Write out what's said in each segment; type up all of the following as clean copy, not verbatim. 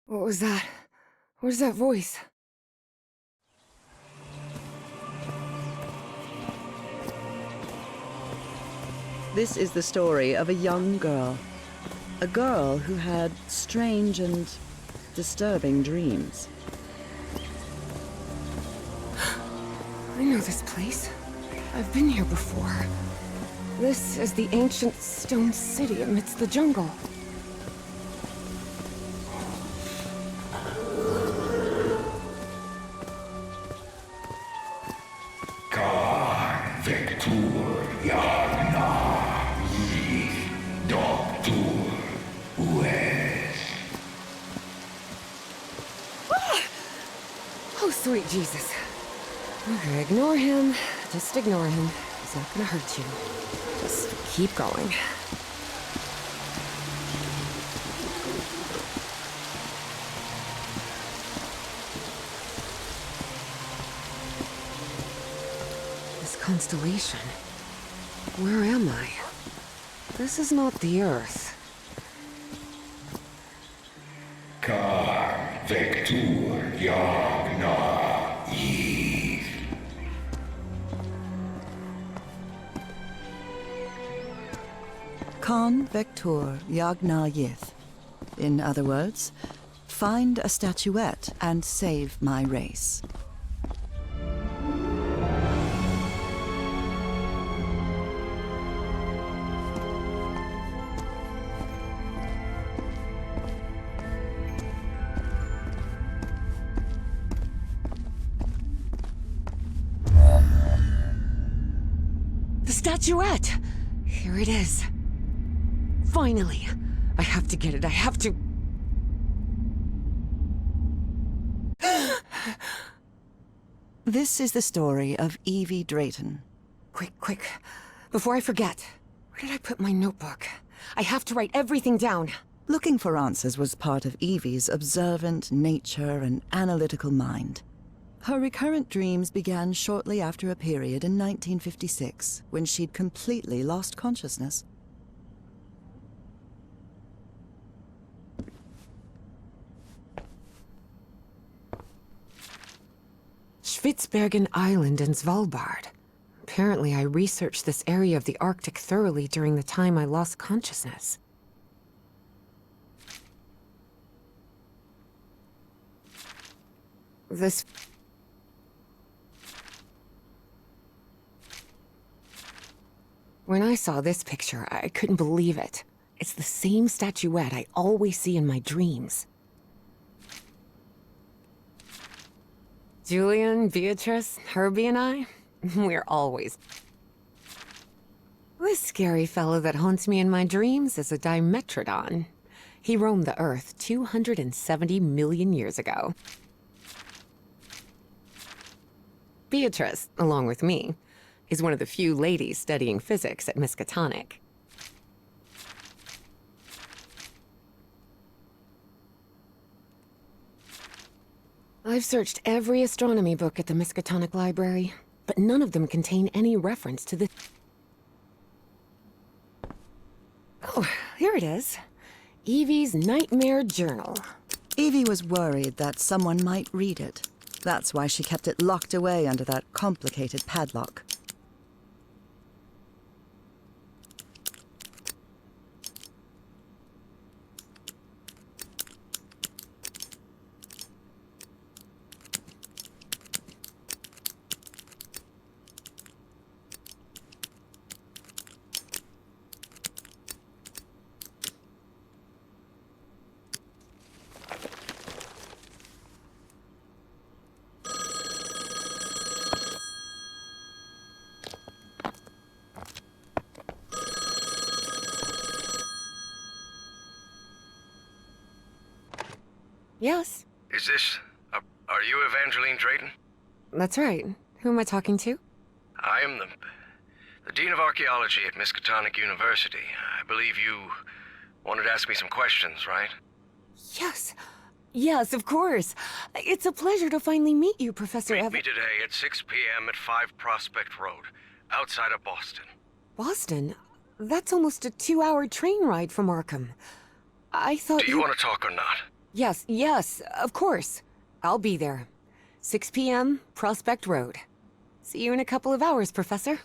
What was that? Where's that voice? This is the story of a young girl. A girl who had strange and disturbing dreams. I know this place. I've been here before. This is the ancient stone city amidst the jungle. Oh, sweet Jesus. Okay, ignore him. Just ignore him. He's not gonna hurt you. Just keep going. This constellation. Where am I? This is not the Earth. Kan Vector Yagna Yith. In other words, find a statuette and save my race. The statuette! Here it is. Finally! I have to get it, I have to... This is the story of Evie Drayton. Quick. Before I forget. Where did I put my notebook? I have to write everything down. Looking for answers was part of Evie's observant nature and analytical mind. Her recurrent dreams began shortly after a period in 1956, when she'd completely lost consciousness. Spitsbergen Island in Svalbard. Apparently I researched this area of the Arctic thoroughly during the time I lost consciousness. When I saw this picture, I couldn't believe it. It's the same statuette I always see in my dreams. Julian, Beatrice, Herbie and I, we're always... This scary fellow that haunts me in my dreams is a Dimetrodon. He roamed the Earth 270 million years ago. Beatrice, along with me, is one of the few ladies studying physics at Miskatonic. I've searched every astronomy book at the Miskatonic Library, but none of them contain any reference to the... Oh, here it is. Evie's Nightmare Journal. Evie was worried that someone might read it. That's why she kept it locked away under that complicated padlock. Yes, Is this... are you Evangeline Drayton? that's right. Who am I talking to? I am the Dean of Archaeology at Miskatonic University. I believe you wanted to ask me some questions, right? Yes, of course. It's a pleasure to finally meet you, Professor Meet me today at 6 p.m. at 5 Prospect Road, outside of Boston. Boston? That's almost a 2-hour train ride from Arkham. I thought Do you want to talk or not? Yes, of course. I'll be there. 6 p.m., Prospect Road. See you in a couple of hours, Professor.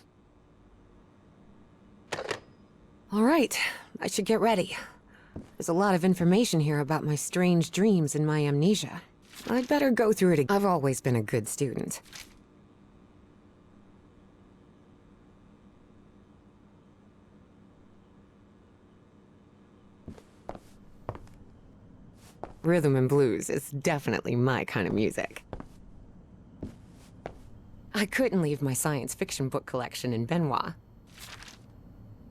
All right, I should get ready. There's a lot of information here about my strange dreams and my amnesia. I'd better go through it again. I've always been a good student. Rhythm and blues is definitely my kind of music. I couldn't leave my science fiction book collection in Benoit.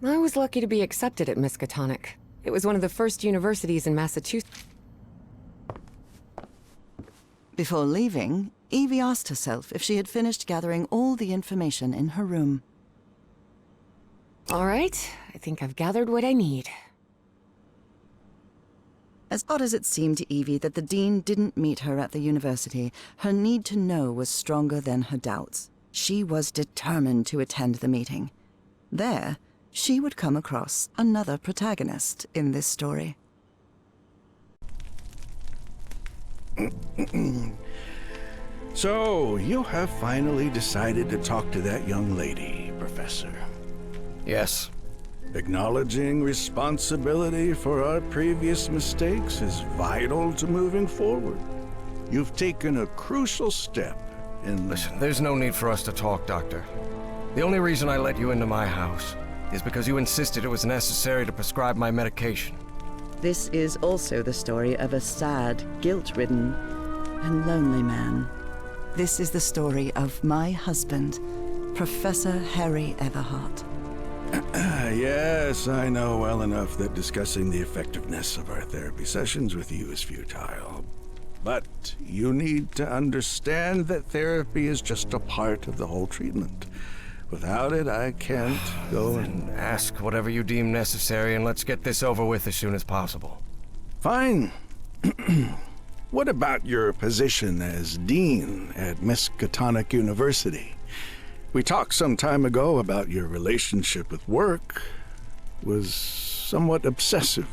I was lucky to be accepted at Miskatonic. It was one of the first universities in Massachusetts. Before leaving, Evie asked herself if she had finished gathering all the information in her room. All right, I think I've gathered what I need. As odd as it seemed to Evie that the Dean didn't meet her at the university, her need to know was stronger than her doubts. She was determined to attend the meeting. There, she would come across another protagonist in this story. So, you have finally decided to talk to that young lady, Professor. Yes. Acknowledging responsibility for our previous mistakes is vital to moving forward. You've taken a crucial step in... Listen, there's no need for us to talk, Doctor. The only reason I let you into my house is because you insisted it was necessary to prescribe my medication. This is also the story of a sad, guilt-ridden, and lonely man. This is the story of my husband, Professor Harry Everhart. Yes, I know well enough that discussing the effectiveness of our therapy sessions with you is futile. But you need to understand that therapy is just a part of the whole treatment. Without it, I can't go and... Ask whatever you deem necessary and let's get this over with as soon as possible. Fine. What about your position as Dean at Miskatonic University? We talked some time ago about your relationship with work was somewhat obsessive.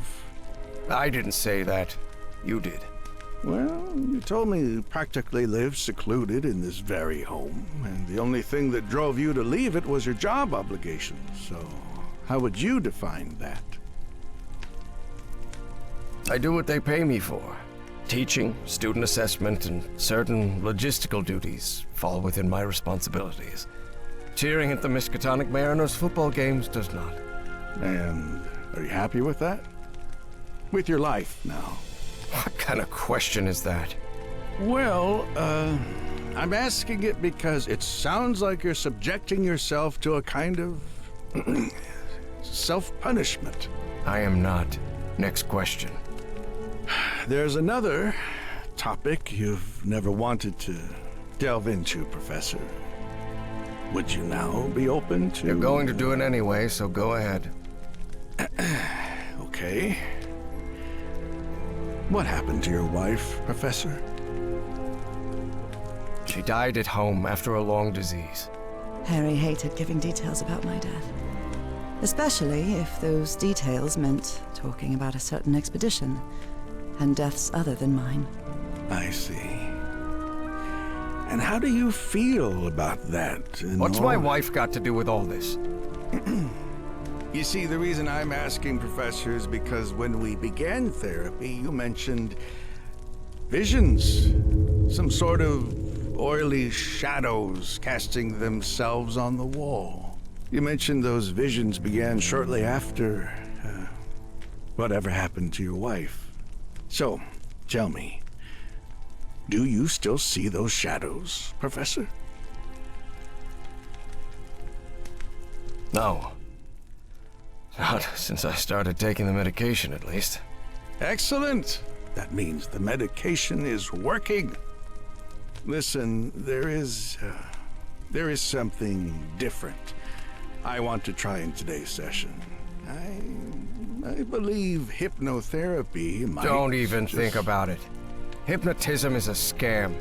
I didn't say that. You did. Well, you told me you practically lived secluded in this very home, and the only thing that drove you to leave it was your job obligations. So, how would you define that? I do what they pay me for. Teaching, student assessment, and certain logistical duties fall within my responsibilities. Cheering at the Miskatonic Mariners football games does not. And are you happy with that? With your life now? What kind of question is that? Well, I'm asking it because it sounds like you're subjecting yourself to a kind of self-punishment. I am not. Next question. There's another topic you've never wanted to delve into, Professor. Would you now be open to... You're going to do it anyway, so go ahead. Okay. What happened to your wife, Professor? She died at home after a long disease. Harry hated giving details about my death. Especially if those details meant talking about a certain expedition and deaths other than mine. I see. And how do you feel about that? What's my wife got to do with all this? You see, the reason I'm asking, Professor, is because when we began therapy, you mentioned visions. Some sort of oily shadows casting themselves on the wall. You mentioned those visions began shortly after whatever happened to your wife. So, tell me, do you still see those shadows, Professor? No. Not since I started taking the medication, at least. Excellent! That means the medication is working. Listen, there is something different I want to try in today's session. I believe hypnotherapy might... Don't even think about it. Hypnotism is a scam.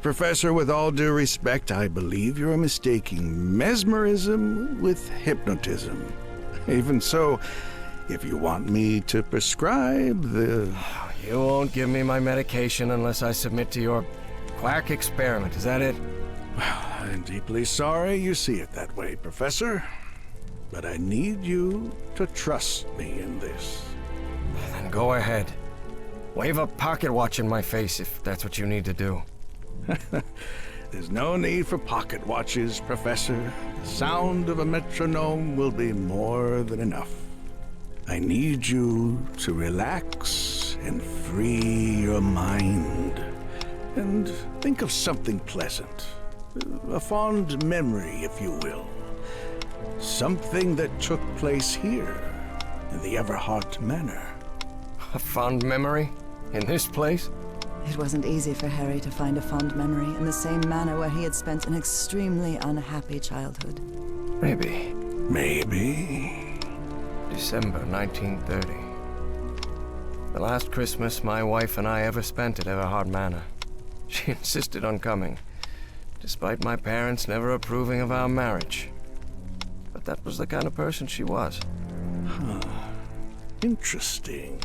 Professor, with all due respect, I believe you're mistaking mesmerism with hypnotism. Even so, if you want me to prescribe the... You won't give me my medication unless I submit to your quack experiment, is that it? Well, I'm deeply sorry you see it that way, Professor. But I need you to trust me in this. Then go ahead. Wave a pocket watch in my face if that's what you need to do. There's no need for pocket watches, Professor. The sound of a metronome will be more than enough. I need you to relax and free your mind. And think of something pleasant. A fond memory, if you will. Something that took place here, in the Everhart Manor. A fond memory? In this place? It wasn't easy for Harry to find a fond memory in the same manor where he had spent an extremely unhappy childhood. Maybe. Maybe. December 1930. The last Christmas my wife and I ever spent at Everhart Manor. She insisted on coming, despite my parents never approving of our marriage. But that was the kind of person she was. Interesting.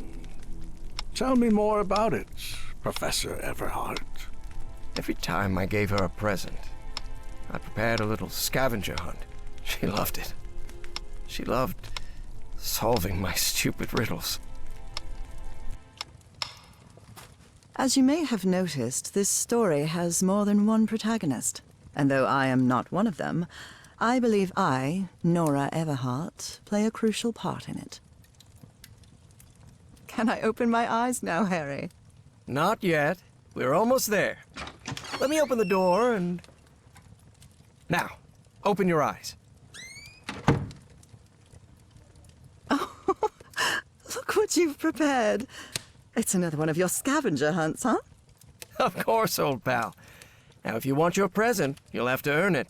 Tell me more about it, Professor Everhart. Every time I gave her a present, I prepared a little scavenger hunt. She loved it. She loved solving my stupid riddles. As you may have noticed, this story has more than one protagonist. And though I am not one of them, I believe I, Nora Everhart, play a crucial part in it. Can I open my eyes now, Harry? Not yet. We're almost there. Let me open the door and... Now, open your eyes. Look what you've prepared. It's another one of your scavenger hunts, huh? Of course, old pal. Now, if you want your present, you'll have to earn it.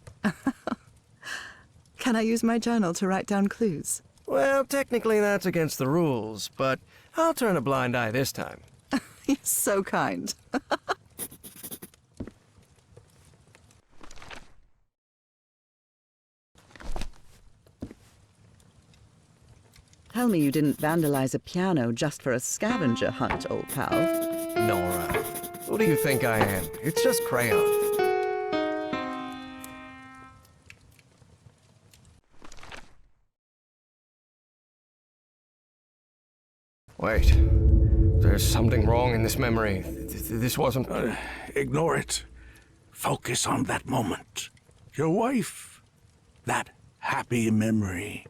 Can I use my journal to write down clues? Well, technically that's against the rules, but I'll turn a blind eye this time. You're so kind. Tell me you didn't vandalize a piano just for a scavenger hunt, old pal. Nora, who do you think I am? It's just crayon. Wait. There's something wrong in this memory. This wasn't... Ignore it. Focus on that moment. Your wife. That happy memory.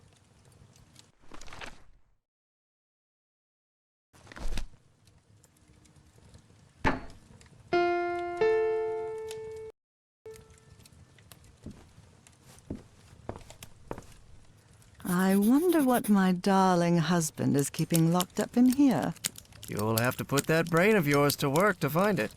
I wonder what my darling husband is keeping locked up in here. You'll have to put that brain of yours to work to find it.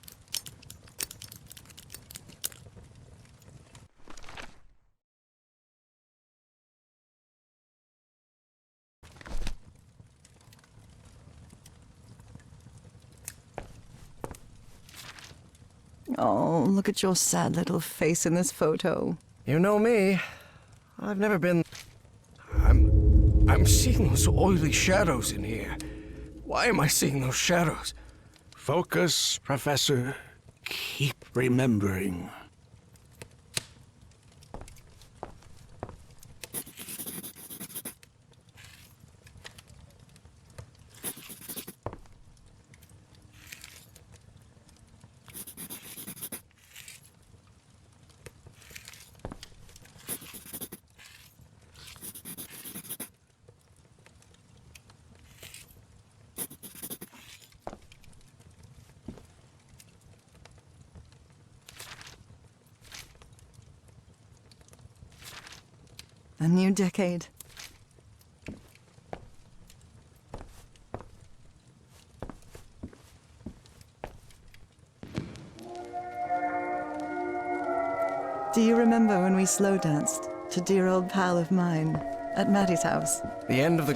Oh, look at your sad little face in this photo. You know me. I've never been... I'm seeing those oily shadows in here. Why am I seeing those shadows? Focus, Professor. Keep remembering. A new decade. Do you remember when we slow danced to Dear Old Pal of Mine at Maddie's house? The end of the...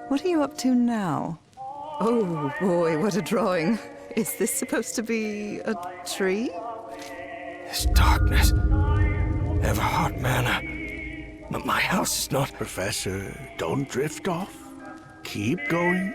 What are you up to now? Oh boy, what a drawing. Is this supposed to be a tree? This darkness. Everhart Manor. My house is not... Professor, don't drift off. Keep going.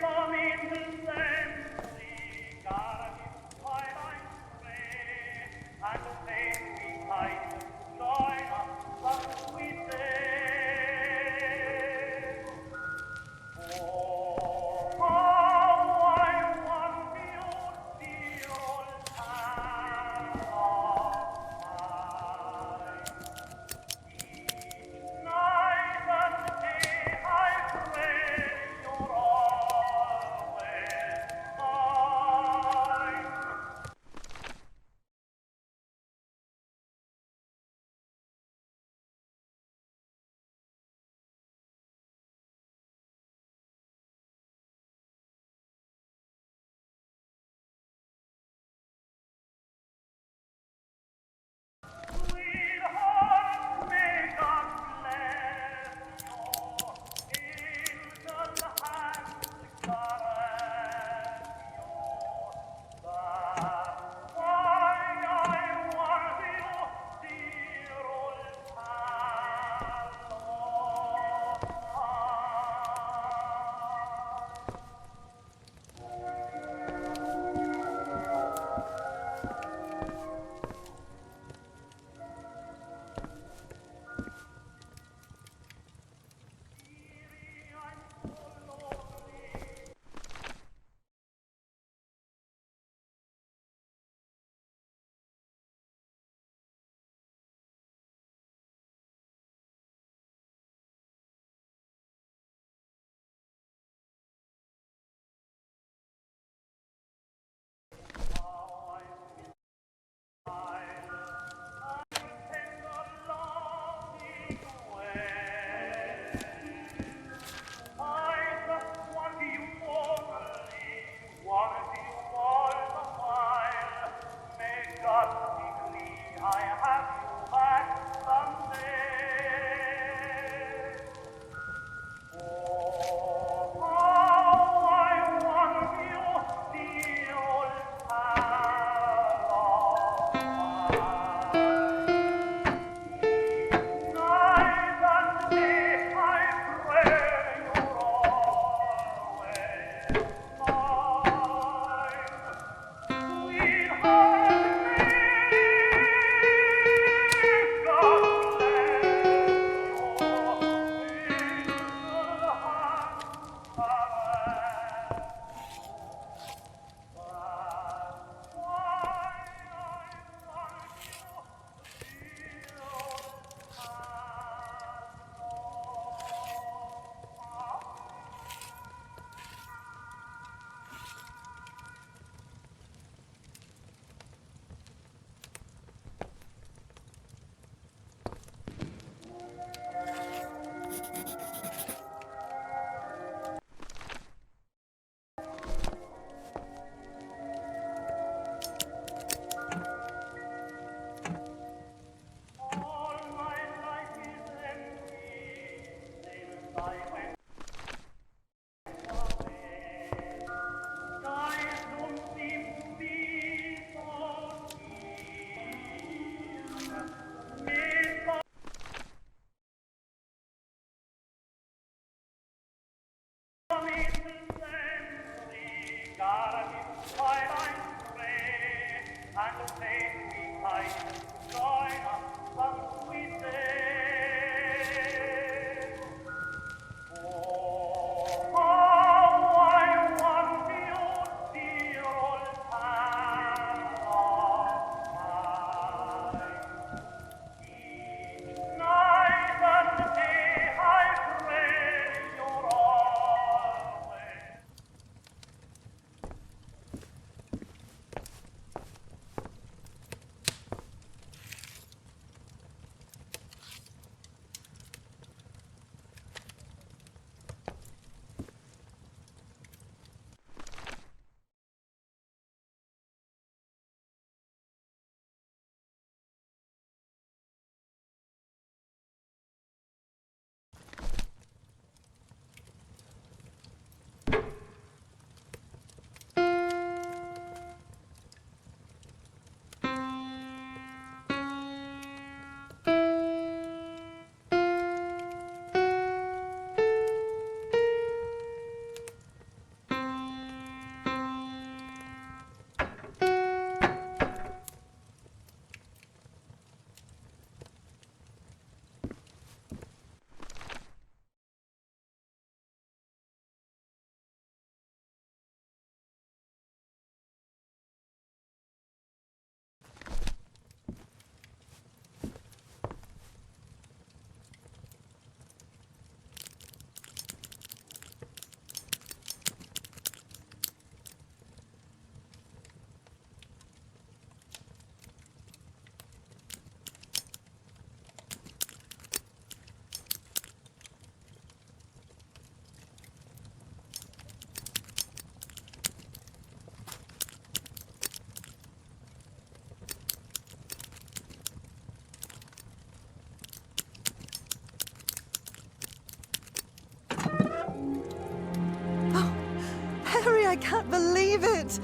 I can't believe it!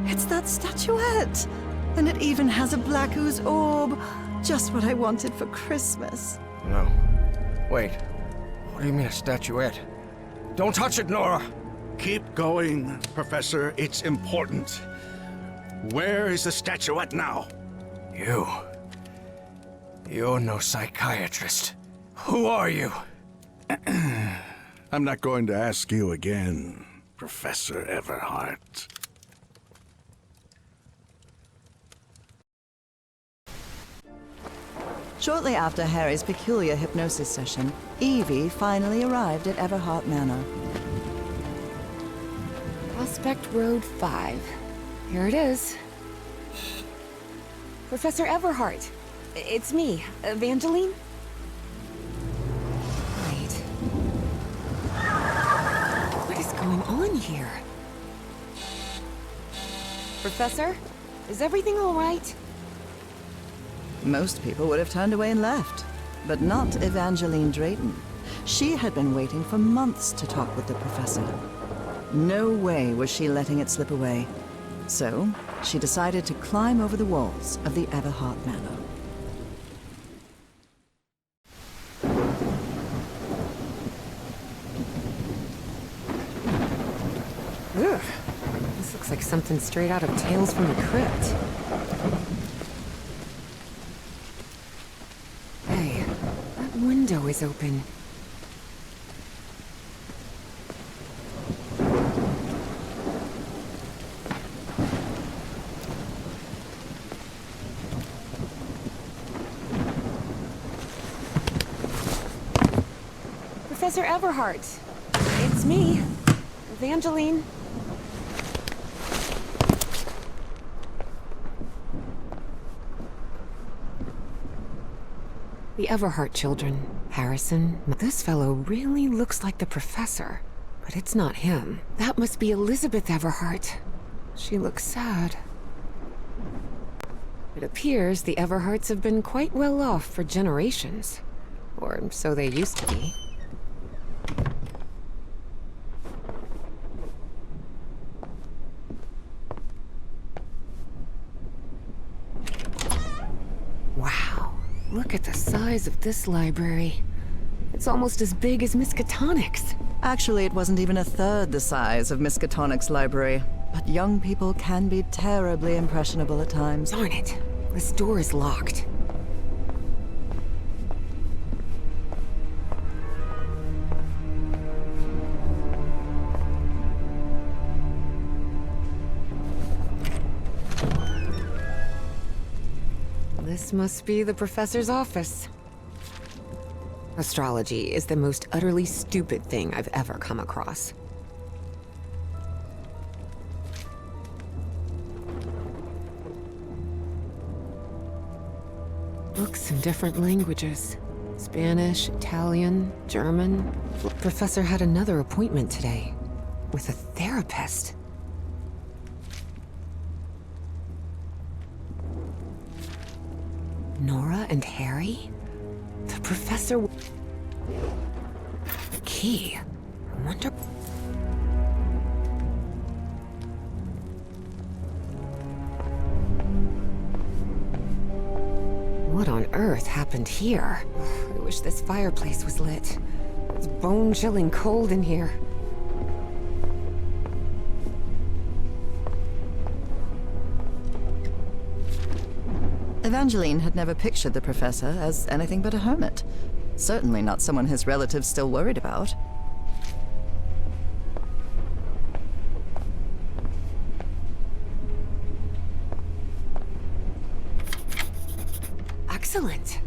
It's that statuette! And it even has a black ooze orb. Just what I wanted for Christmas. No. Wait. What do you mean a statuette? Don't touch it, Nora! Keep going, Professor. It's important. Where is the statuette now? You're no psychiatrist. Who are you? I'm not going to ask you again, Professor Everhart. Shortly after Harry's peculiar hypnosis session, Evie finally arrived at Everhart Manor. Prospect Road 5. Here it is. Professor Everhart. It's me, Evangeline. Wait. What is going on here? Professor? Is everything all right? Most people would have turned away and left, but not Evangeline Drayton. She had been waiting for months to talk with the professor. No way was she letting it slip away. So, she decided to climb over the walls of the Everhart Manor. Ugh. This looks like something straight out of Tales from the Crypt. Hey, that window is open. Professor Everhart. It's me, Evangeline. The Everhart children, Harrison. This fellow really looks like the professor, but it's not him. That must be Elizabeth Everhart. She looks sad. It appears the Everharts have been quite well off for generations. Or so they used to be. Wow, look at the size of this library. It's almost as big as Miskatonic's. Actually, it wasn't even a third the size of Miskatonic's library. But young people can be terribly impressionable at times. Darn it, this door is locked. This must be the professor's office. Astrology is the most utterly stupid thing I've ever come across. Books in different languages. Spanish, Italian, German. The professor had another appointment today with a therapist. Nora and Harry? The professor... The key. I wonder... What on earth happened here? I wish this fireplace was lit. It's bone-chilling cold in here. Evangeline had never pictured the professor as anything but a hermit. Certainly not someone his relatives still worried about. Excellent.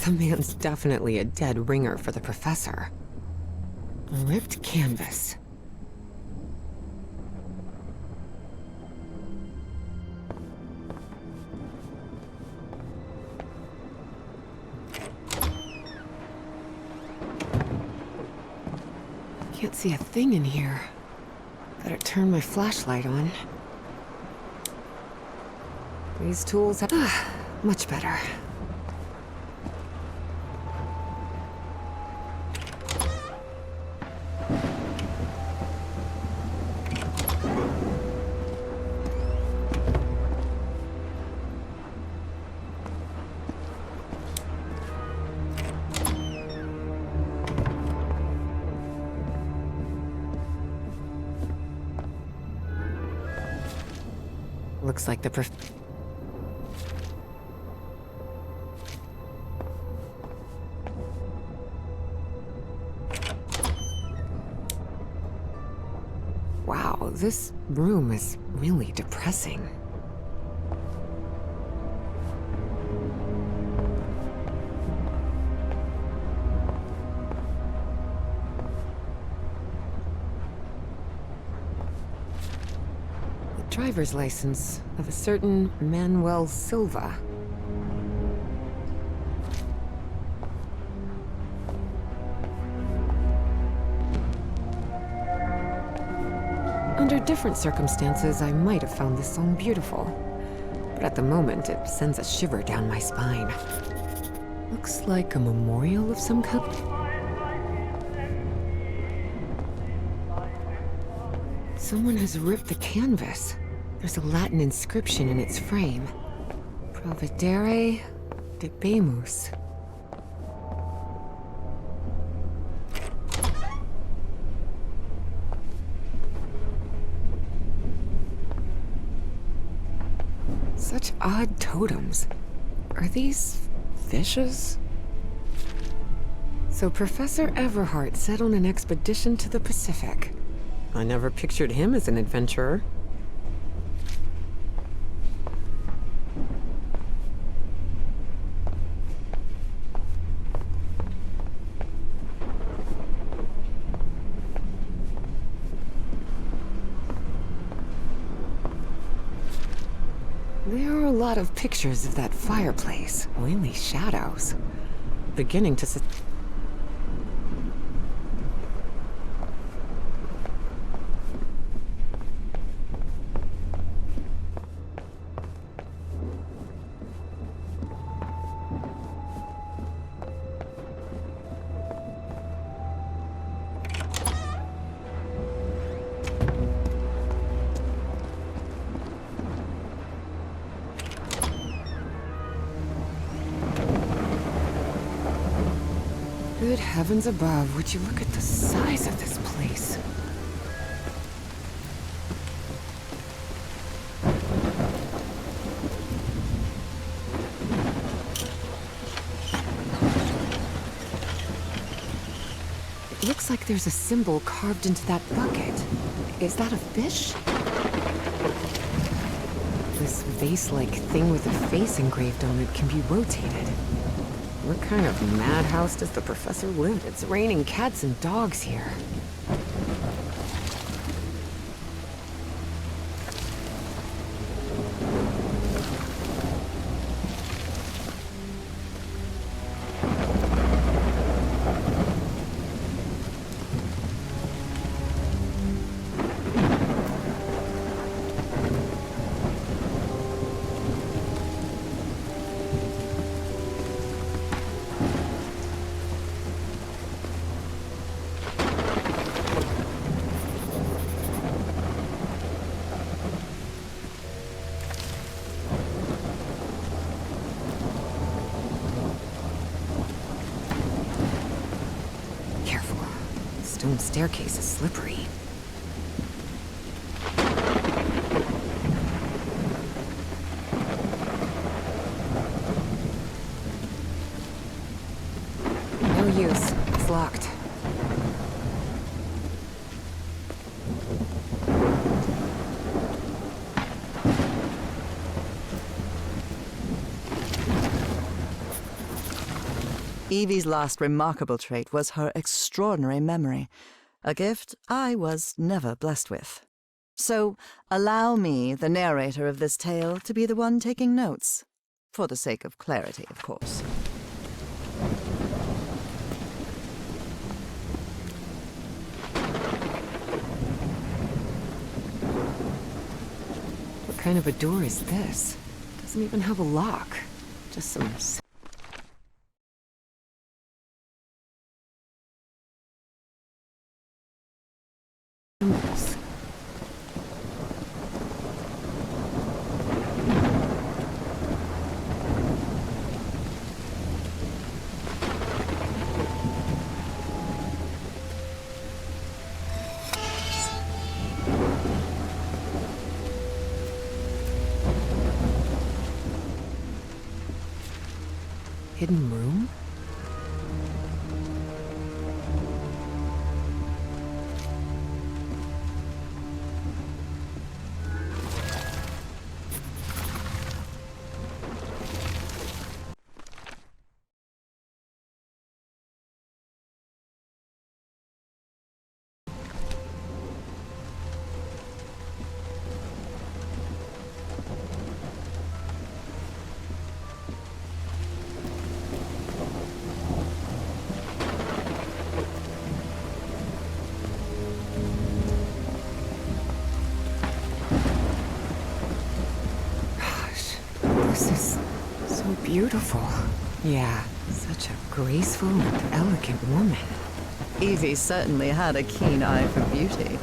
The man's definitely a dead ringer for the professor. A ripped canvas. Can't see a thing in here. Better turn my flashlight on. These tools have... much better. Looks like the Wow, this room is really depressing. The driver's license of a certain Manuel Silva. Under different circumstances, I might have found this song beautiful. But at the moment, it sends a shiver down my spine. Looks like a memorial of some kind. Someone has ripped the canvas. There's a Latin inscription in its frame. Providere debemus. Such odd totems. Are these fishes? So Professor Everhart set on an expedition to the Pacific. I never pictured him as an adventurer. There are a lot of pictures of that fireplace. Oily shadows. Beginning to... Good heavens above, would you look at the size of this place? It looks like there's a symbol carved into that bucket. Is that a fish? This vase-like thing with a face engraved on it can be rotated. What kind of madhouse does the professor live in? It's raining cats and dogs here. Stone staircase is slippery. No use. It's locked. Evie's last remarkable trait was her extraordinary memory, a gift I was never blessed with. So allow me, the narrator of this tale, to be the one taking notes. For the sake of clarity, of course. kind of a door is this? Doesn't even have a lock. Just some symbols. Hidden room? This is so beautiful. Yeah, such a graceful and elegant woman. Evie certainly had a keen eye for beauty.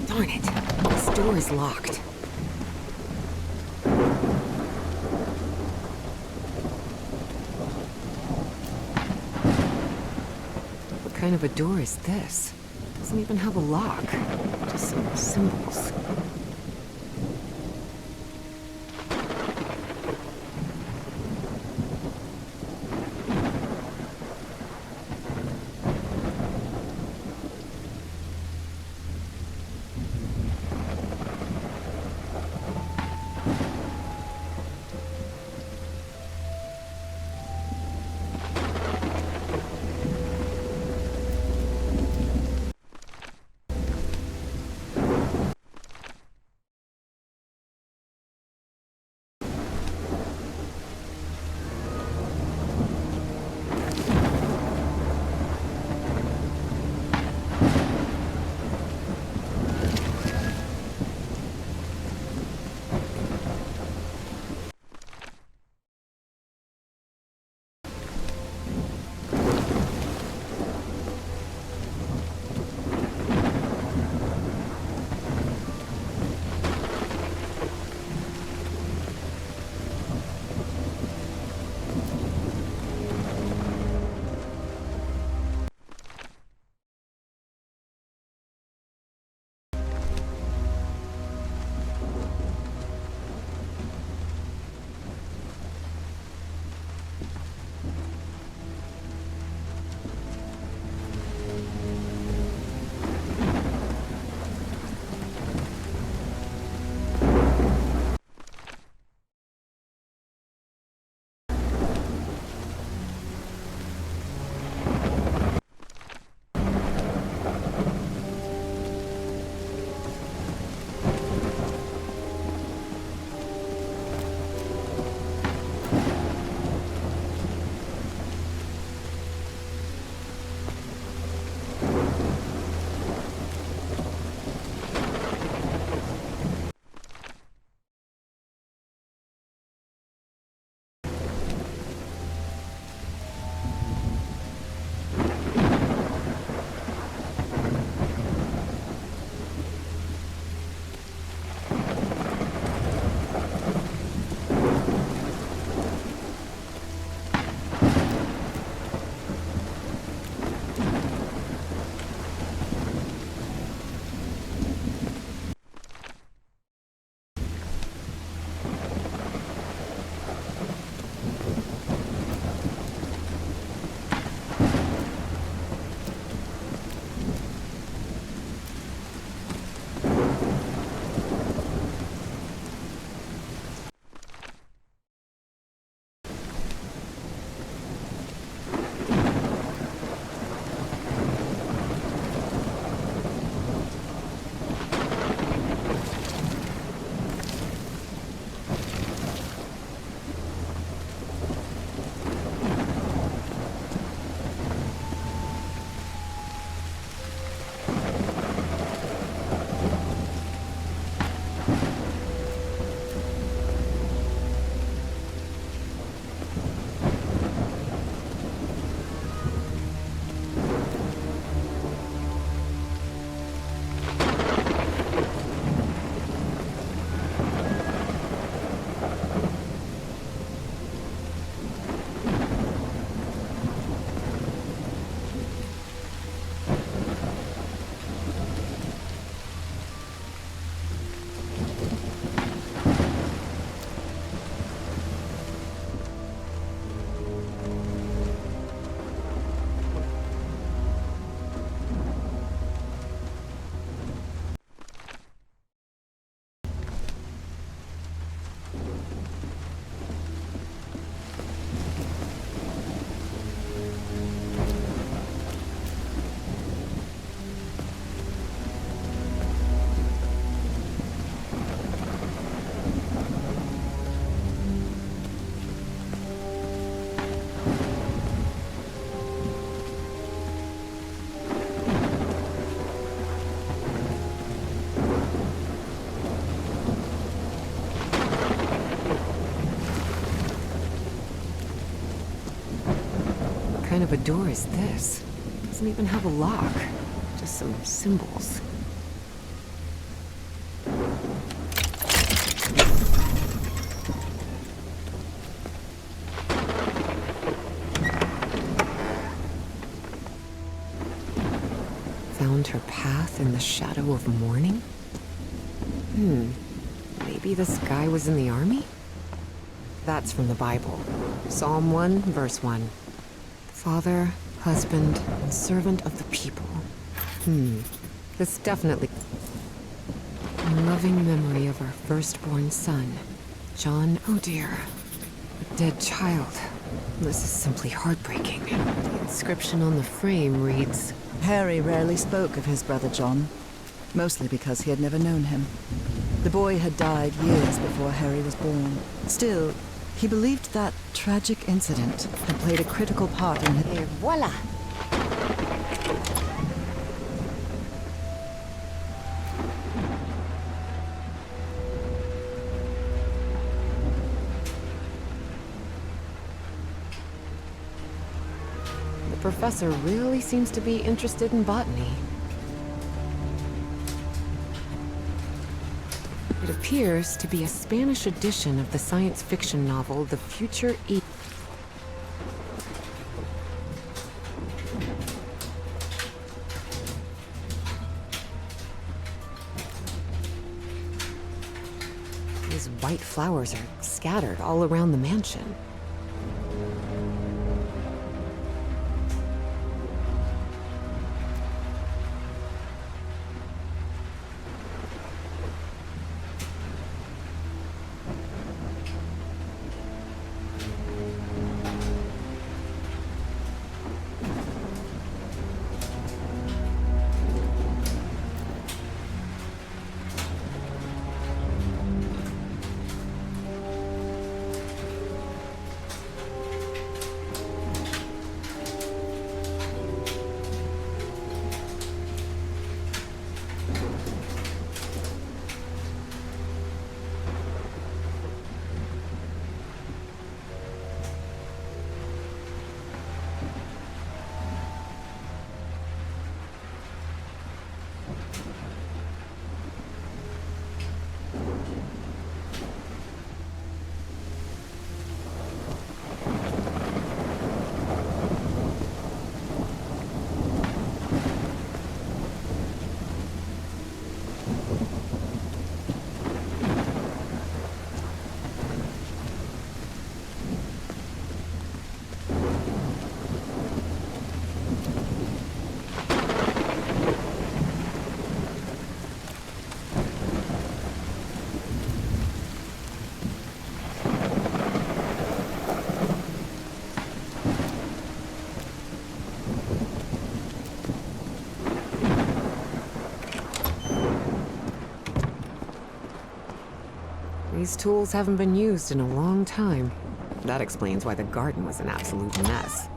Darn it. This door is locked. What kind of a door is this? Doesn't even have a lock. Just some symbols. kind of a door is this? Doesn't even have a lock. Just some symbols. Found her path in the shadow of morning? Maybe this guy was in the army? That's from the Bible. Psalm 1, verse 1. Father, husband, and servant of the people. This definitely... In loving memory of our firstborn son, John... Oh dear. A dead child. This is simply heartbreaking. The inscription on the frame reads... Harry rarely spoke of his brother John, mostly because he had never known him. The boy had died years before Harry was born. Still, he believed that tragic incident had played a critical part in his... Et voila! The professor really seems to be interested in botany. It appears to be a Spanish edition of the science fiction novel The Future Eden. These white flowers are scattered all around the mansion. These tools haven't been used in a long time. That explains why the garden was an absolute mess.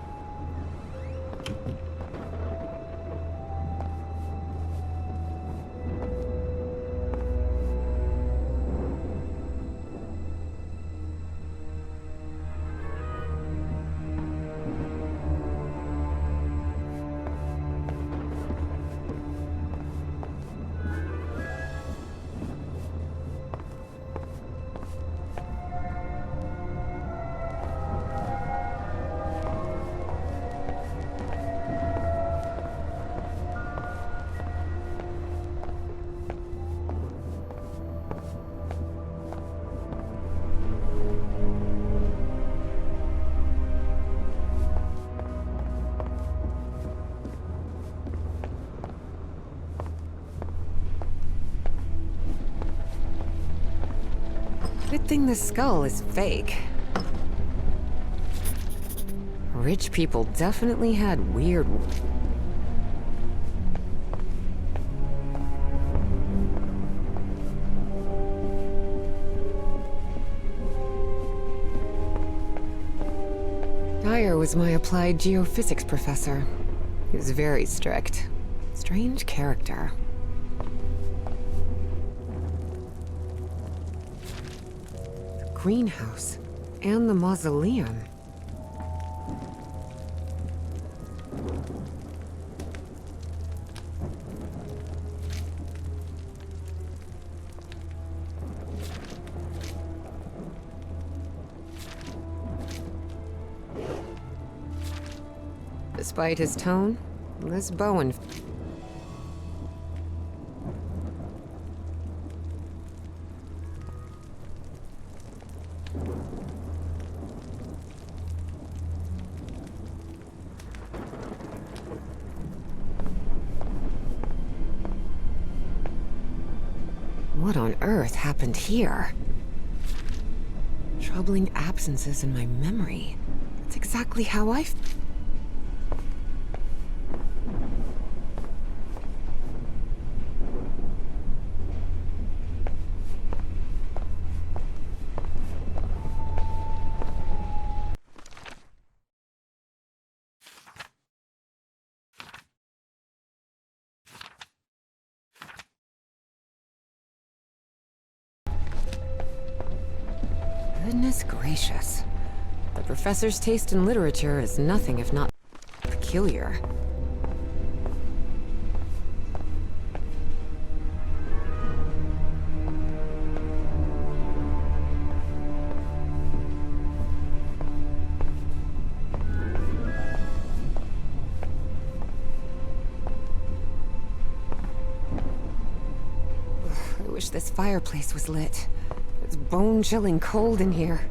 Good thing this skull is fake. Rich people definitely had weird... Dyer was my applied geophysics professor. He was very strict. Strange character. Greenhouse and the mausoleum. Despite his tone, this Bowen... What on earth happened here? Troubling absences in my memory. That's exactly how I... Goodness gracious. The professor's taste in literature is nothing if not peculiar. I wish this fireplace was lit. It's bone-chilling cold in here.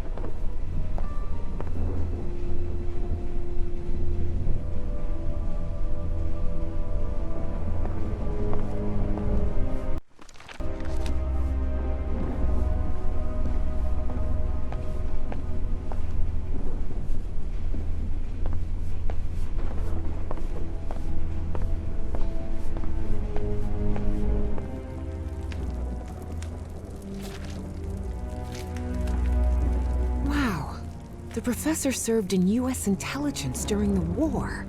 The professor served in U.S. intelligence during the war.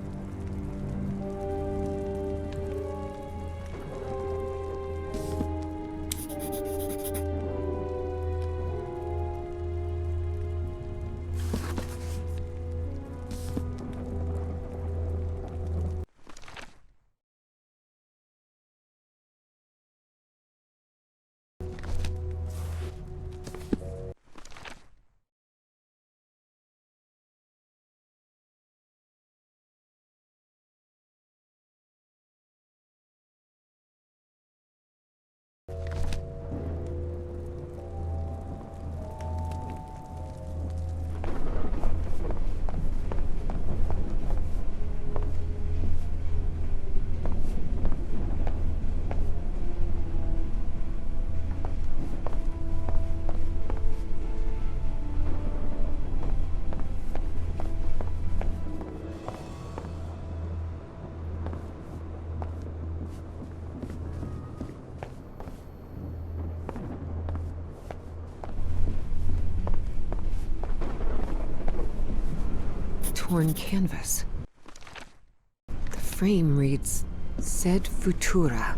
Torn canvas. The frame reads, Sed Futura.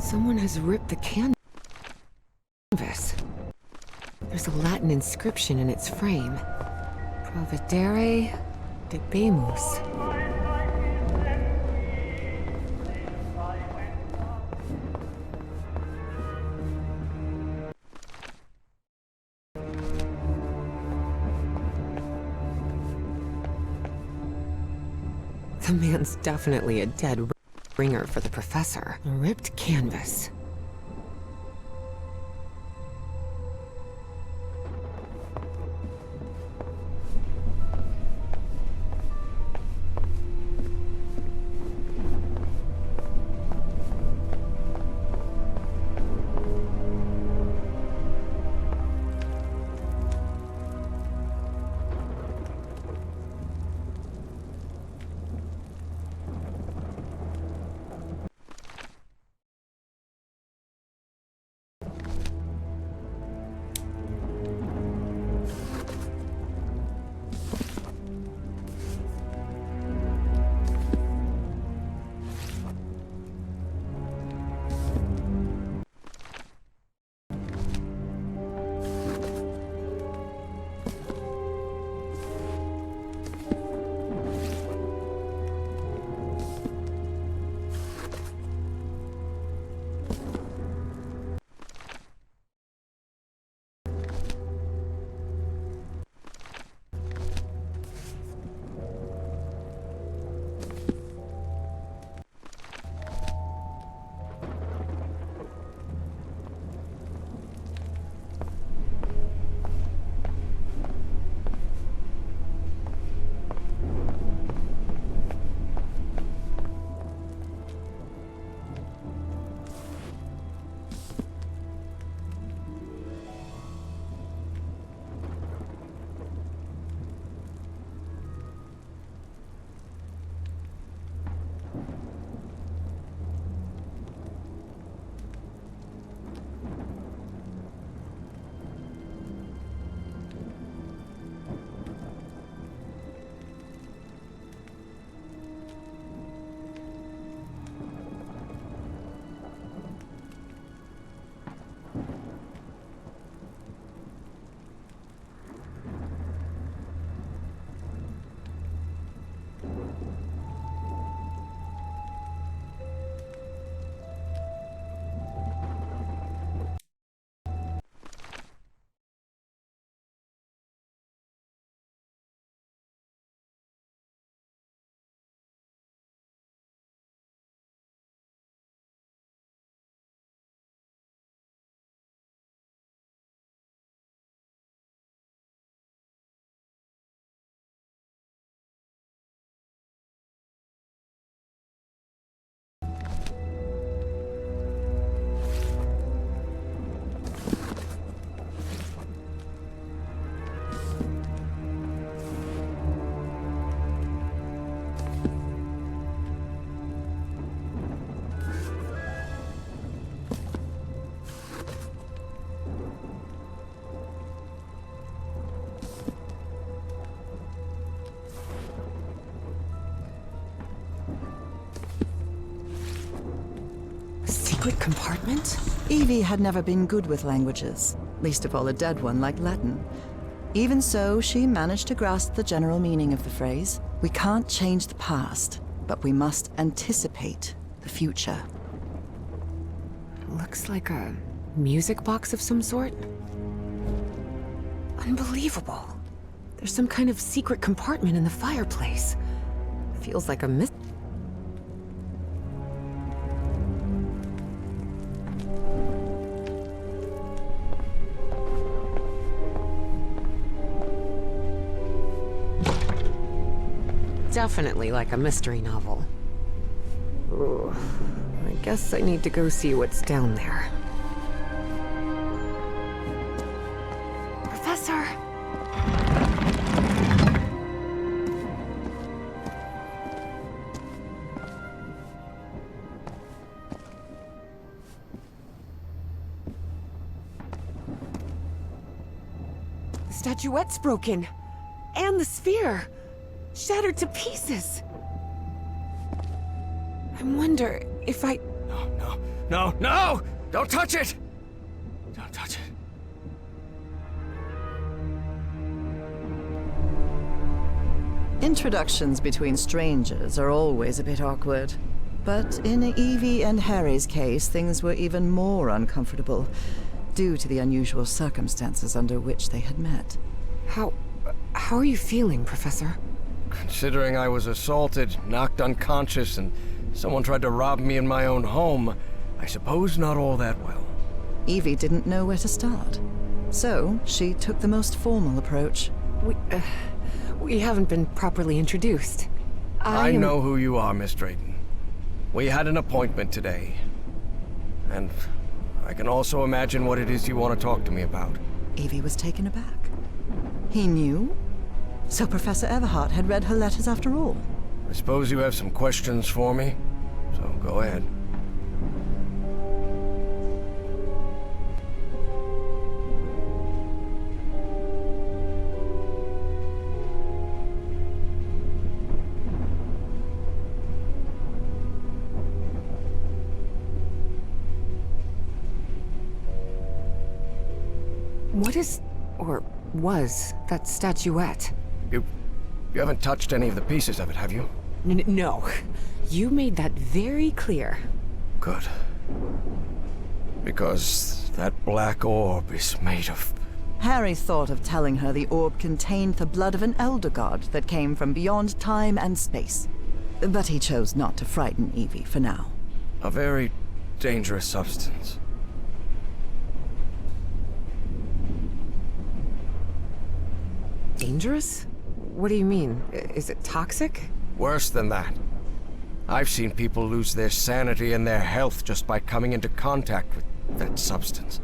Someone has ripped the canvas. There's a Latin inscription in its frame. Providere debemus. The man's definitely a dead ringer for the professor. A ripped canvas. secret compartment? Evie had never been good with languages, least of all a dead one like Latin. Even so, she managed to grasp the general meaning of the phrase. We can't change the past, but we must anticipate the future. Looks like a music box of some sort. Unbelievable. There's some kind of secret compartment in the fireplace. Feels like a Definitely like a mystery novel. Ooh, I guess I need to go see what's down there. Professor! The statuette's broken. And the sphere. Shattered to pieces. I wonder if I... No! Don't touch it! Don't touch it. Introductions between strangers are always a bit awkward. But in Evie and Harry's case, things were even more uncomfortable, due to the unusual circumstances under which they had met. How are you feeling, Professor? Considering I was assaulted, knocked unconscious, and someone tried to rob me in my own home, I suppose not all that well. Evie didn't know where to start. So, she took the most formal approach. We haven't been properly introduced. I know who you are, Miss Drayton. We had an appointment today. And I can also imagine what it is you want to talk to me about. Evie was taken aback. He knew? So Professor Everhart had read her letters after all. I suppose you have some questions for me, so go ahead. What is, or was, that statuette? You haven't touched any of the pieces of it, have you? No. You made that very clear. Good. Because that black orb is made of... Harry thought of telling her the orb contained the blood of an elder god that came from beyond time and space. But he chose not to frighten Evie for now. a very dangerous substance. Dangerous? What do you mean? Is it toxic? Worse than that. I've seen people lose their sanity and their health just by coming into contact with that substance.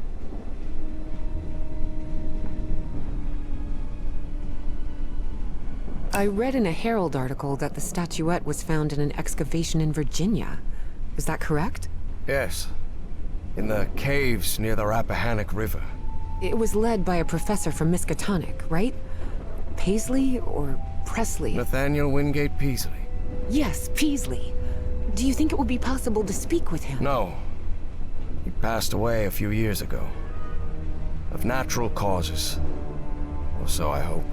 I read in a Herald article that the statuette was found in an excavation in Virginia. Is that correct? Yes. In the caves near the Rappahannock River. It was led by a professor from Miskatonic, right? Paisley or Presley? Nathaniel Wingate Peasley. Yes, Peasley. Do you think it would be possible to speak with him? No. He passed away a few years ago. Of natural causes. Or so I hope.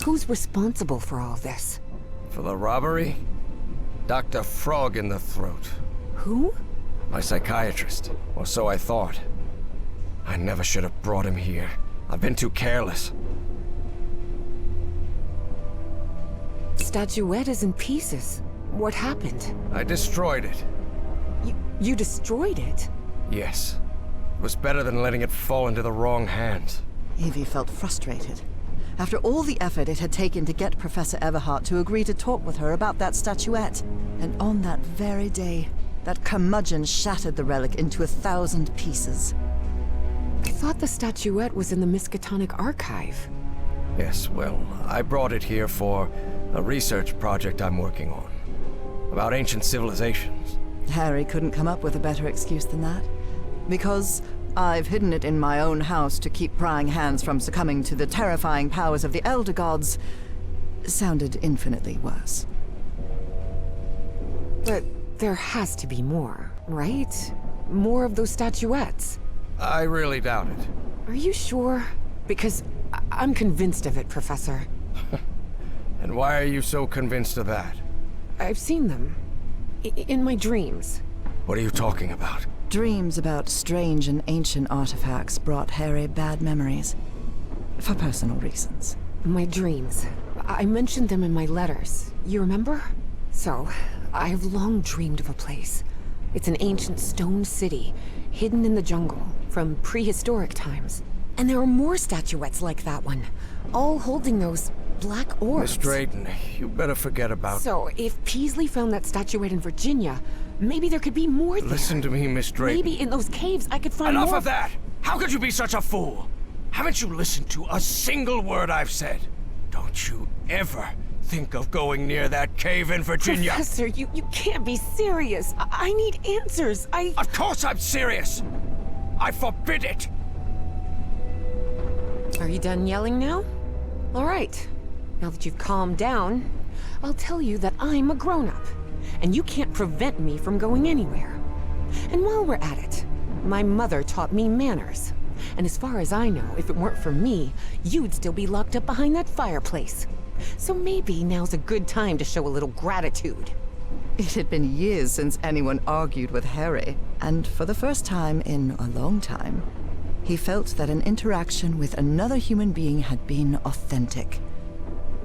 Who's responsible for all this? For the robbery? Dr. Frog in the Throat. Who? My psychiatrist. Or so I thought. I never should have brought him here. I've been too careless. Statuette is in pieces. What happened? I destroyed it. You destroyed it? Yes. It was better than letting it fall into the wrong hands. Evie felt frustrated. After all the effort it had taken to get Professor Everhart to agree to talk with her about that statuette, and on that very day, that curmudgeon shattered the relic into 1,000 pieces. I thought the statuette was in the Miskatonic archive. Yes, well, I brought it here for a research project I'm working on. About ancient civilizations. Harry couldn't come up with a better excuse than that. Because I've hidden it in my own house to keep prying hands from succumbing to the terrifying powers of the Elder Gods sounded infinitely worse. But there has to be more, right? More of those statuettes. I really doubt it. Are you sure? Because I'm convinced of it, Professor. And why are you so convinced of that? I've seen them. In my dreams. What are you talking about? Dreams about strange and ancient artifacts brought Harry bad memories. For personal reasons. My dreams. I mentioned them in my letters. You remember? So, I have long dreamed of a place. It's an ancient stone city, hidden in the jungle, from prehistoric times. And there are more statuettes like that one, all holding those black orbs. Miss Drayton, you better forget about... So, if Peasley found that statuette in Virginia, maybe there could be more there. Listen to me, Miss Drayton. Maybe in those caves I could find Enough more. of that! How could you be such a fool? Haven't you listened to a single word I've said? Don't you ever think of going near that cave in Virginia. Professor, you can't be serious. I need answers. Of course I'm serious! I forbid it! Are you done yelling now? All right. Now that you've calmed down, I'll tell you that I'm a grown-up, and you can't prevent me from going anywhere. And while we're at it, my mother taught me manners. And as far as I know, if it weren't for me, you'd still be locked up behind that fireplace. So maybe now's a good time to show a little gratitude. It had been years since anyone argued with Harry, and for the first time in a long time, he felt that an interaction with another human being had been authentic.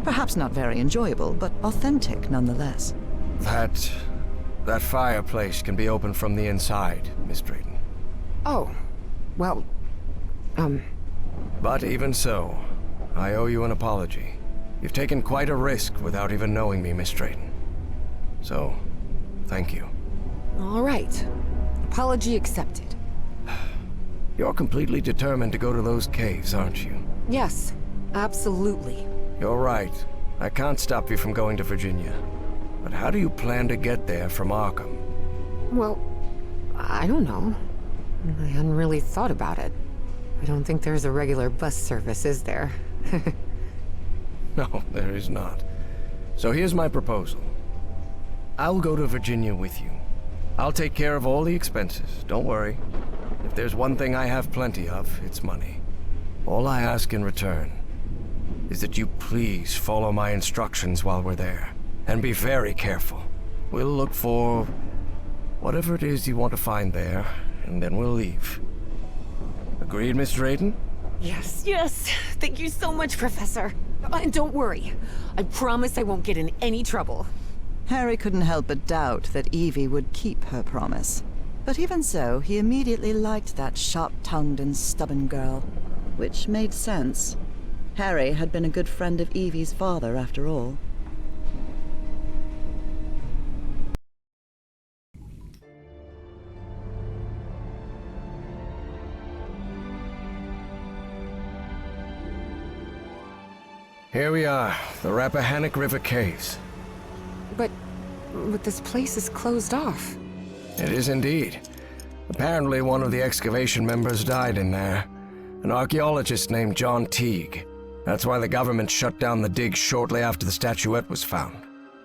Perhaps not very enjoyable, but authentic nonetheless. That fireplace can be opened from the inside, Miss Drayton. Oh, well, But even so, I owe you an apology. You've taken quite a risk without even knowing me, Miss Drayton. So, thank you. all right. Apology accepted. You're completely determined to go to those caves, aren't you? Yes, absolutely. You're right. I can't stop you from going to Virginia. But how do you plan to get there from Arkham? Well, I don't know. I hadn't really thought about it. I don't think there's a regular bus service, is there? No, there is not. So here's my proposal. I'll go to Virginia with you. I'll take care of all the expenses, don't worry. If there's one thing I have plenty of, it's money. All I ask in return is that you please follow my instructions while we're there. And be very careful. We'll look for whatever it is you want to find there, and then we'll leave. Agreed, Miss Drayton? Yes, yes. Thank you so much, Professor. And don't worry. I promise I won't get in any trouble. Harry couldn't help but doubt that Evie would keep her promise. But even so, he immediately liked that sharp-tongued and stubborn girl. Which made sense. Harry had been a good friend of Evie's father, after all. Here we are, the Rappahannock River Caves. But this place is closed off. It is indeed. Apparently one of the excavation members died in there. An archaeologist named John Teague. That's why the government shut down the dig shortly after the statuette was found.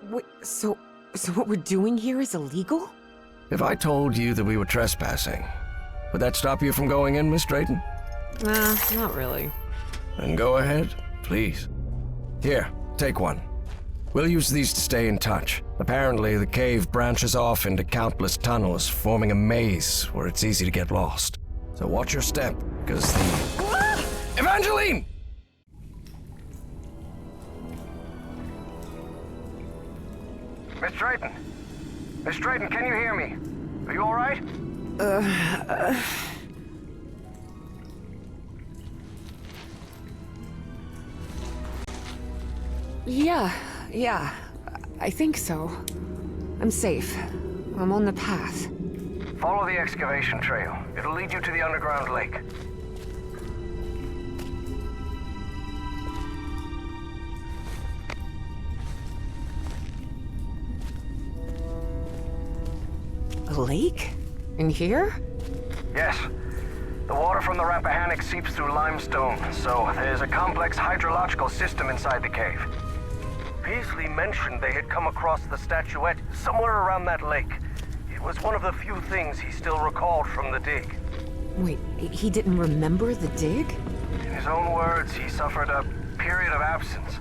Wait, so what we're doing here is illegal? If I told you that we were trespassing, would that stop you from going in, Miss Drayton? Nah, not really. Then go ahead, please. Here, take one. We'll use these to stay in touch. Apparently, the cave branches off into countless tunnels, forming a maze where it's easy to get lost. So watch your step, because the... Evangeline! Miss Drayton! Miss Drayton, can you hear me? Are you all right? Yeah, I think so. I'm safe. I'm on the path. Follow the excavation trail. It'll lead you to the underground lake. A lake? In here? Yes. The water from the Rappahannock seeps through limestone, so there's a complex hydrological system inside the cave. Peace Peasley mentioned they had come across the statuette somewhere around that lake. It was one of the few things he still recalled from the dig. Wait, he didn't remember the dig? In his own words, he suffered a period of absence.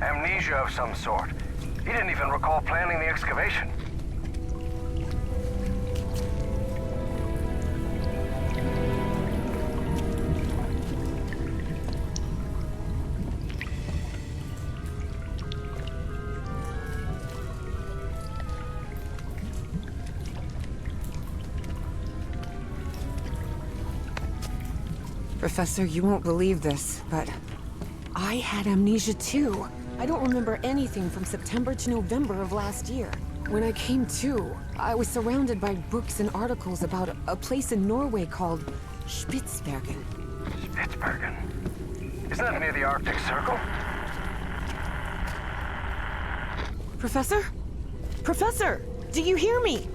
Amnesia of some sort. He didn't even recall planning the excavation. Professor, you won't believe this, but I had amnesia too. I don't remember anything from September to November of last year. When I came to, I was surrounded by books and articles about a place in Norway called Spitsbergen. Spitsbergen? Isn't that near the Arctic Circle? Professor? Professor! Do you hear me?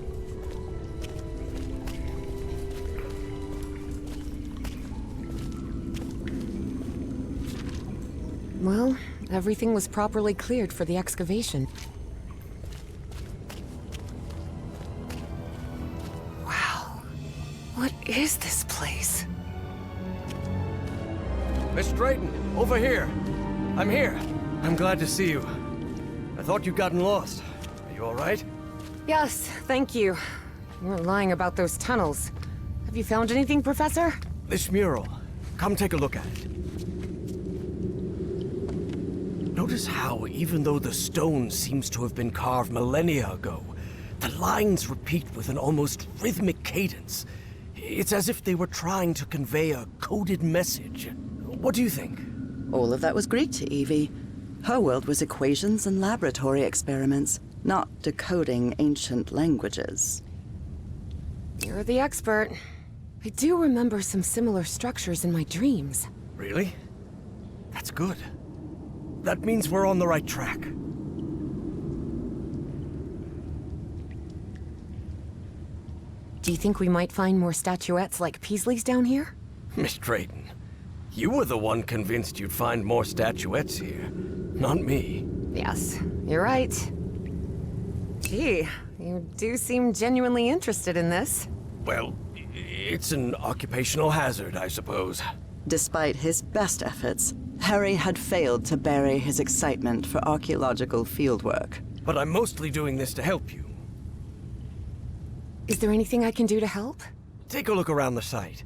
Well, everything was properly cleared for the excavation. Wow. What is this place? Miss Drayton, over here. I'm here. I'm glad to see you. I thought you'd gotten lost. Are you all right? Yes, thank you. You weren't lying about those tunnels. Have you found anything, Professor? This mural. Come take a look at it. Notice how, even though the stone seems to have been carved millennia ago, the lines repeat with an almost rhythmic cadence. It's as if they were trying to convey a coded message. What do you think? All of that was Greek to Evie. Her world was equations and laboratory experiments, not decoding ancient languages. You're the expert. I do remember some similar structures in my dreams. Really? That's good. That means we're on the right track. Do you think we might find more statuettes like Peasley's down here? Miss Drayton, you were the one convinced you'd find more statuettes here, not me. Yes, you're right. Gee, you do seem genuinely interested in this. Well, it's an occupational hazard, I suppose. Despite his best efforts, Harry had failed to bury his excitement for archaeological fieldwork. But I'm mostly doing this to help you. Is there anything I can do to help? Take a look around the site.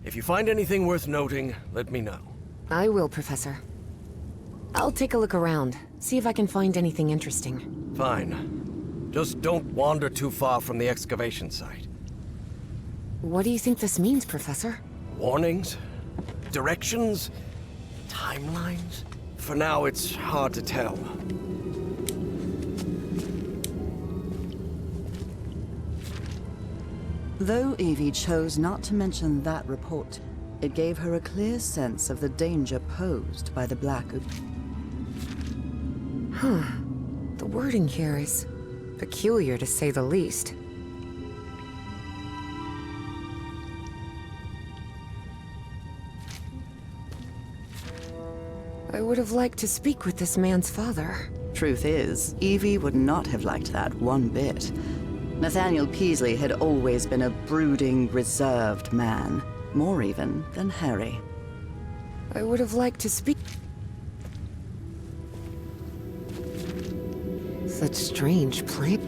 If you find anything worth noting, let me know. I will, Professor. I'll take a look around, see if I can find anything interesting. Fine. Just don't wander too far from the excavation site. What do you think this means, Professor? Warnings? Directions? Timelines? For now, it's hard to tell. Though Evie chose not to mention that report, it gave her a clear sense of the danger posed by the Black Oop. The wording here is peculiar, to say the least. I would have liked to speak with this man's father. Truth is, Evie would not have liked that one bit. Nathaniel Peasley had always been a brooding, reserved man. More even than Harry. I would have liked to speak... Such strange play...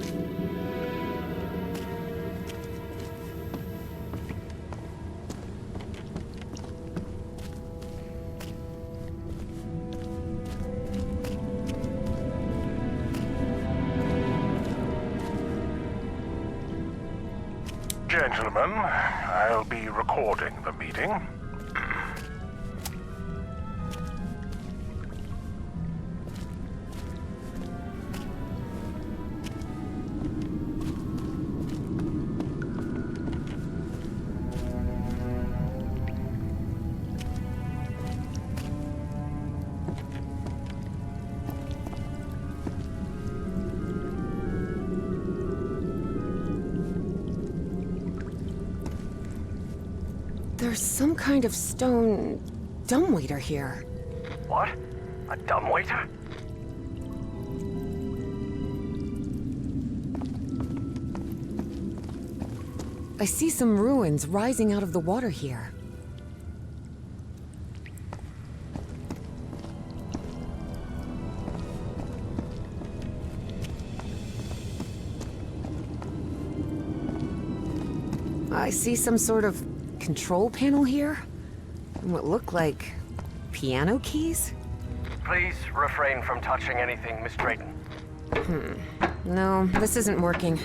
Gentlemen, I'll be recording the meeting. There's some kind of stone dumbwaiter here. What? A dumbwaiter? I see some ruins rising out of the water here. I see some sort of control panel here, and what look like piano keys? Please refrain from touching anything, Miss Drayton. No, this isn't working.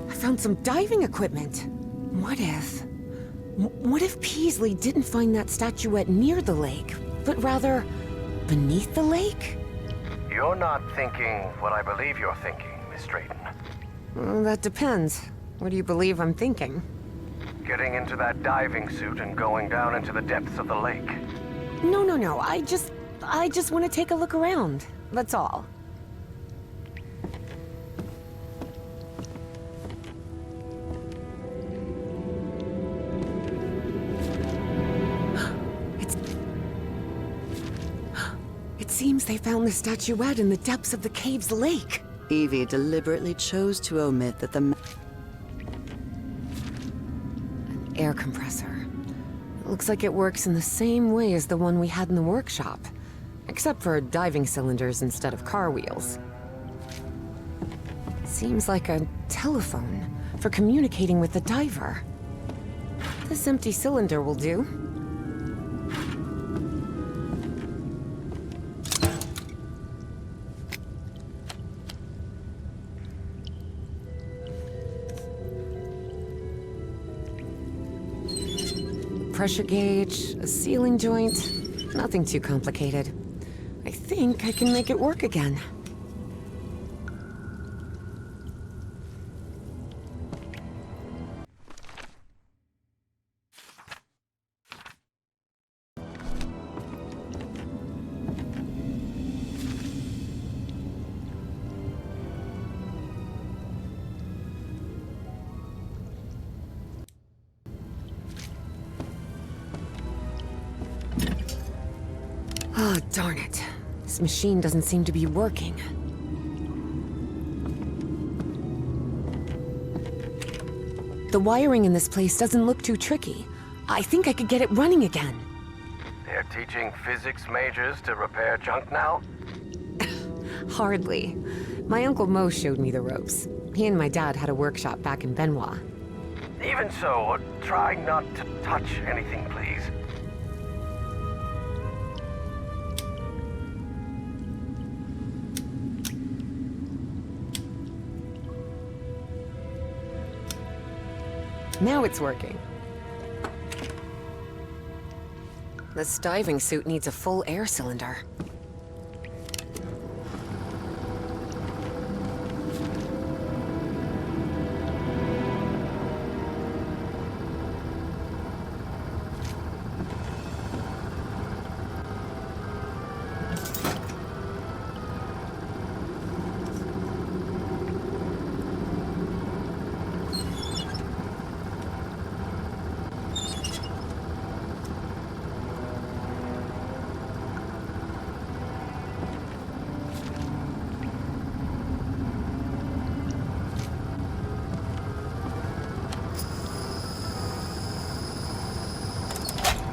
I found some diving equipment. What if Peasley didn't find that statuette near the lake, but rather beneath the lake? You're not thinking what I believe you're thinking, Miss Drayton. Well, that depends. What do you believe I'm thinking? Getting into that diving suit and going down into the depths of the lake. No. I just want to take a look around. That's all. It seems they found the statuette in the depths of the cave's lake. Evie deliberately chose to omit that the Air compressor. It looks like it works in the same way as the one we had in the workshop, except for diving cylinders instead of car wheels. Seems like a telephone for communicating with the diver. This empty cylinder will do. Pressure gauge, a sealing joint, nothing too complicated. I think I can make it work again. Oh, darn it. This machine doesn't seem to be working. The wiring in this place doesn't look too tricky. I think I could get it running again. They're teaching physics majors to repair junk now? Hardly. My Uncle Mo showed me the ropes. He and my dad had a workshop back in Benoit. Even so, try not to touch anything, please. Now it's working. This diving suit needs a full air cylinder.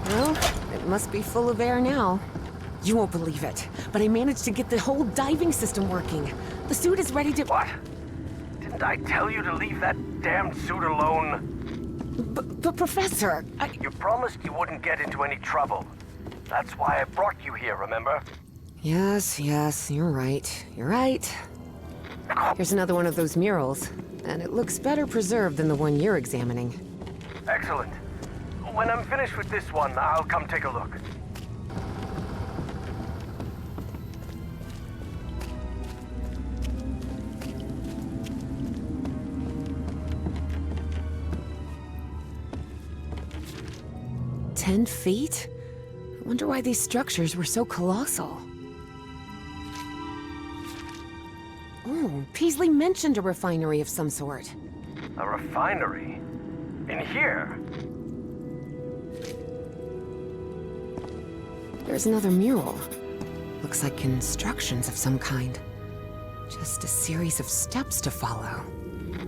Well, it must be full of air now. You won't believe it, but I managed to get the whole diving system working. The suit is ready to— What? Didn't I tell you to leave that damned suit alone? But Professor, You promised you wouldn't get into any trouble. That's why I brought you here, remember? Yes, you're right. You're right. Here's another one of those murals, and it looks better preserved than the one you're examining. Excellent. When I'm finished with this one, I'll come take a look. "10 feet? I wonder why these structures were so colossal." Oh, Peasley mentioned a refinery of some sort. A refinery? In here? There's another mural. Looks like instructions of some kind. Just a series of steps to follow.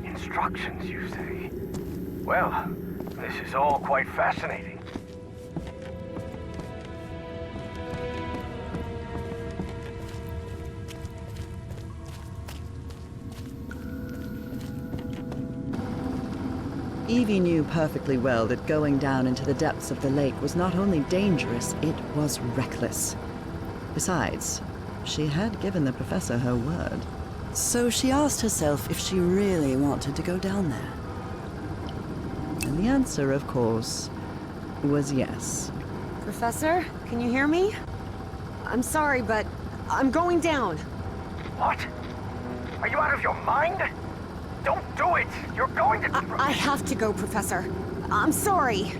Instructions, you say? Well, this is all quite fascinating. Evie knew perfectly well that going down into the depths of the lake was not only dangerous, it was reckless. Besides, she had given the professor her word. So she asked herself if she really wanted to go down there. And the answer, of course, was yes. Professor, can you hear me? I'm sorry, but I'm going down. What? Are you out of your mind? Don't do it! You're going to... I have to go, Professor. I'm sorry.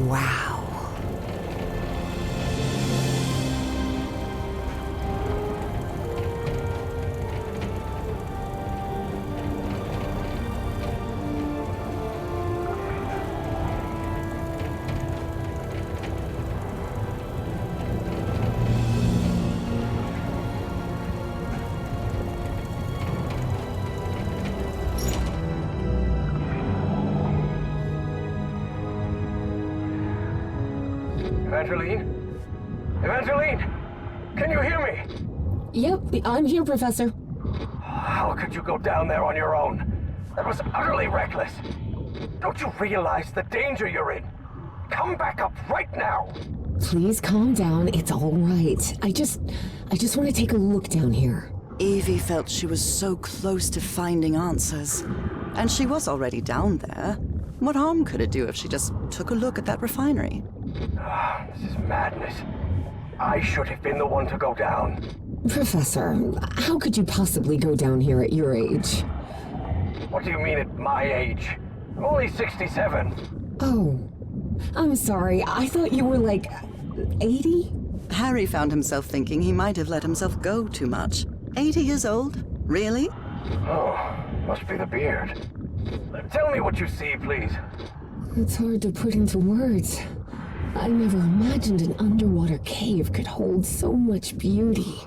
Wow. Evangeline? Evangeline! Can you hear me? Yep, I'm here, Professor. How could you go down there on your own? That was utterly reckless. Don't you realize the danger you're in? Come back up right now! Please calm down. It's all right. I just want to take a look down here. Evie felt she was so close to finding answers. And she was already down there. What harm could it do if she just took a look at that refinery? This is madness. I should have been the one to go down. Professor, how could you possibly go down here at your age? What do you mean at my age? I'm only 67. Oh, I'm sorry. I thought you were like 80? Harry found himself thinking he might have let himself go too much. 80 years old? Really? Oh, must be the beard. Tell me what you see, please. It's hard to put into words. I never imagined an underwater cave could hold so much beauty.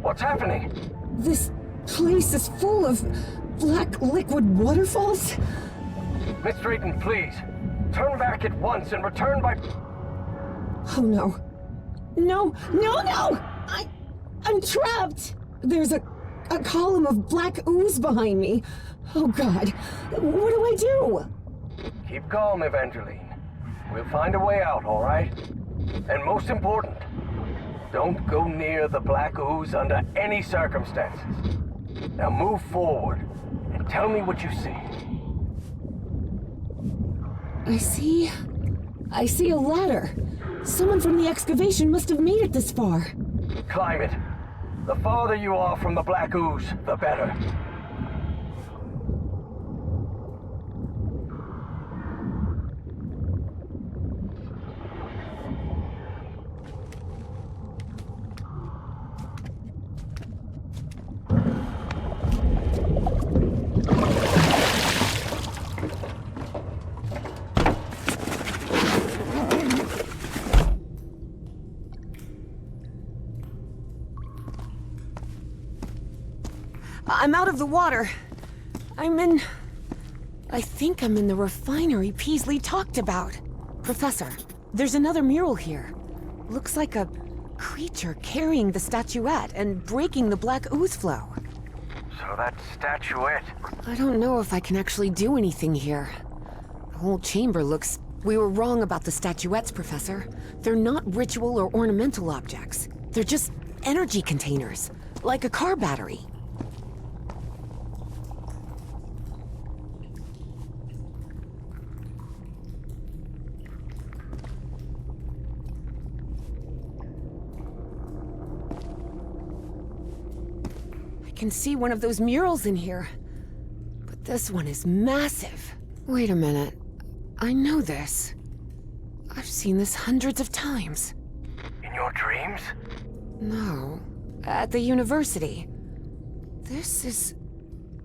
What's happening? This place is full of black liquid waterfalls? Miss Drayton, please. Turn back at once and return by... Oh no. No! I'm trapped! There's a column of black ooze behind me. Oh god. What do I do? Keep calm, Evangeline. We'll find a way out, all right? And most important, don't go near the black ooze under any circumstances. Now move forward and tell me what you see. I see a ladder. Someone from the excavation must have made it this far. Climb it. The farther you are from the black ooze, the better. I'm out of the water. I think I'm in the refinery Peasley talked about. Professor, there's another mural here. Looks like a creature carrying the statuette and breaking the black ooze flow. So that statuette... I don't know if I can actually do anything here. The whole chamber looks... We were wrong about the statuettes, Professor. They're not ritual or ornamental objects. They're just energy containers, like a car battery. I can see one of those murals in here, but this one is massive. Wait a minute. I know this. I've seen this hundreds of times. In your dreams? No, at the university. This is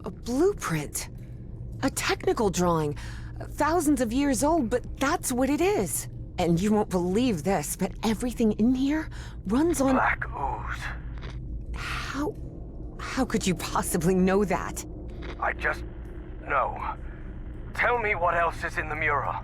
a blueprint. A technical drawing. Thousands of years old, but that's what it is. And you won't believe this, but everything in here runs on... Black ooze. How could you possibly know that? I just... know. Tell me what else is in the mural.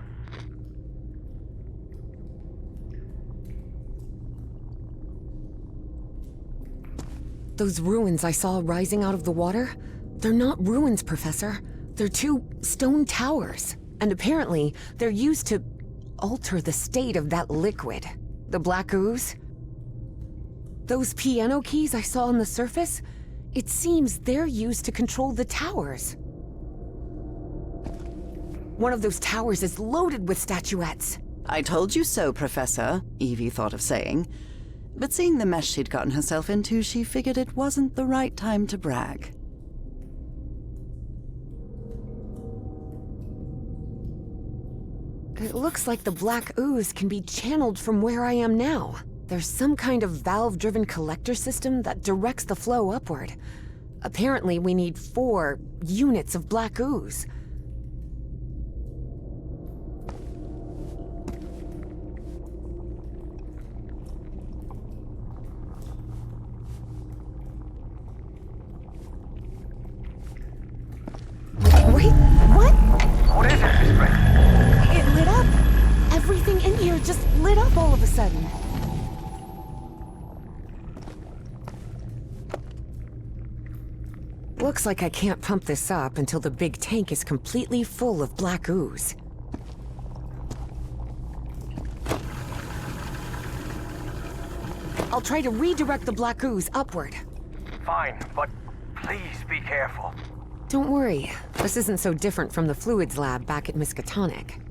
Those ruins I saw rising out of the water? They're not ruins, Professor. They're two stone towers. And apparently, they're used to alter the state of that liquid. The black ooze. Those piano keys I saw on the surface? It seems they're used to control the towers. One of those towers is loaded with statuettes. I told you so, Professor, Evie thought of saying. But seeing the mess she'd gotten herself into, she figured it wasn't the right time to brag. It looks like the black ooze can be channeled from where I am now. There's some kind of valve-driven collector system that directs the flow upward. Apparently, we need 4 units of black ooze. Wait, what? What is it, Miss Brent? It lit up. Everything in here just lit up all of a sudden. Looks like I can't pump this up until the big tank is completely full of black ooze. I'll try to redirect the black ooze upward. Fine, but please be careful. Don't worry, this isn't so different from the fluids lab back at Miskatonic.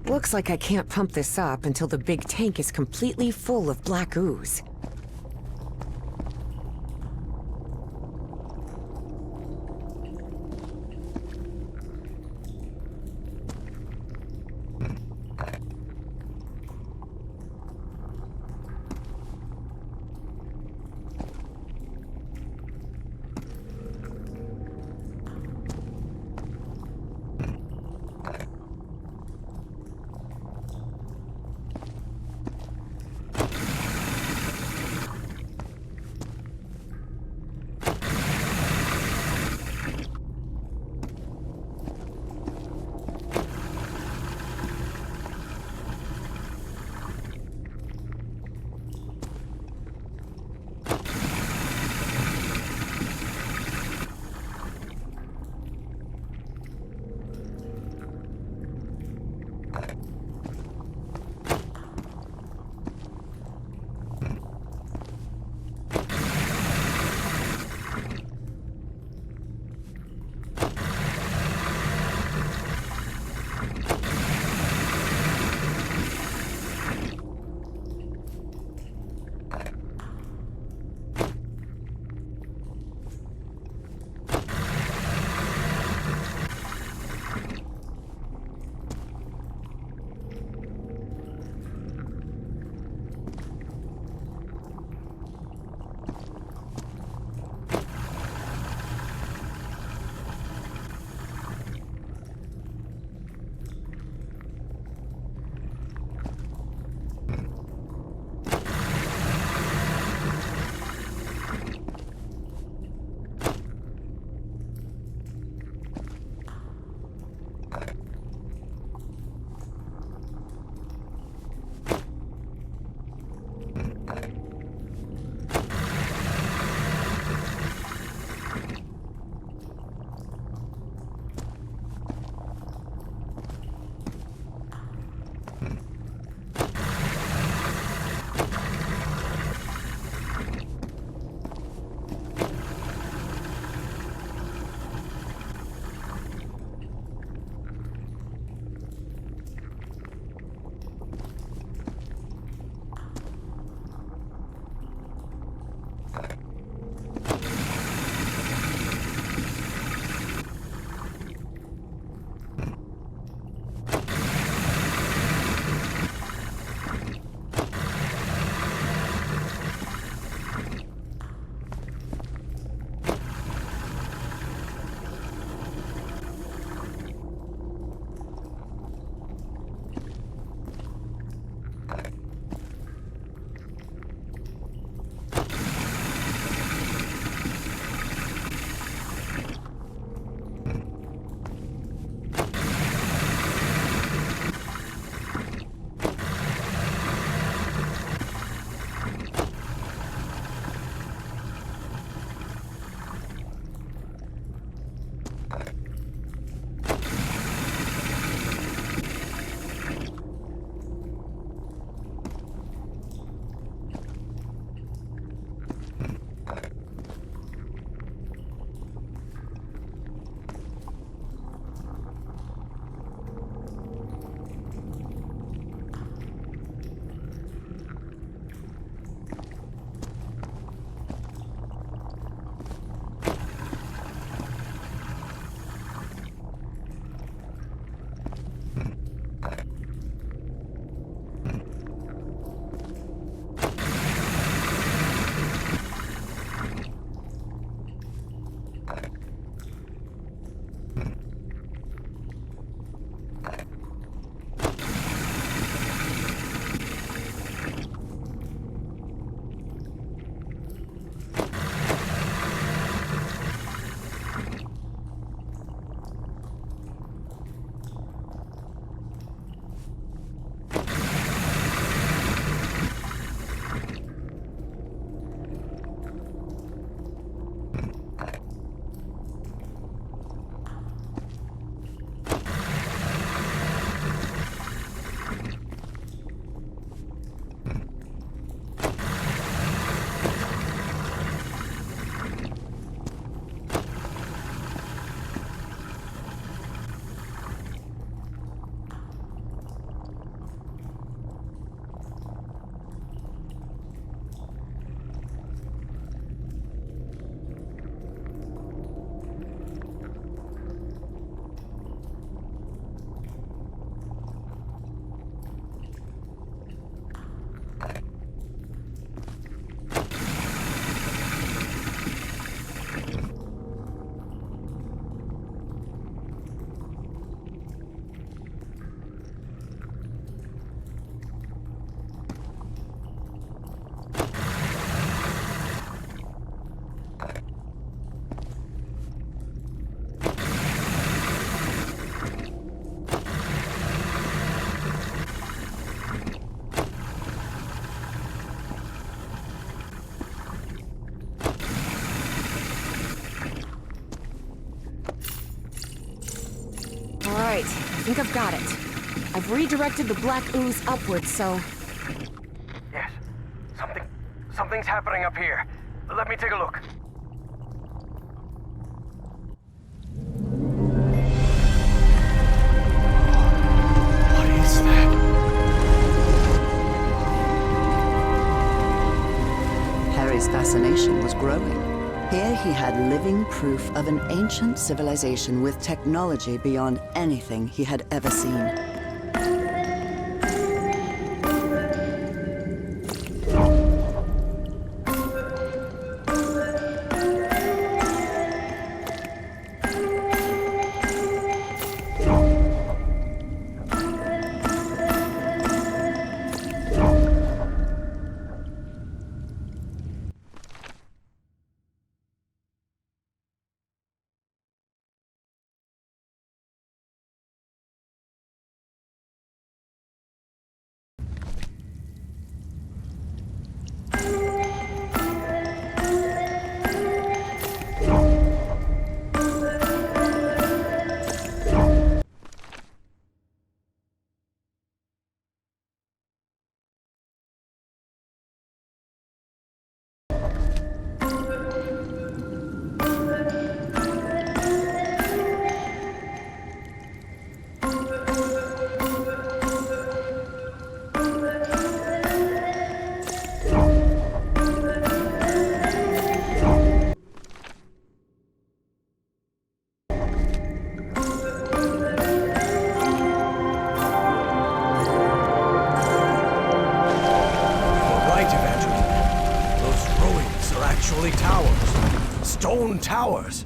Looks like I can't pump this up until the big tank is completely full of black ooze. think I've got it. I've redirected the black ooze upwards, so... Yes. Something's happening up here. Let me take a look. What is that? Harry's fascination was growing. Here he had living proof of an ancient civilization with technology beyond anything he had ever seen. Towers. Stone towers.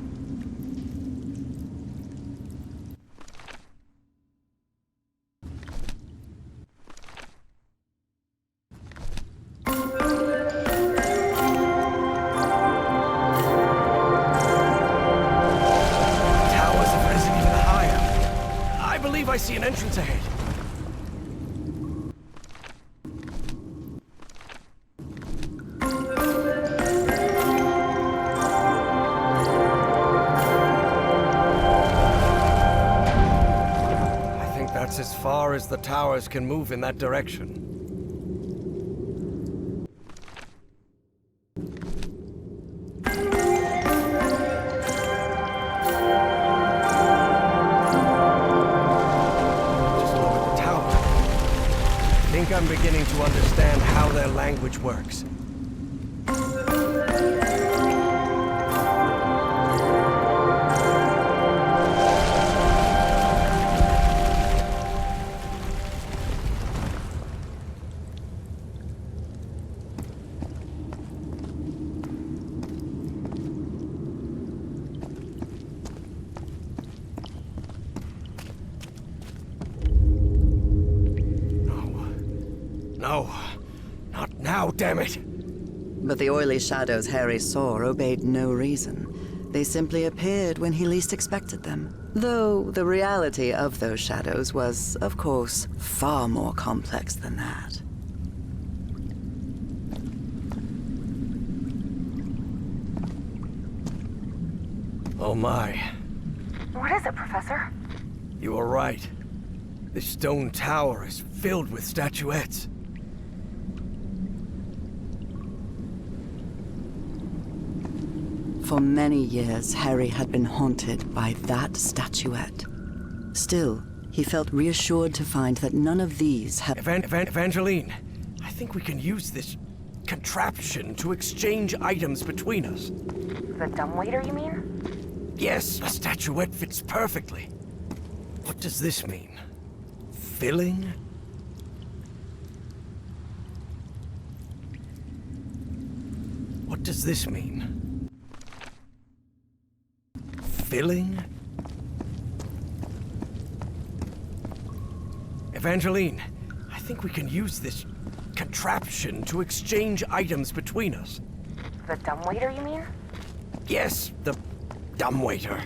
Towers have risen even higher. I believe I see an entrance ahead. That's as far as the towers can move in that direction. Just look at the tower. I think I'm beginning to understand how their language works. No, not now, damn it! But the oily shadows Harry saw obeyed no reason. They simply appeared when he least expected them. Though the reality of those shadows was, of course, far more complex than that. Oh my. What is it, Professor? You were right. This stone tower is filled with statuettes. For many years, Harry had been haunted by that statuette. Still, he felt reassured to find that none of these had... Evangeline, I think we can use this contraption to exchange items between us. The dumbwaiter, you mean? Yes, the statuette fits perfectly. What does this mean? Filling? What does this mean? Filling? Evangeline, I think we can use this contraption to exchange items between us. The dumbwaiter, you mean? Yes, the dumbwaiter.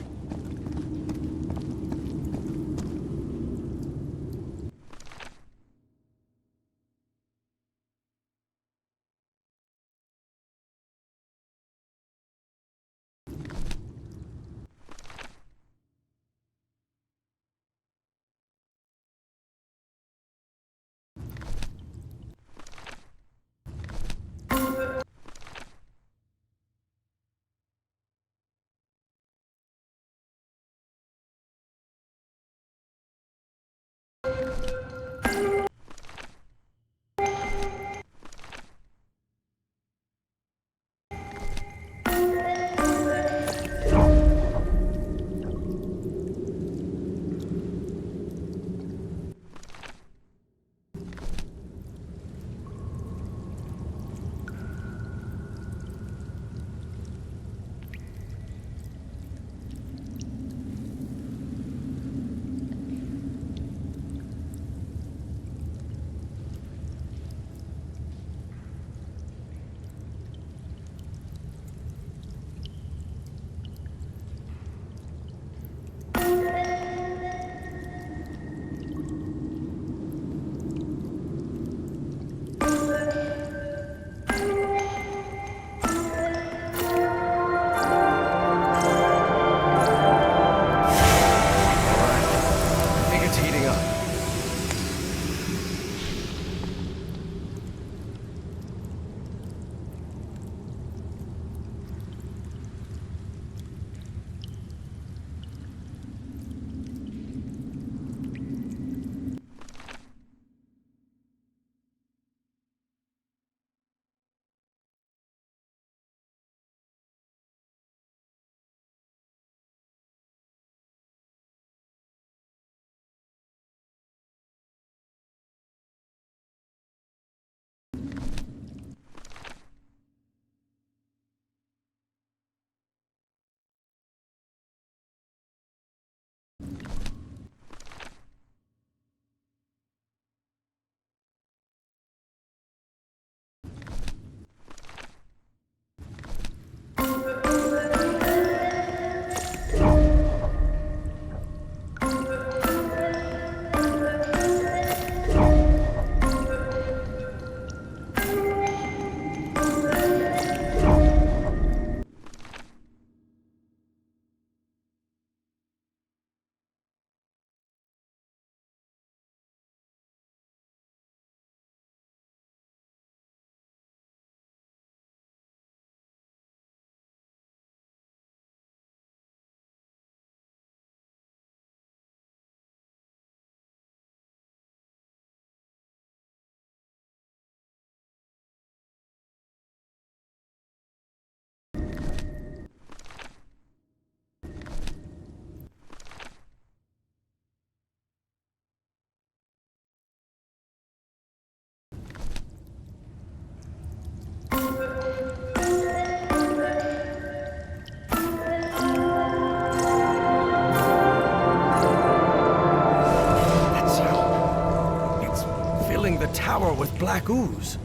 black ooze.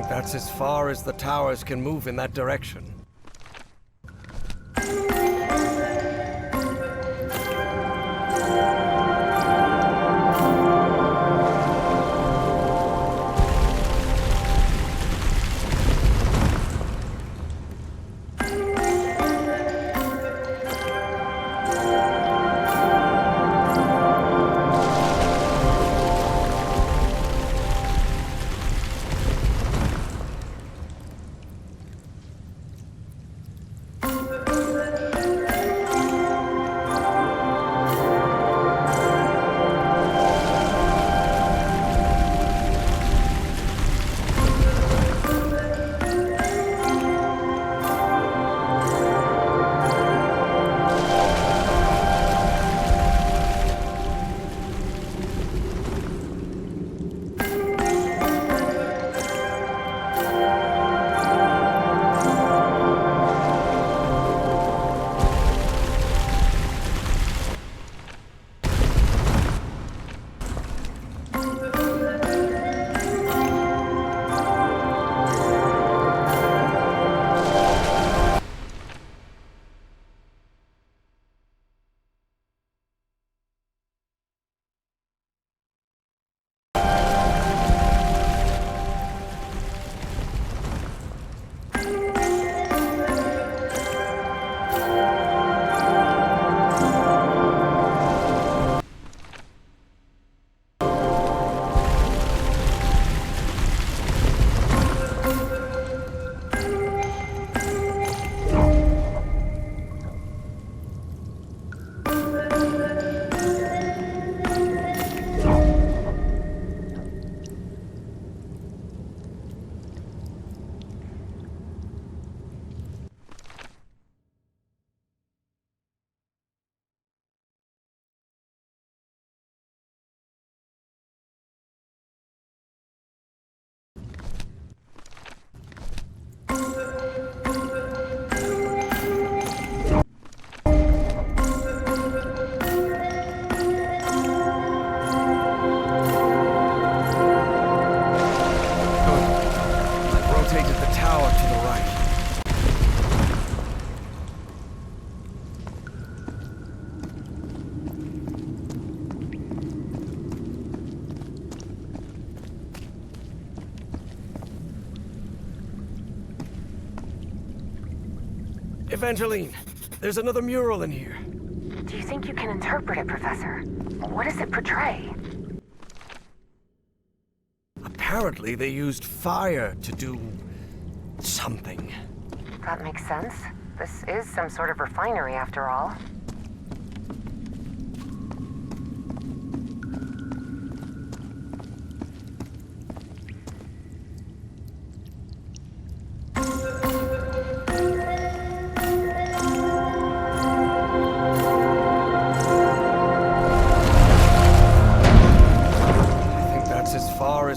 That's as far as the towers can move in that direction. Evangeline, there's another mural in here. Do you think you can interpret it, Professor? What does it portray? Apparently they used fire to do something. That makes sense. This is some sort of refinery, after all.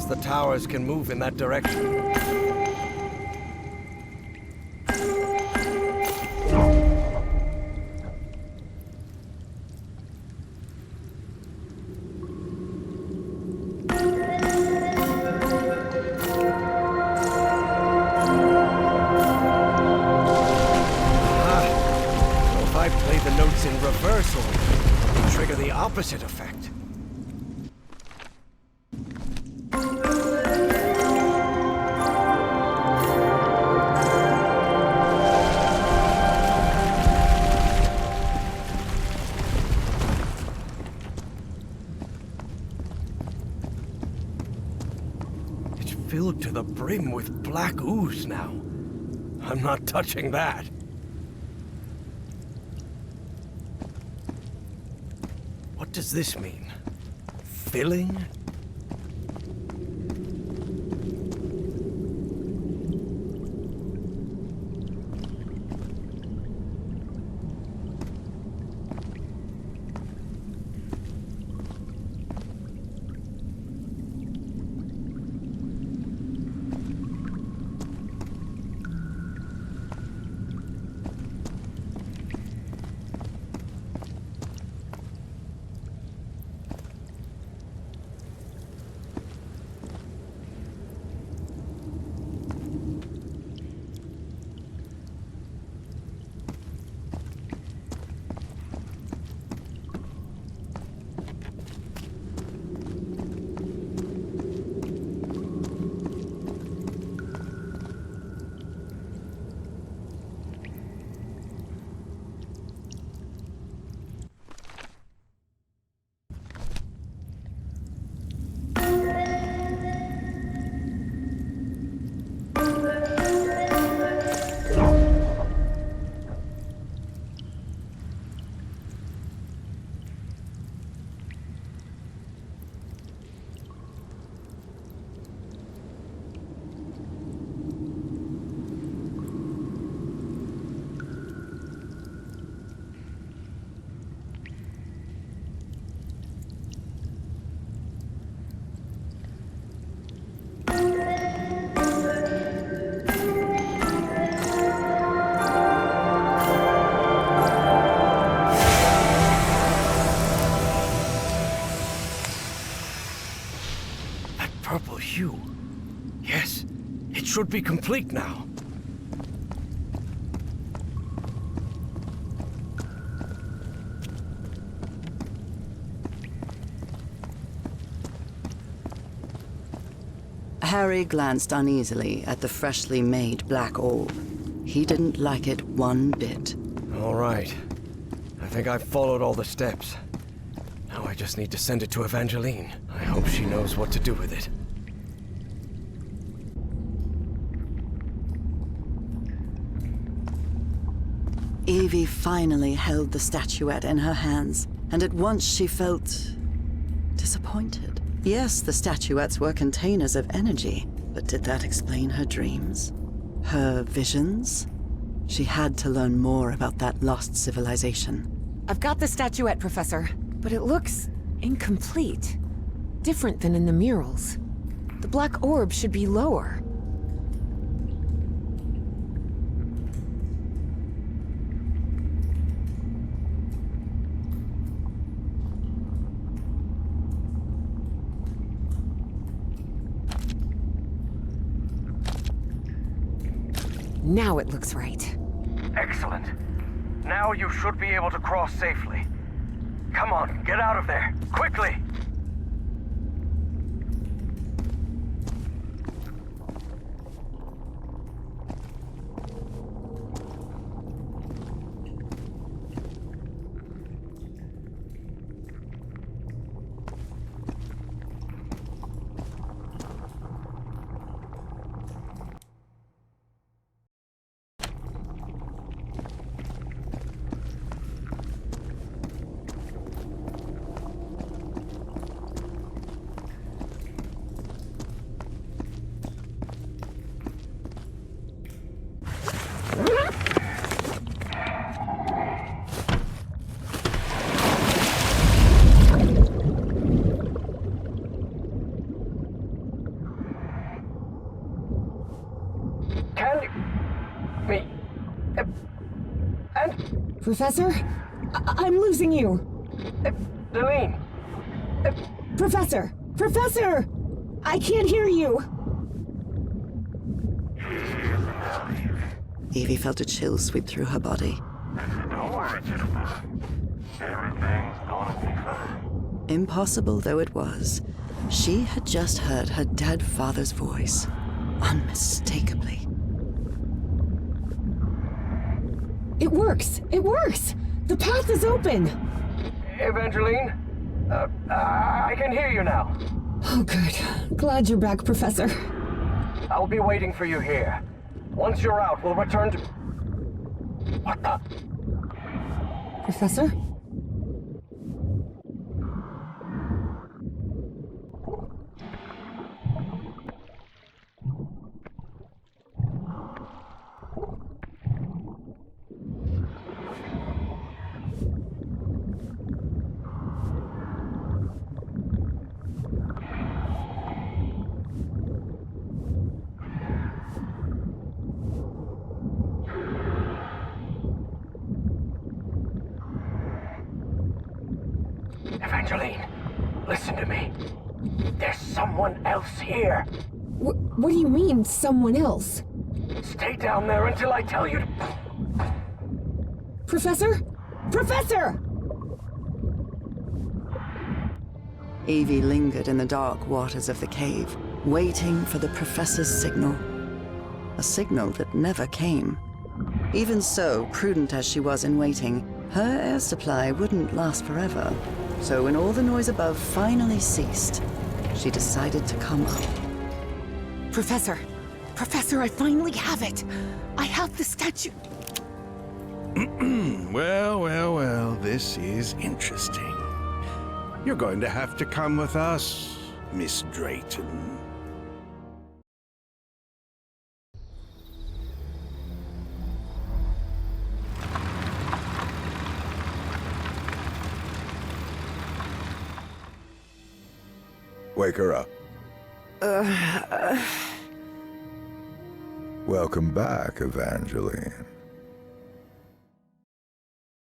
The towers can move in that direction. So if I play the notes in reverse, it'll trigger the opposite effect. Filled to the brim with black ooze now. I'm not touching that. does this mean? Filling? Purple hue. Yes, it should be complete now. Harry glanced uneasily at the freshly made black orb. He didn't like it one bit. All right. I think I've followed all the steps. Now I just need to send it to Evangeline. I hope she knows what to do with it. Evie finally held the statuette in her hands, and at once she felt disappointed. Yes, the statuettes were containers of energy, but did that explain her dreams? Her visions? She had to learn more about that lost civilization. I've got the statuette, Professor, but it looks incomplete. Different than in the murals. The black orb should be lower. Now it looks right. Excellent. Now you should be able to cross safely. Come on, get out of there, quickly! Professor? I'm losing you. Delene! Professor! Professor! I can't hear you! Evie felt a chill sweep through her body. Don't worry, gentlemen. Everything's gonna be fine. Impossible though it was, she had just heard her dead father's voice, unmistakably. It works! It works! The path is open! Evangeline? I can hear you now. Oh, good. Glad you're back, Professor. I'll be waiting for you here. Once you're out, we'll return to... What the... Professor? someone else here. What do you mean, someone else? Stay down there until I tell you to... Professor? Professor! Evie lingered in the dark waters of the cave, waiting for the professor's signal. A signal that never came. Even so, prudent as she was in waiting, her air supply wouldn't last forever. So when all the noise above finally ceased, she decided to come up. Professor! Professor, I finally have it! I have the statue... Well, this is interesting. You're going to have to come with us, Miss Drayton. Wake her up. Welcome back, Evangeline.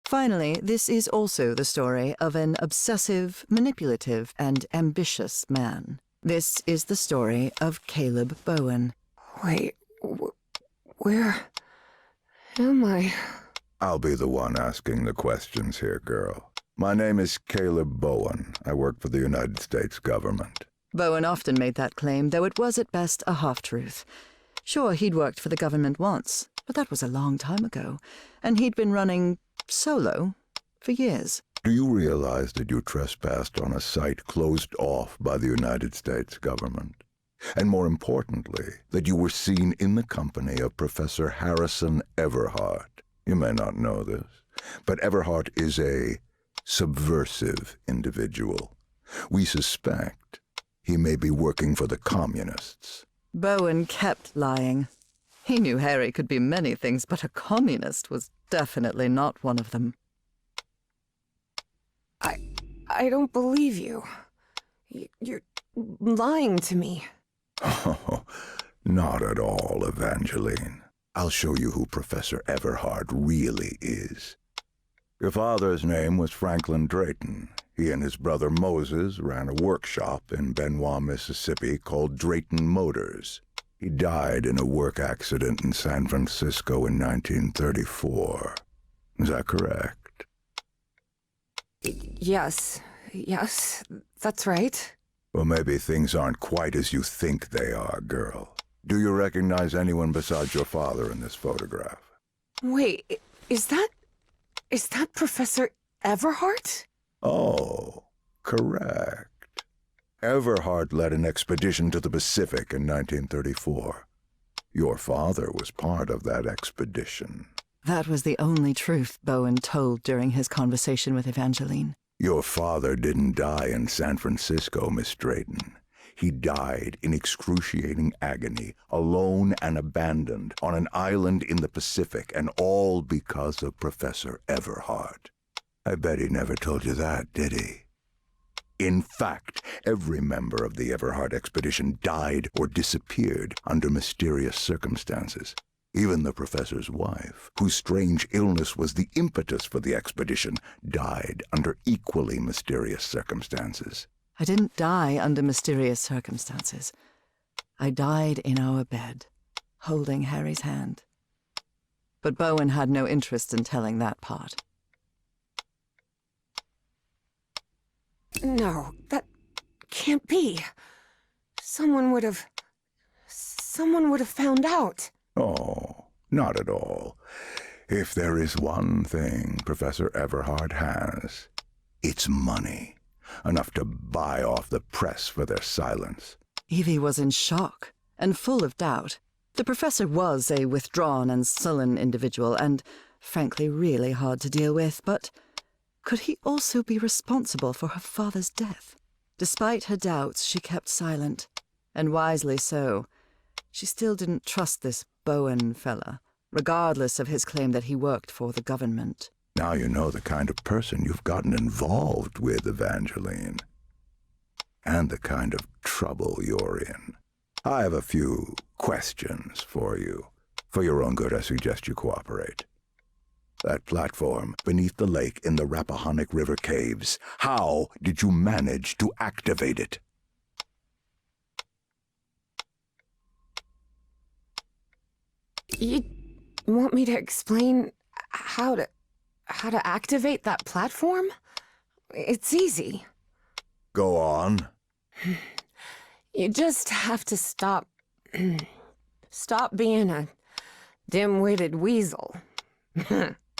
Finally, this is also the story of an obsessive, manipulative, and ambitious man. This is the story of Caleb Bowen. Wait, where am I? I'll be the one asking the questions here, girl. My name is Caleb Bowen. I work for the United States government. Bowen often made that claim, though it was at best a half-truth. Sure, he'd worked for the government once, but that was a long time ago, and he'd been running solo for years. Do you realize that you trespassed on a site closed off by the United States government? And more importantly, that you were seen in the company of Professor Harrison Everhart. You may not know this, but Everhart is a subversive individual. We suspect he may be working for the communists. Bowen kept lying. He knew Harry could be many things, but a communist was definitely not one of them. I don't believe you. You're lying to me. Oh, not at all, Evangeline. I'll show you who Professor Everhart really is. Your father's name was Franklin Drayton. He and his brother Moses ran a workshop in Benoit, Mississippi called Drayton Motors. He died in a work accident in San Francisco in 1934. Is that correct? Yes, that's right. Well, maybe things aren't quite as you think they are, girl. Do you recognize anyone besides your father in this photograph? Wait, is that Professor Everhart? Oh, correct. Everhart led an expedition to the Pacific in 1934. Your father was part of that expedition. That was the only truth Bowen told during his conversation with Evangeline. Your father didn't die in San Francisco, Miss Drayton. He died in excruciating agony, alone and abandoned, on an island in the Pacific, and all because of Professor Everhart. I bet he never told you that, did he? In fact, every member of the Everhart expedition died or disappeared under mysterious circumstances. Even the professor's wife, whose strange illness was the impetus for the expedition, died under equally mysterious circumstances. I didn't die under mysterious circumstances. I died in our bed, holding Harry's hand. But Bowen had no interest in telling that part. No, that can't be. Someone would have found out. Oh, not at all. If there is one thing Professor Everhart has, it's money. Enough to buy off the press for their silence. Evie was in shock and full of doubt. The professor was a withdrawn and sullen individual and, frankly, really hard to deal with, but could he also be responsible for her father's death? Despite her doubts, she kept silent, and wisely so. She still didn't trust this Bowen fella, regardless of his claim that he worked for the government. Now you know the kind of person you've gotten involved with, Evangeline. And the kind of trouble you're in. I have a few questions for you. For your own good, I suggest you cooperate. That platform beneath the lake in the Rappahannock River caves, how did you manage to activate it? You want me to explain how to activate that platform? It's easy. Go on. You just have to stop being a dim-witted weasel.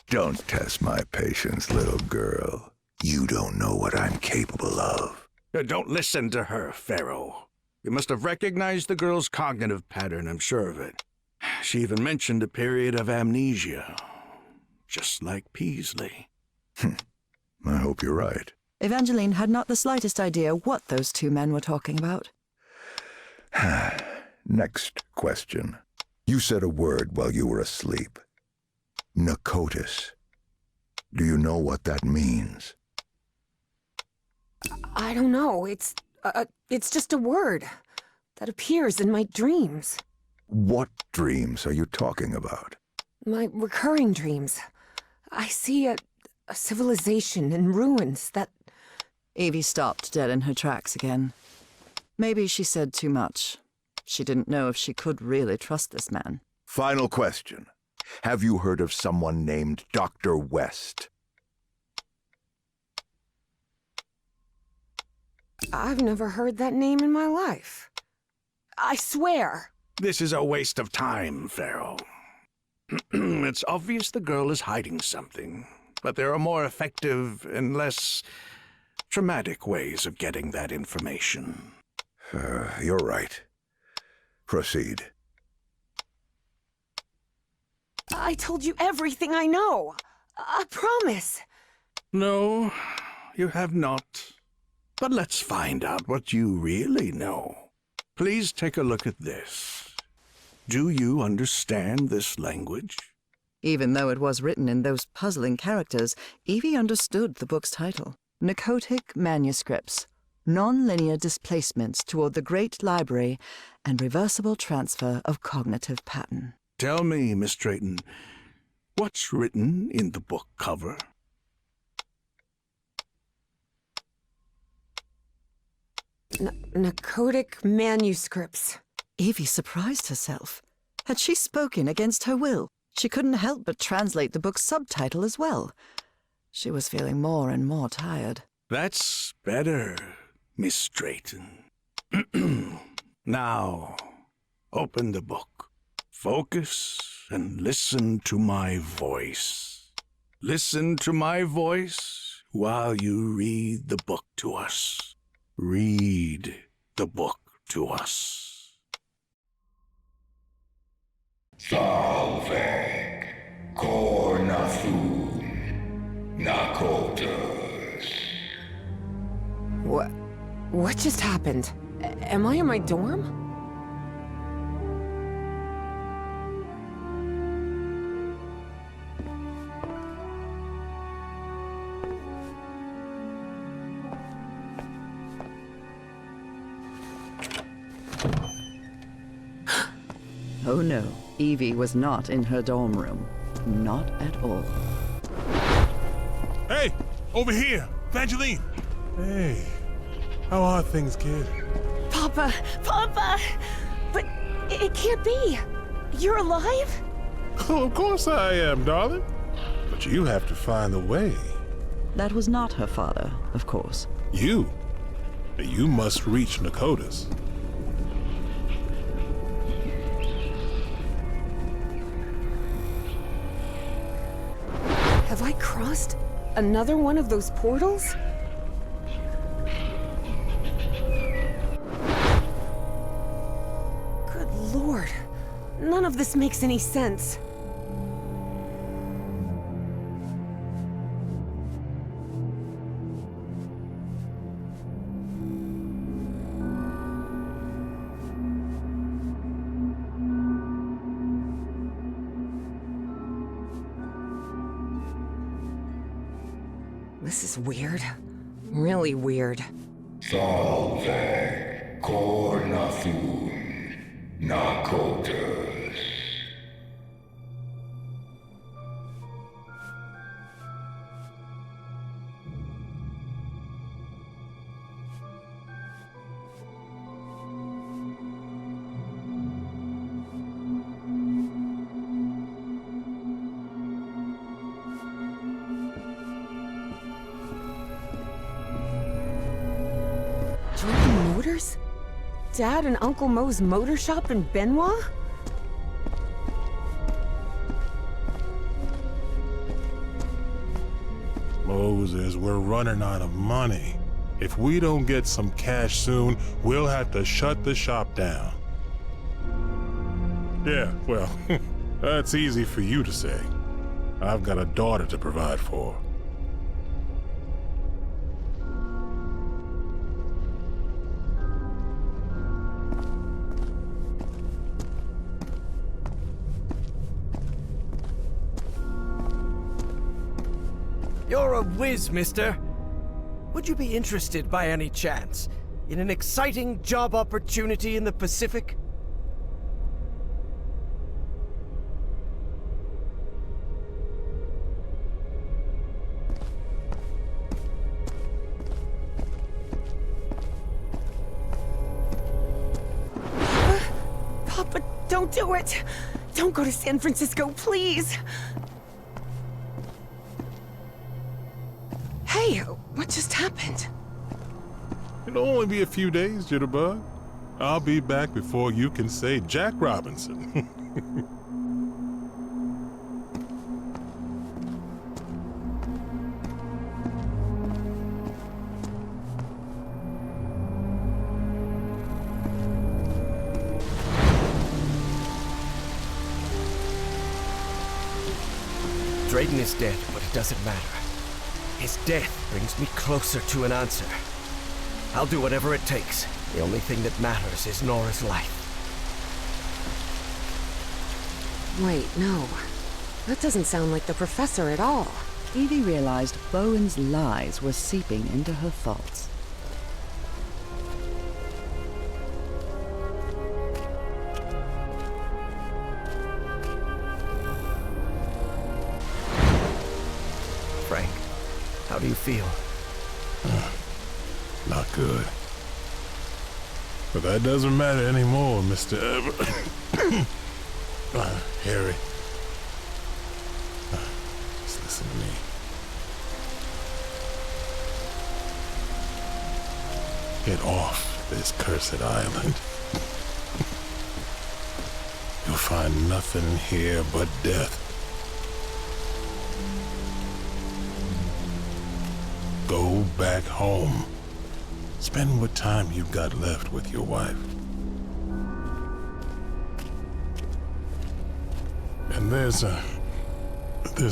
Don't test my patience, little girl. You don't know what I'm capable of. Don't listen to her, Pharaoh. You must have recognized the girl's cognitive pattern, I'm sure of it. She even mentioned a period of amnesia. Just like Peasley. I hope you're right. Evangeline had not the slightest idea what those two men were talking about. Next question. You said a word while you were asleep. Nakotis. Do you know what that means? I don't know. It's just a word that appears in my dreams. What dreams are you talking about? My recurring dreams. I see a civilization in ruins that... Evie stopped dead in her tracks again. Maybe she said too much. She didn't know if she could really trust this man. Final question. Have you heard of someone named Dr. West? I've never heard that name in my life. I swear. This is a waste of time, Pharaoh. It's obvious the girl is hiding something, but there are more effective and less traumatic ways of getting that information. You're right. Proceed. I told you everything I know. I promise. No, you have not. But let's find out what you really know. Please take a look at this. Do you understand this language? Even though it was written in those puzzling characters, Evie understood the book's title. Narcotic Manuscripts. Non-linear displacements toward the Great Library and reversible transfer of cognitive pattern. Tell me, Miss Drayton, what's written in the book cover? Narcotic manuscripts. Evie surprised herself. Had she spoken against her will? She couldn't help but translate the book's subtitle as well. She was feeling more and more tired. That's better, Miss Drayton. Now, open the book. Focus and listen to my voice. Listen to my voice while you read the book to us. Read the book to us. Salvek, Kornathun, Nakotas. What just happened? Am I in my dorm? Oh no, Evie was not in her dorm room. Not at all. Hey, over here, Evangeline. Hey, how are things, kid? Papa! Papa! But it can't be! You're alive? Oh, of course I am, darling. But you have to find a way. That was not her father, of course. You must reach Nakotas. Have I crossed another one of those portals? Good Lord. None of this makes any sense. This is weird. Really weird. Salvek, Kornathun, Nakotas. years? Dad and Uncle Mo's motor shop in Benoit? Moses, we're running out of money. If we don't get some cash soon, we'll have to shut the shop down. Yeah, well, that's easy for you to say. I've got a daughter to provide for. You're a whiz, mister. Would you be interested by any chance in an exciting job opportunity in the Pacific? Papa, don't do it! Don't go to San Francisco, please! Hey, what just happened? It'll only be a few days, Jitterbug. I'll be back before you can say Jack Robinson. Drayton is dead, but it doesn't matter. His death brings me closer to an answer. I'll do whatever it takes. The only thing that matters is Nora's life. Wait, no. That doesn't sound like the professor at all. Evie realized Bowen's lies were seeping into her thoughts. Frank, how do you feel? Not good. But that doesn't matter anymore, Mr. Harry. Just listen to me. Get off this cursed island. You'll find nothing here but death. Go back home. Spend what time you've got left with your wife. And there's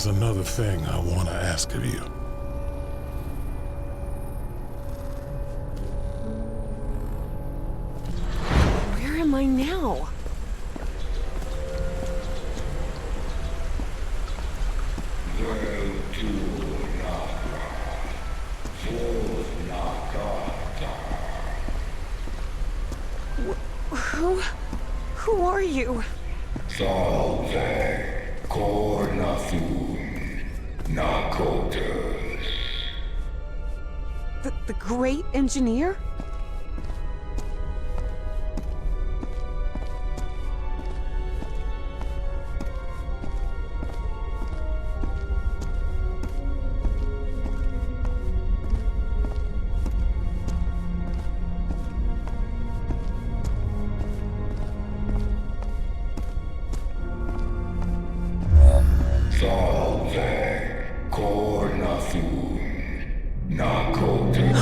another thing I want to ask of you. Where am I now? Who are you? Salve, Cornathun, Nakotas. The great engineer? Salve, Cornathun, Nakotas.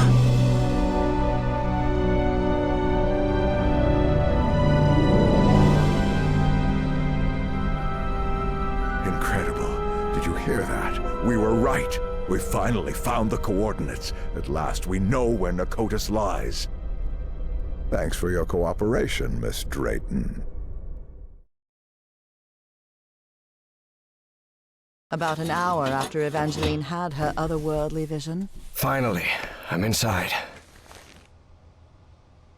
Incredible. Did you hear that? We were right. We finally found the coordinates. At last we know where Nakotas lies. Thanks for your cooperation, Miss Drayton. About an hour after Evangeline had her otherworldly vision, Finally, I'm inside.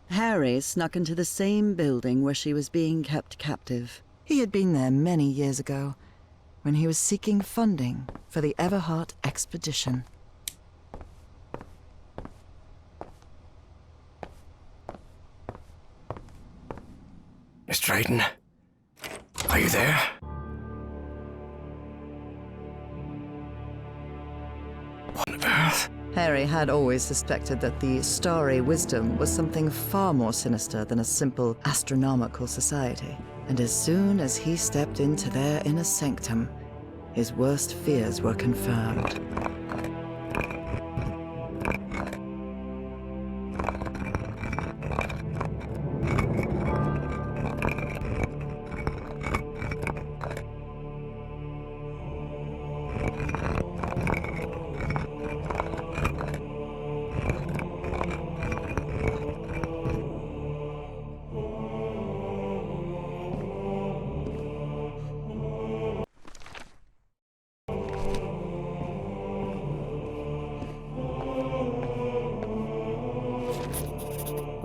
Harry snuck into the same building where she was being kept captive. He had been there many years ago, when he was seeking funding for the Everhart expedition. Miss Drayton, are you there? What on earth? Harry had always suspected that the starry wisdom was something far more sinister than a simple astronomical society. And as soon as he stepped into their inner sanctum, his worst fears were confirmed.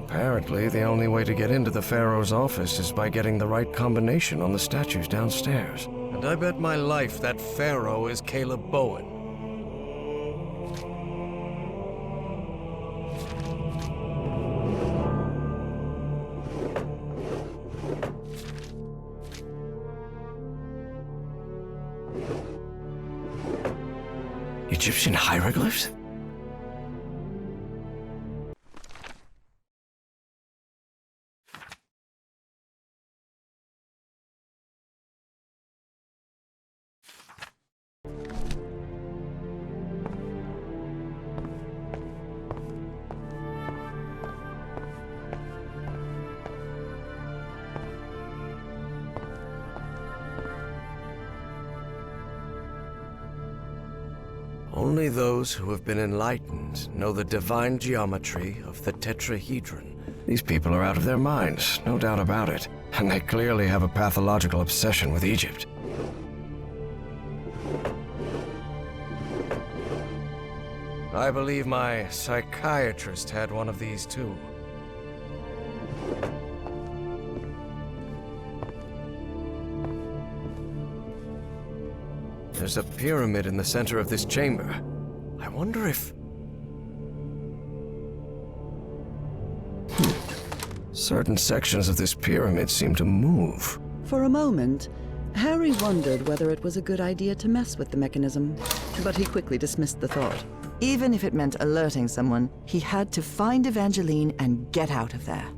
Apparently, the only way to get into the Pharaoh's office is by getting the right combination on the statues downstairs. And I bet my life that Pharaoh is Caleb Bowen. Egyptian hieroglyphs? Only those who have been enlightened know the divine geometry of the tetrahedron. These people are out of their minds, no doubt about it. And they clearly have a pathological obsession with Egypt. I believe my psychiatrist had one of these too. There's a pyramid in the center of this chamber. I wonder if... Certain sections of this pyramid seem to move. For a moment, Harry wondered whether it was a good idea to mess with the mechanism, but he quickly dismissed the thought. Even if it meant alerting someone, he had to find Evangeline and get out of there.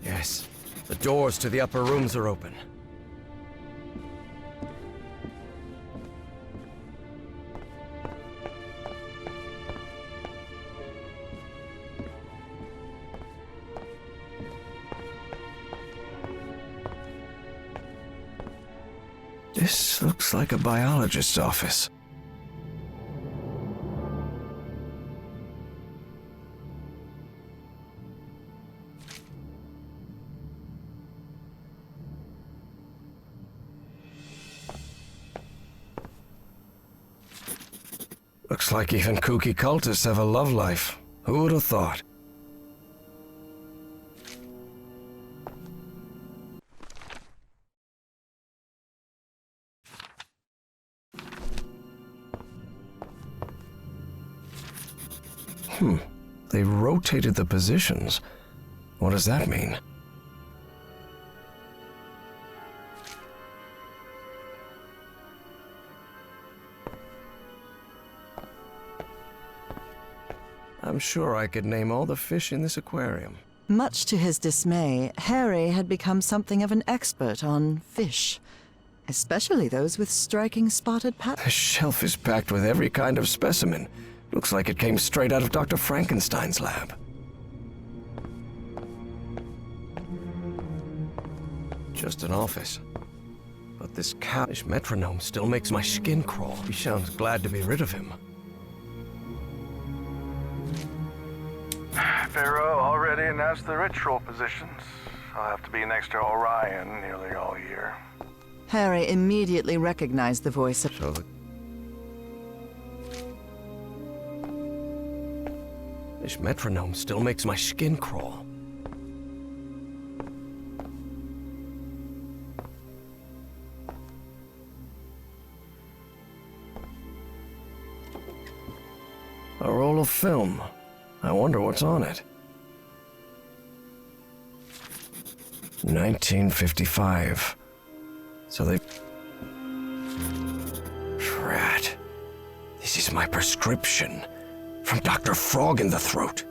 Yes, the doors to the upper rooms are open. This looks like a biologist's office. Looks like even kooky cultists have a love life. Who would have thought? They rotated the positions. What does that mean? I'm sure I could name all the fish in this aquarium. Much to his dismay, Harry had become something of an expert on fish, especially those with striking spotted patterns. The shelf is packed with every kind of specimen. Looks like it came straight out of Dr. Frankenstein's lab. Just an office. But this cowlish metronome still makes my skin crawl. He sounds glad to be rid of him. Pharaoh already announced the ritual positions. I'll have to be next to Orion nearly all year. Harry immediately recognized the voice of... So this metronome still makes my skin crawl. A roll of film. I wonder what's on it. 1955. So they... Drat. This is my prescription. From Dr. Frog in the Throat.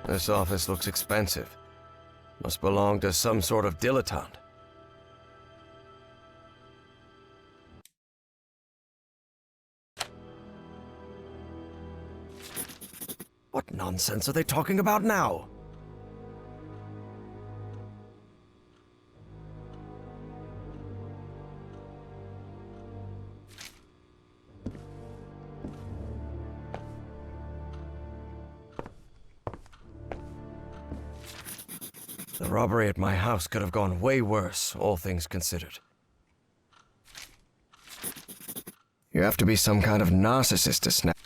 This office looks expensive. Must belong to some sort of dilettante. What nonsense are they talking about now? The robbery at my house could have gone way worse, all things considered. You have to be some kind of narcissist to snap.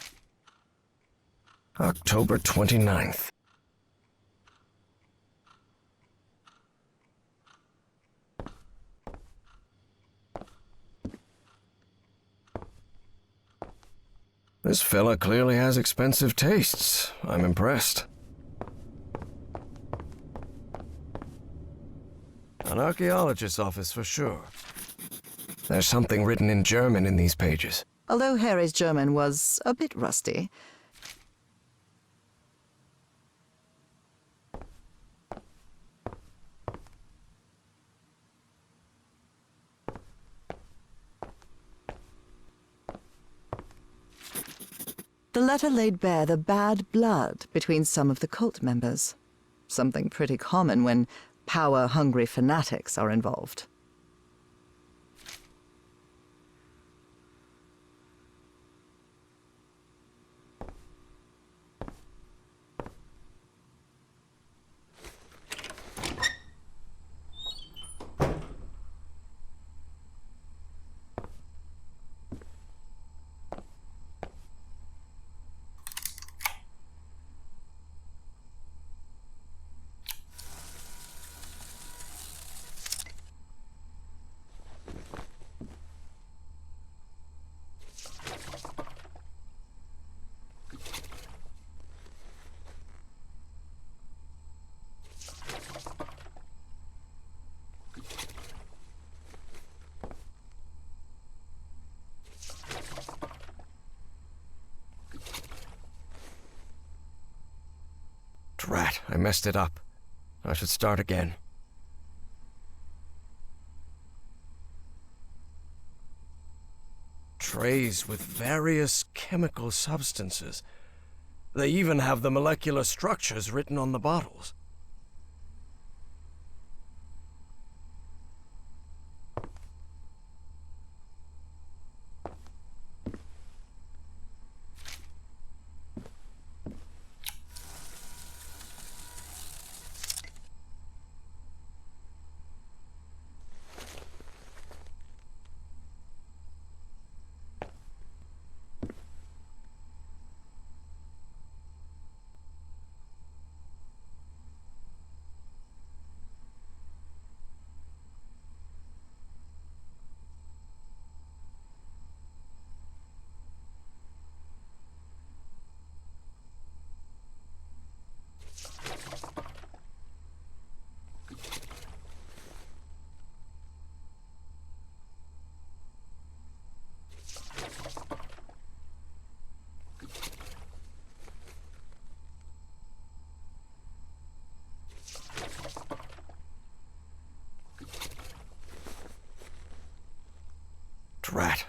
October 29th. This fella clearly has expensive tastes. I'm impressed. An archaeologist's office for sure. There's something written in German in these pages. Although Harry's German was a bit rusty, the letter laid bare the bad blood between some of the cult members. Something pretty common when power-hungry fanatics are involved. Drat, I messed it up. I should start again. Trays with various chemical substances. They even have the molecular structures written on the bottles.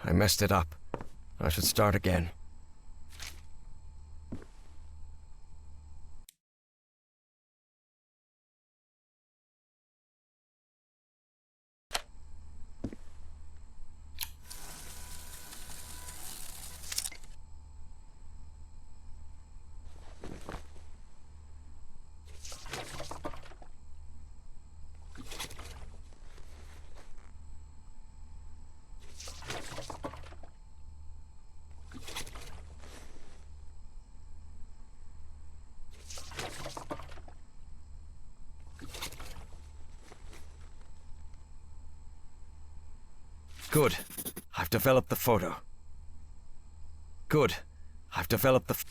I messed it up. I should start again. Good. I've developed the photo. Good. I've developed the...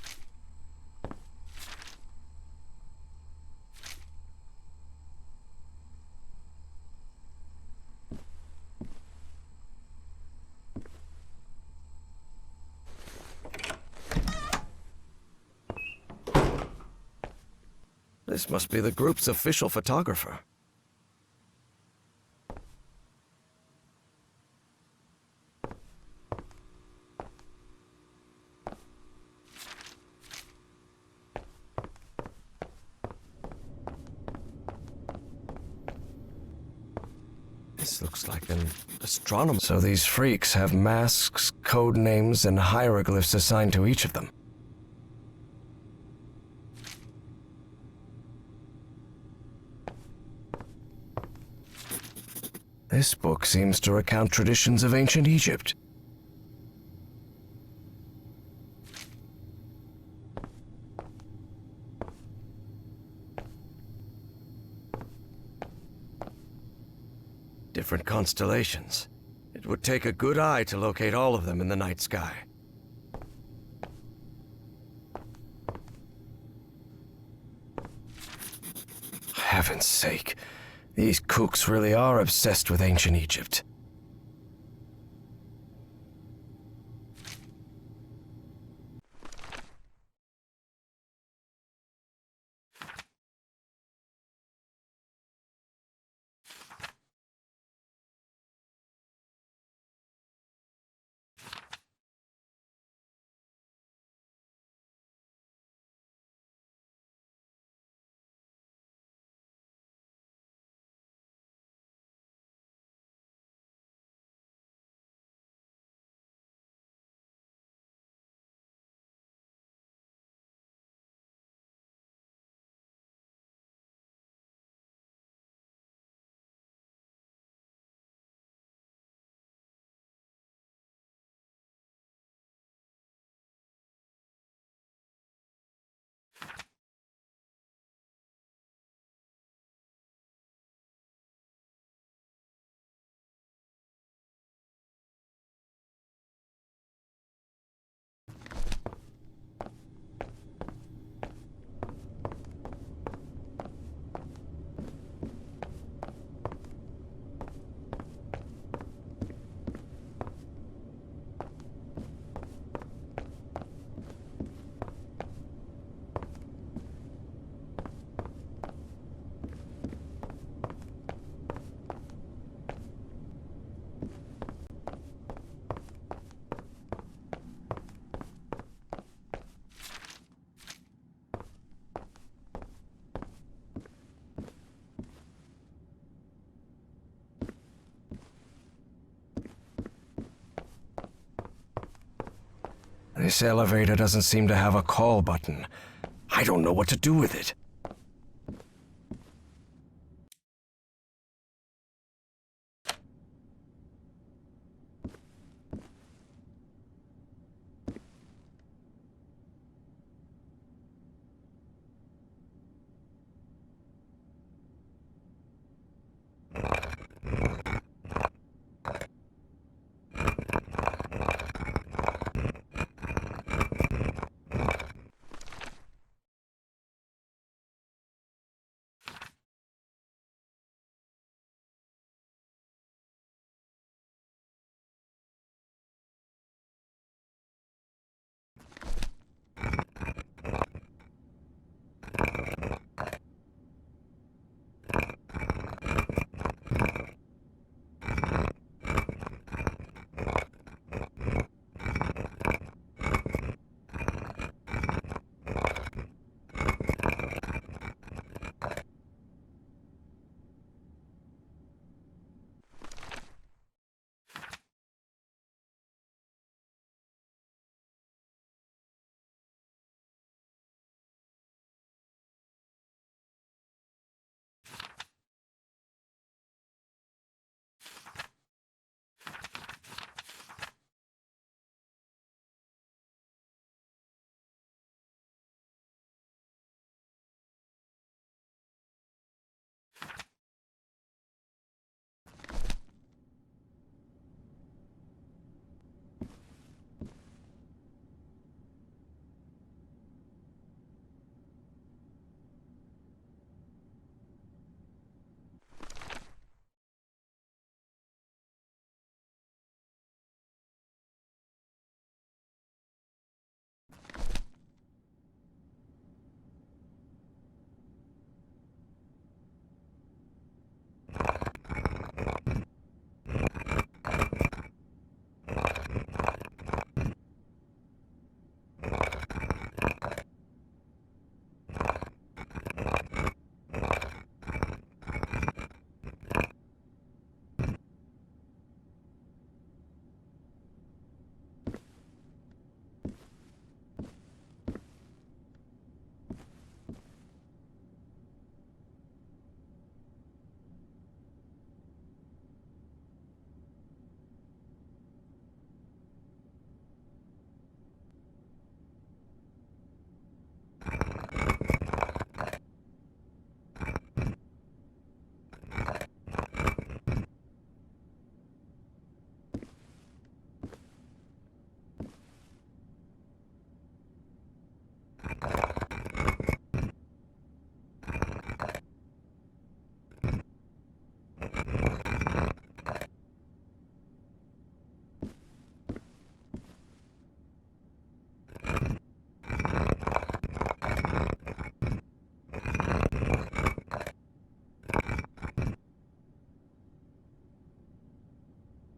This must be the group's official photographer. This looks like an astronomer. So these freaks have masks, code names, and hieroglyphs assigned to each of them. This book seems to recount traditions of ancient Egypt. Different constellations. It would take a good eye to locate all of them in the night sky. Heaven's sake, these kooks really are obsessed with ancient Egypt. This elevator doesn't seem to have a call button. I don't know what to do with it.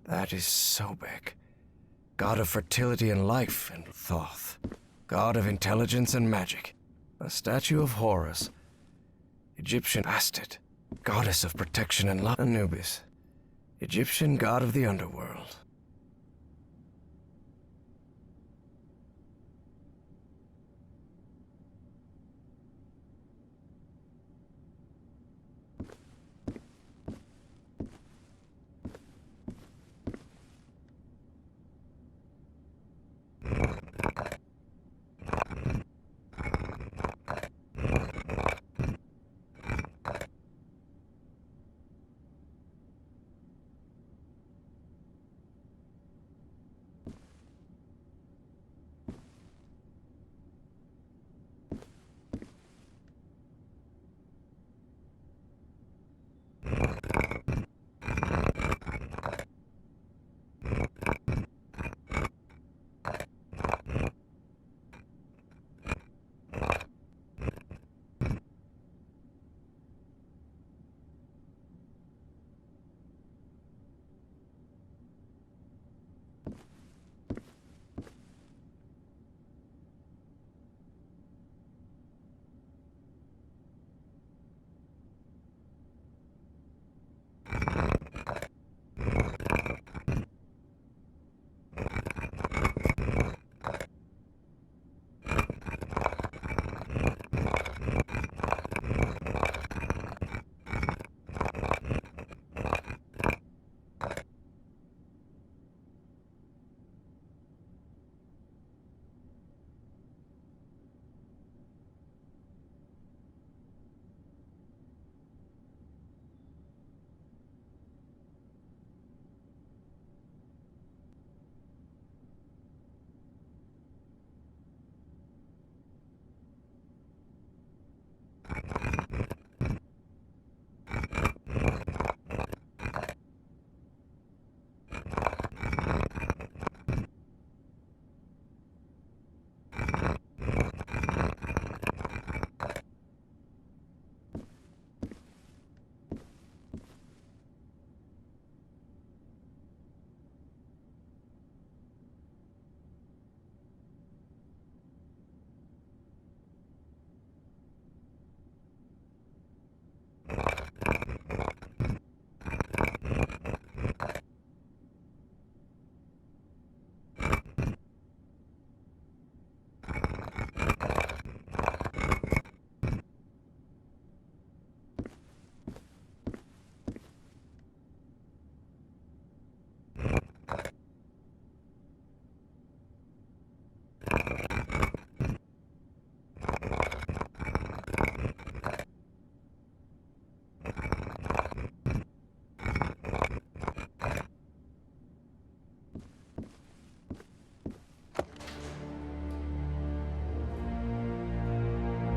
That is Sobek, god of fertility and life and Thoth, god of intelligence and magic, a statue of Horus, Egyptian Bastet, goddess of protection and love, Anubis, Egyptian god of the underworld.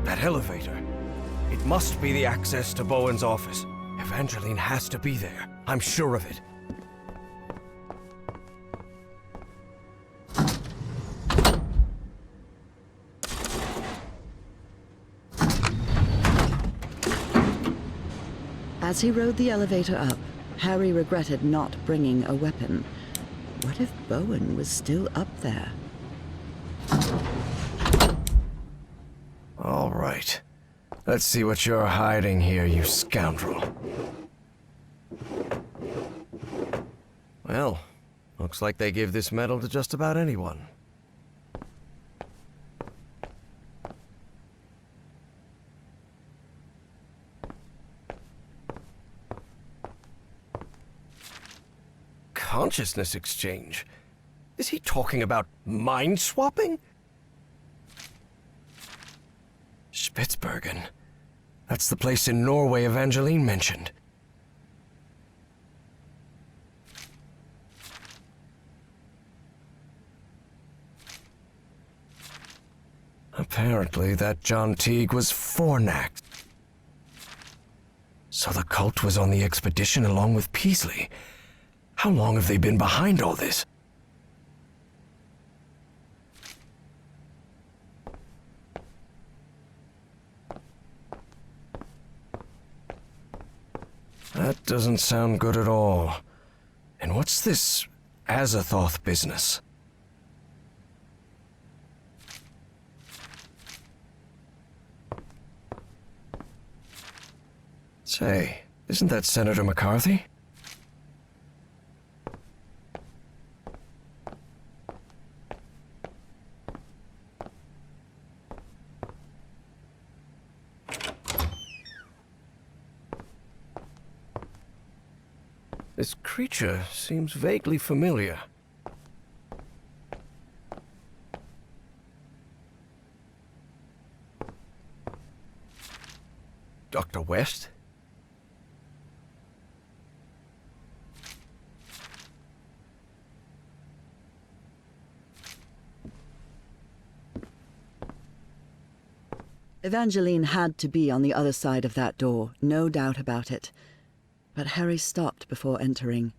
That elevator. It must be the access to Bowen's office. Evangeline has to be there. I'm sure of it. As he rode the elevator up, Harry regretted not bringing a weapon. What if Bowen was still up there? All right. Let's see what you're hiding here, you scoundrel. Well, looks like they give this medal to just about anyone. Consciousness exchange? Is he talking about mind swapping? Spitsbergen. That's the place in Norway Evangeline mentioned. Apparently, that John Teague was fornaxed. So the cult was on the expedition along with Peasley. How long have they been behind all this? That doesn't sound good at all. And what's this Azathoth business? Say, isn't that Senator McCarthy? This creature seems vaguely familiar. Dr. West? Evangeline had to be on the other side of that door, no doubt about it. But Harry stopped before entering.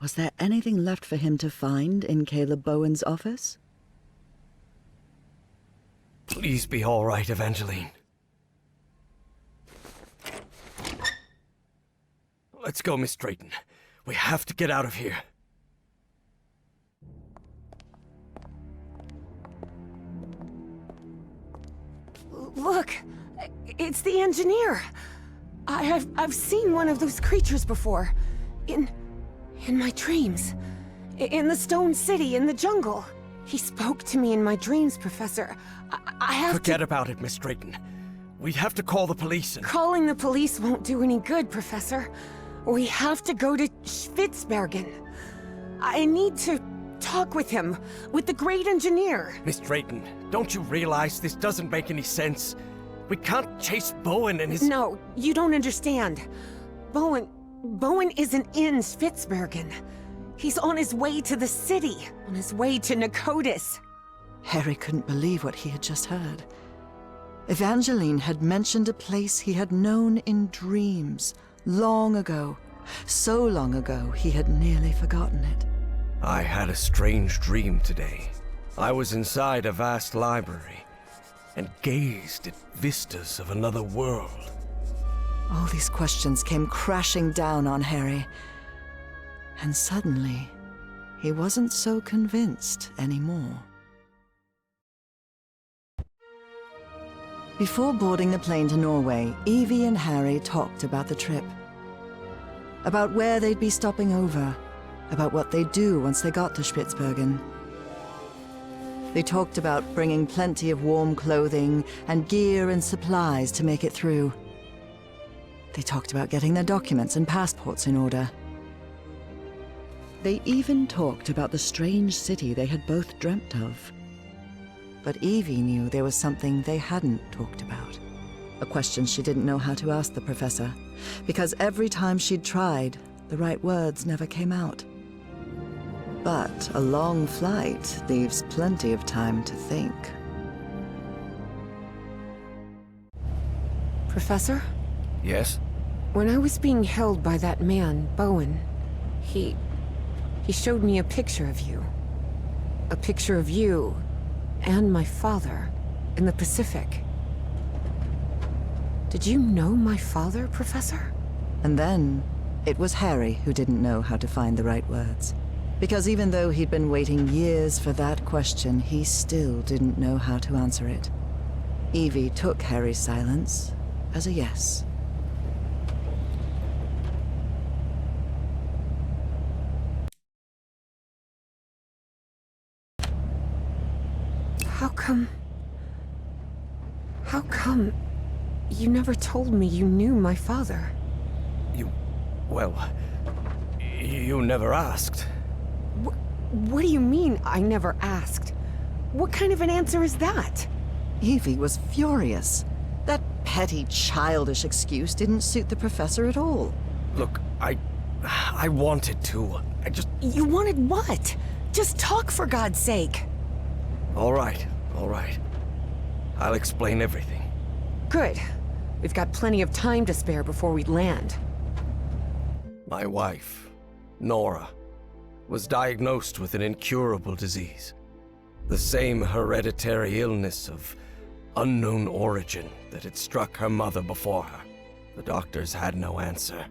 Was there anything left for him to find in Caleb Bowen's office? Please be all right, Evangeline. Let's go, Miss Drayton. We have to get out of here. Look, it's the engineer. I've seen one of those creatures before. In my dreams. In the Stone City, in the jungle. He spoke to me in my dreams, Professor. I have Forget about it, Miss Drayton. We have to call the police and... Calling the police won't do any good, Professor. We have to go to Spitzbergen. I need to talk with him, with the great engineer. Miss Drayton, don't you realize this doesn't make any sense? We can't chase Bowen and his... No, you don't understand. Bowen isn't in Spitzbergen. He's on his way to the city, on his way to Nakotis. Harry couldn't believe what he had just heard. Evangeline had mentioned a place he had known in dreams, long ago. So long ago, he had nearly forgotten it. I had a strange dream today. I was inside a vast library and gazed at vistas of another world. All these questions came crashing down on Harry. And suddenly, he wasn't so convinced anymore. Before boarding the plane to Norway, Evie and Harry talked about the trip. About where they'd be stopping over. About what they'd do once they got to Spitzbergen. They talked about bringing plenty of warm clothing and gear and supplies to make it through. They talked about getting their documents and passports in order. They even talked about the strange city they had both dreamt of. But Evie knew there was something they hadn't talked about. A question she didn't know how to ask the professor, because every time she'd tried, the right words never came out. But a long flight leaves plenty of time to think. Professor? Yes? When I was being held by that man, Bowen, he showed me a picture of you. A picture of you and my father in the Pacific. Did you know my father, Professor? And then, it was Harry who didn't know how to find the right words. Because even though he'd been waiting years for that question, he still didn't know how to answer it. Evie took Harry's silence as a yes. How come you never told me you knew my father? You never asked. What do you mean, I never asked? What kind of an answer is that? Evie was furious. That petty, childish excuse didn't suit the professor at all. Look, I wanted to. You wanted what? Just talk, for God's sake. All right. I'll explain everything. Good. We've got plenty of time to spare before we land. My wife, Nora, was diagnosed with an incurable disease. The same hereditary illness of unknown origin that had struck her mother before her. The doctors had no answer.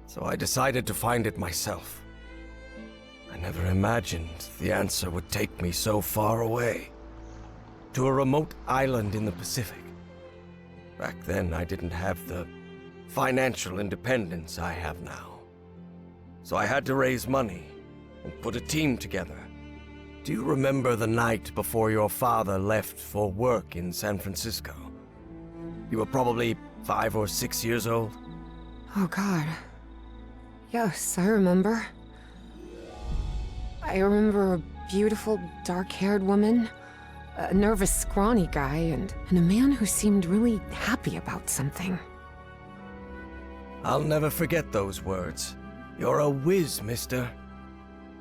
So I decided to find it myself. I never imagined the answer would take me so far away. To a remote island in the Pacific. Back then, I didn't have the financial independence I have now. So I had to raise money and put a team together. Do you remember the night before your father left for work in San Francisco? You were probably 5 or 6 years old? Oh God. Yes, I remember. I remember a beautiful, dark-haired woman, a nervous, scrawny guy, and a man who seemed really happy about something. I'll never forget those words. You're a whiz, mister.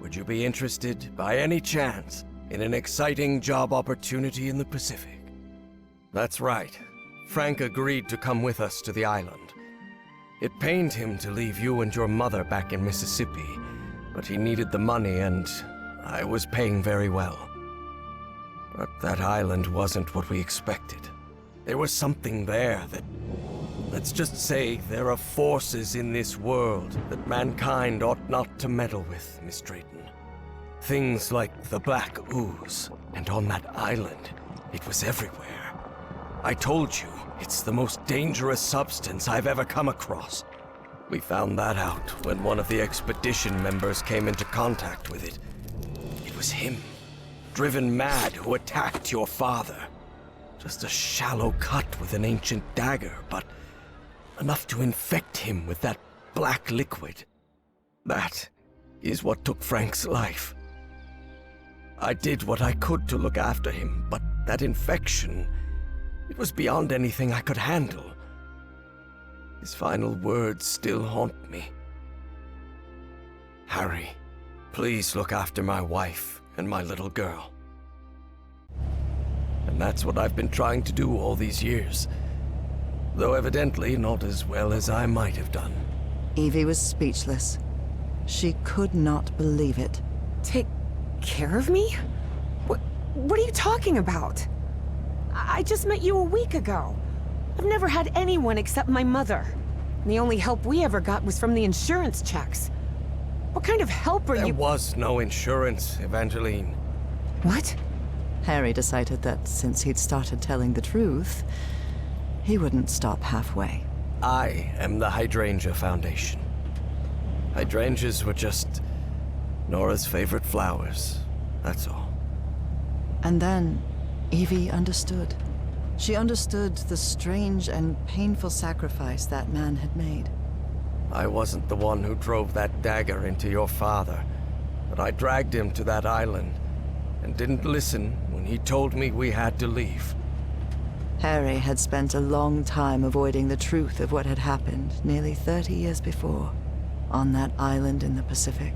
Would you be interested, by any chance, in an exciting job opportunity in the Pacific? That's right. Frank agreed to come with us to the island. It pained him to leave you and your mother back in Mississippi, but he needed the money and I was paying very well. But that island wasn't what we expected. There was something there that... Let's just say there are forces in this world that mankind ought not to meddle with, Miss Drayton. Things like the Black Ooze, and on that island, it was everywhere. I told you, it's the most dangerous substance I've ever come across. We found that out when one of the expedition members came into contact with it. It was him, driven mad, who attacked your father. Just a shallow cut with an ancient dagger, but enough to infect him with that black liquid. That is what took Frank's life. I did what I could to look after him, but that infection, it was beyond anything I could handle. His final words still haunt me. Harry, please look after my wife and my little girl. And that's what I've been trying to do all these years. Though evidently not as well as I might have done. Evie was speechless. She could not believe it. Take care of me? What are you talking about? I just met you a week ago. I've never had anyone except my mother. And the only help we ever got was from the insurance checks. What kind of help are you— There was no insurance, Evangeline. What? Harry decided that since he'd started telling the truth, he wouldn't stop halfway. I am the Hydrangea Foundation. Hydrangeas were just Nora's favorite flowers, that's all. And then Evie understood. She understood the strange and painful sacrifice that man had made. I wasn't the one who drove that dagger into your father, but I dragged him to that island and didn't listen when he told me we had to leave. Harry had spent a long time avoiding the truth of what had happened nearly 30 years before, on that island in the Pacific.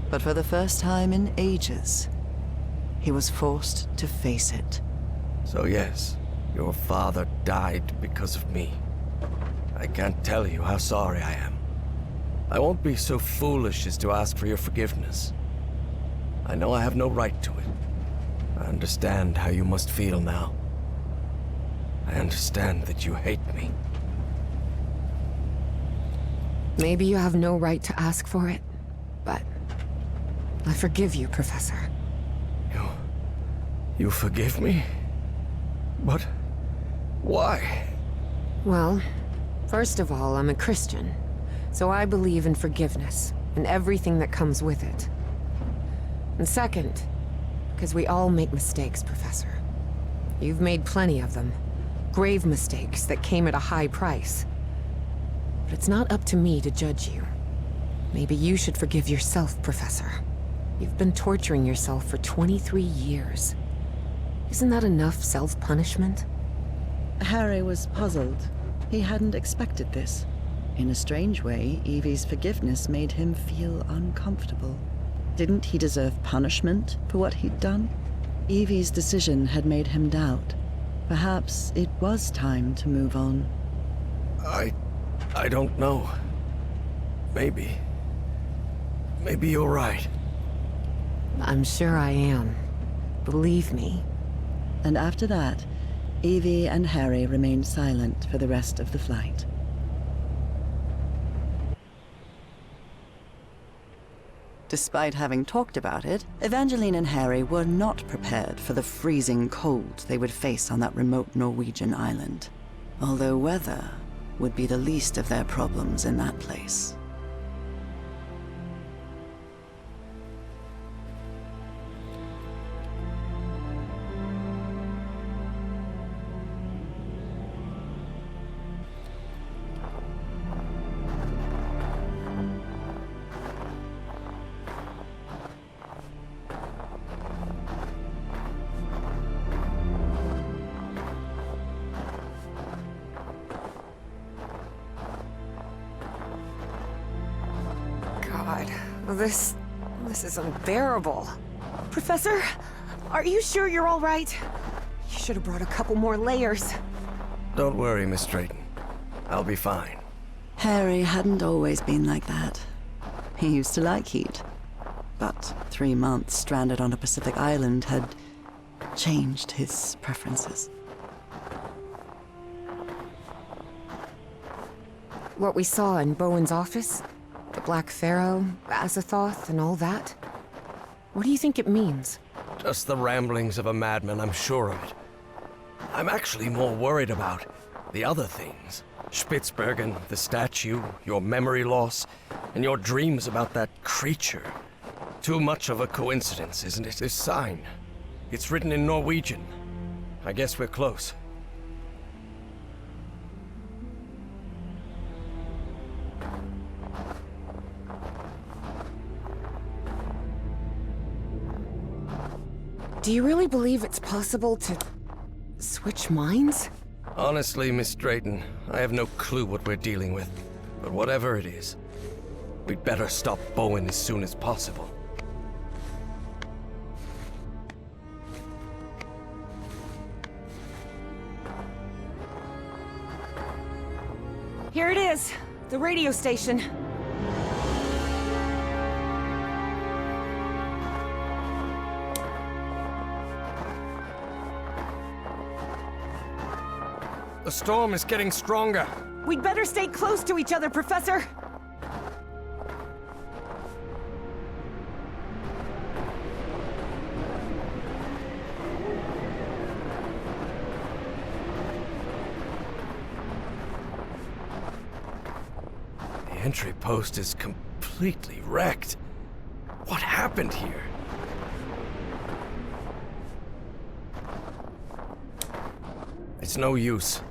But for the first time in ages, he was forced to face it. So yes, your father died because of me. I can't tell you how sorry I am. I won't be so foolish as to ask for your forgiveness. I know I have no right to it. I understand how you must feel now. I understand that you hate me. Maybe you have no right to ask for it, but I forgive you, Professor. You forgive me? But why? Well, first of all, I'm a Christian, so I believe in forgiveness and everything that comes with it. And second, because we all make mistakes, Professor. You've made plenty of them. Grave mistakes that came at a high price. But it's not up to me to judge you. Maybe you should forgive yourself, Professor. You've been torturing yourself for 23 years. Isn't that enough self-punishment? Harry was puzzled. He hadn't expected this. In a strange way, Evie's forgiveness made him feel uncomfortable. Didn't he deserve punishment for what he'd done? Evie's decision had made him doubt. Perhaps it was time to move on. I don't know. Maybe you're right. I'm sure I am. Believe me. And after that, Evie and Harry remained silent for the rest of the flight. Despite having talked about it, Evangeline and Harry were not prepared for the freezing cold they would face on that remote Norwegian island. Although weather would be the least of their problems in that place. God, this is unbearable. Professor, are you sure you're all right? You should have brought a couple more layers. Don't worry, Miss Drayton. I'll be fine. Harry hadn't always been like that. He used to like heat. But 3 months stranded on a Pacific island had changed his preferences. What we saw in Bowen's office? The Black Pharaoh, Azathoth, and all that? What do you think it means? Just the ramblings of a madman, I'm sure of it. I'm actually more worried about the other things. Spitsbergen, the statue, your memory loss, and your dreams about that creature. Too much of a coincidence, isn't it? This sign. It's written in Norwegian. I guess we're close. Do you really believe it's possible to switch minds? Honestly, Miss Drayton, I have no clue what we're dealing with. But whatever it is, we'd better stop Bowen as soon as possible. Here it is, the radio station. The storm is getting stronger. We'd better stay close to each other, Professor. The entry post is completely wrecked. What happened here? It's no use.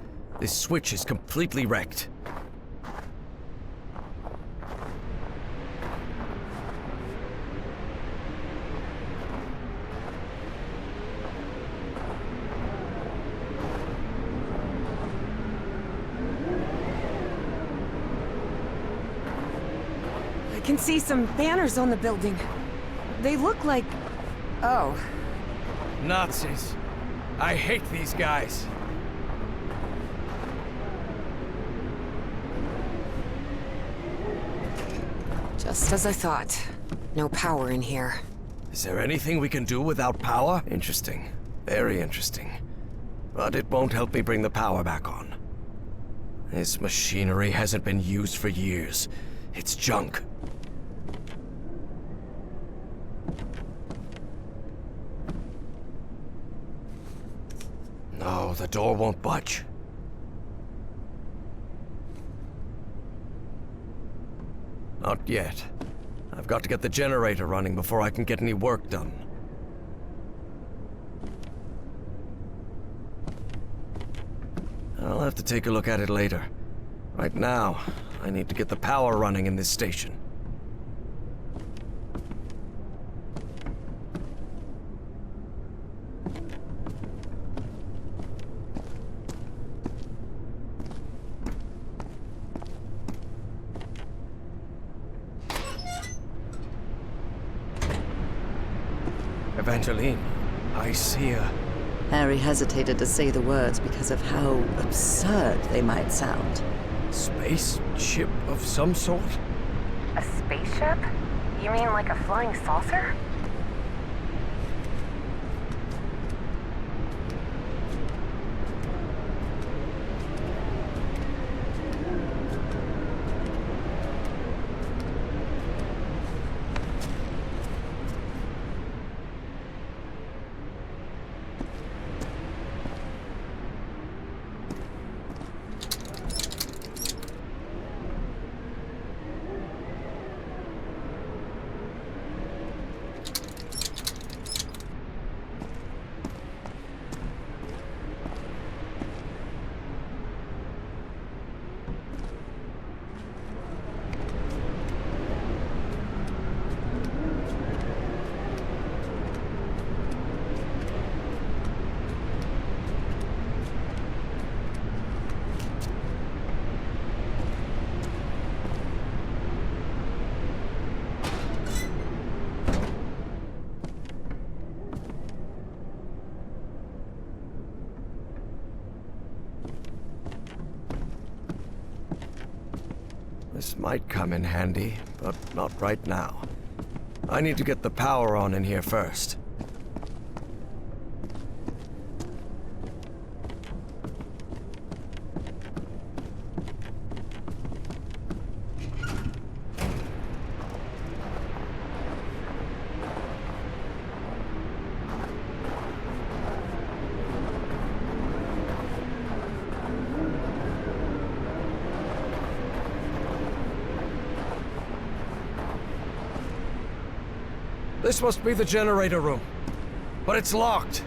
This switch is completely wrecked. I can see some banners on the building. They look like... Oh. Nazis. I hate these guys. Just as I thought. No power in here. Is there anything we can do without power? Interesting. Very interesting. But it won't help me bring the power back on. This machinery hasn't been used for years. It's junk. No, the door won't budge. Not yet. I've got to get the generator running before I can get any work done. I'll have to take a look at it later. Right now, I need to get the power running in this station. Evangeline, I see her. Harry hesitated to say the words because of how absurd they might sound. Spaceship of some sort? A spaceship? You mean like a flying saucer? This might come in handy, but not right now. I need to get the power on in here first. This must be the generator room, but it's locked.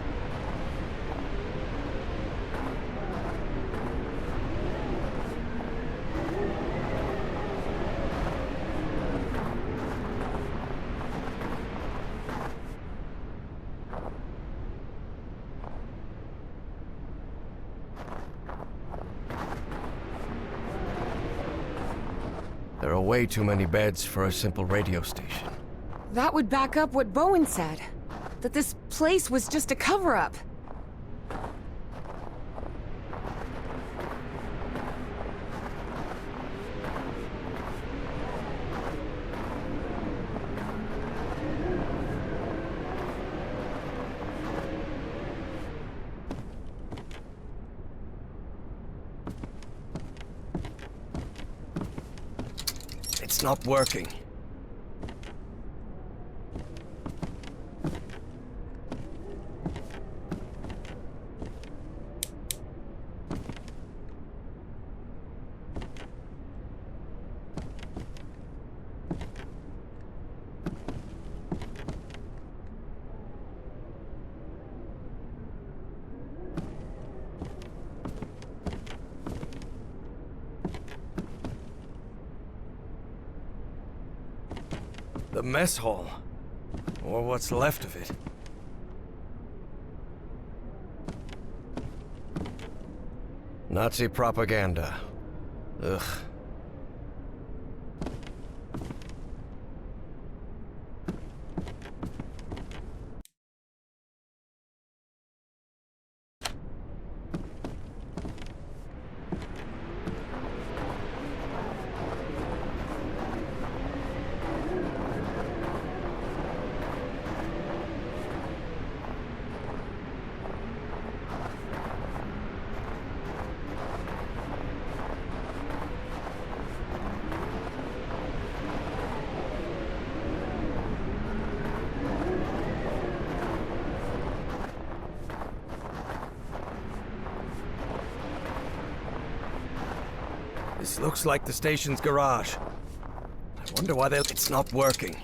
There are way too many beds for a simple radio station. That would back up what Bowen said. That this place was just a cover-up. It's not working. The mess hall. Or what's left of it. Nazi propaganda. Ugh. This looks like the station's garage. I wonder why it's not working.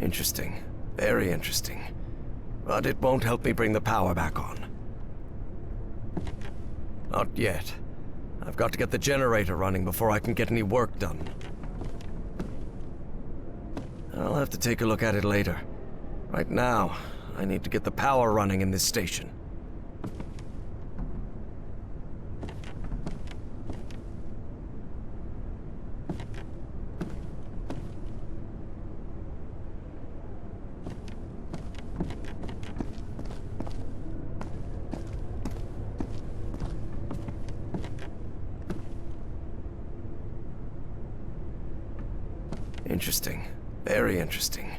Interesting. Very interesting. But it won't help me bring the power back on. Not yet. I've got to get the generator running before I can get any work done. I'll have to take a look at it later. Right now, I need to get the power running in this station. Interesting. Very interesting.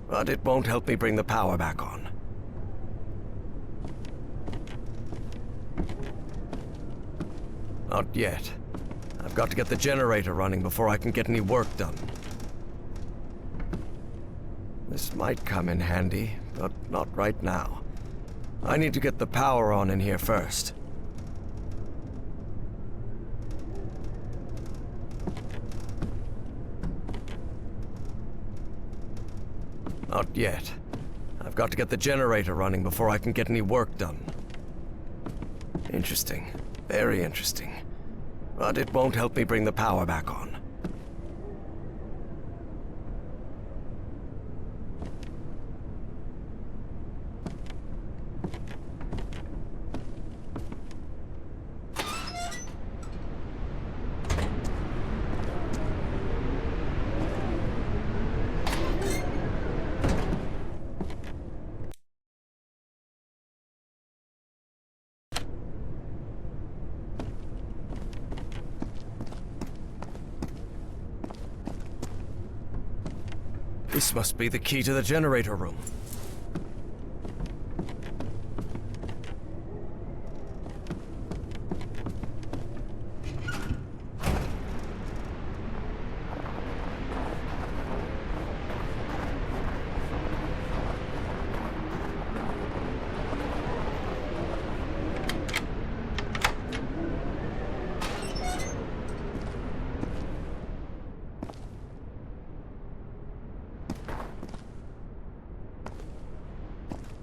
But it won't help me bring the power back on. Not yet. I've got to get the generator running before I can get any work done. This might come in handy, but not right now. I need to get the power on in here first. Not yet. I've got to get the generator running before I can get any work done. Interesting. Very interesting. But it won't help me bring the power back on. This must be the key to the generator room.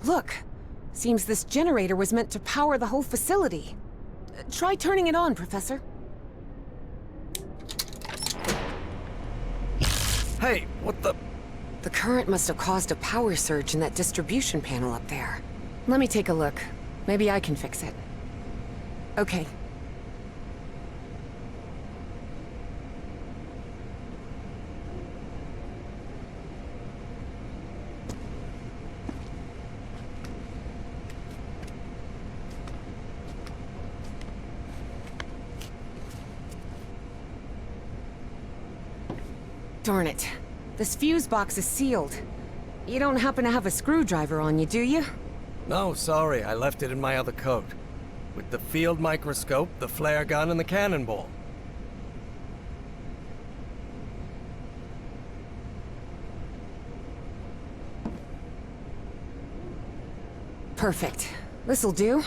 Look! Seems this generator was meant to power the whole facility. Try turning it on, Professor. Hey, what the... The current must have caused a power surge in that distribution panel up there. Let me take a look. Maybe I can fix it. Okay. Darn it. This fuse box is sealed. You don't happen to have a screwdriver on you, do you? No, sorry, I left it in my other coat. With the field microscope, the flare gun, and the cannonball. Perfect. This'll do.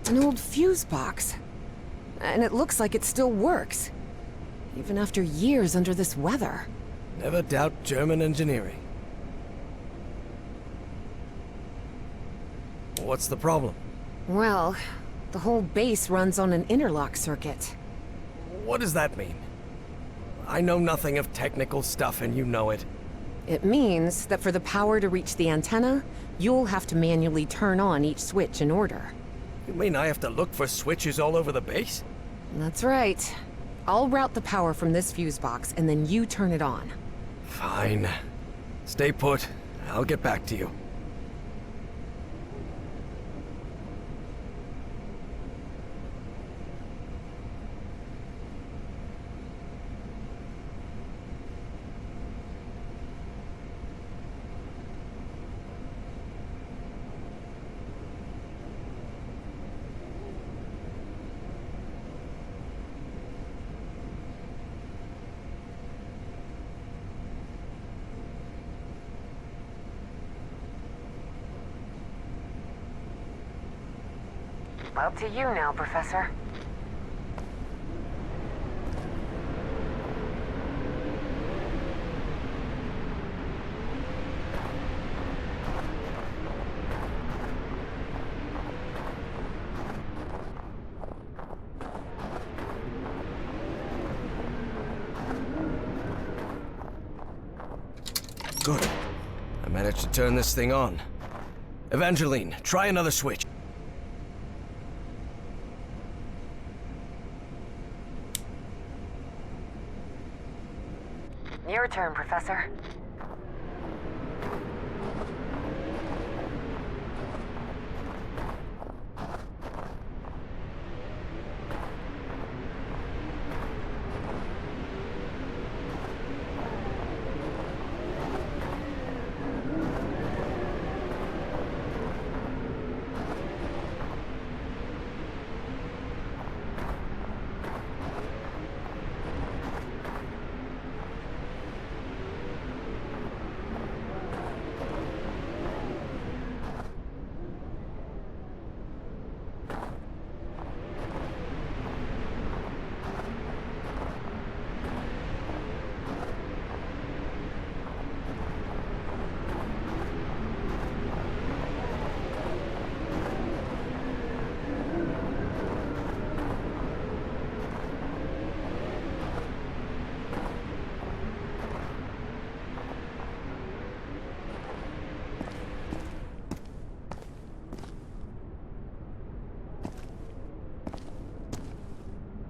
An old fuse box. And it looks like it still works. Even after years under this weather. Never doubt German engineering. What's the problem? Well, the whole base runs on an interlock circuit. What does that mean? I know nothing of technical stuff and you know it. It means that for the power to reach the antenna, you'll have to manually turn on each switch in order. You mean I have to look for switches all over the base? That's right. I'll route the power from this fuse box, and then you turn it on. Fine. Stay put. I'll get back to you. Up to you now, Professor. Good. I managed to turn this thing on. Evangeline, try another switch. Your turn, Professor.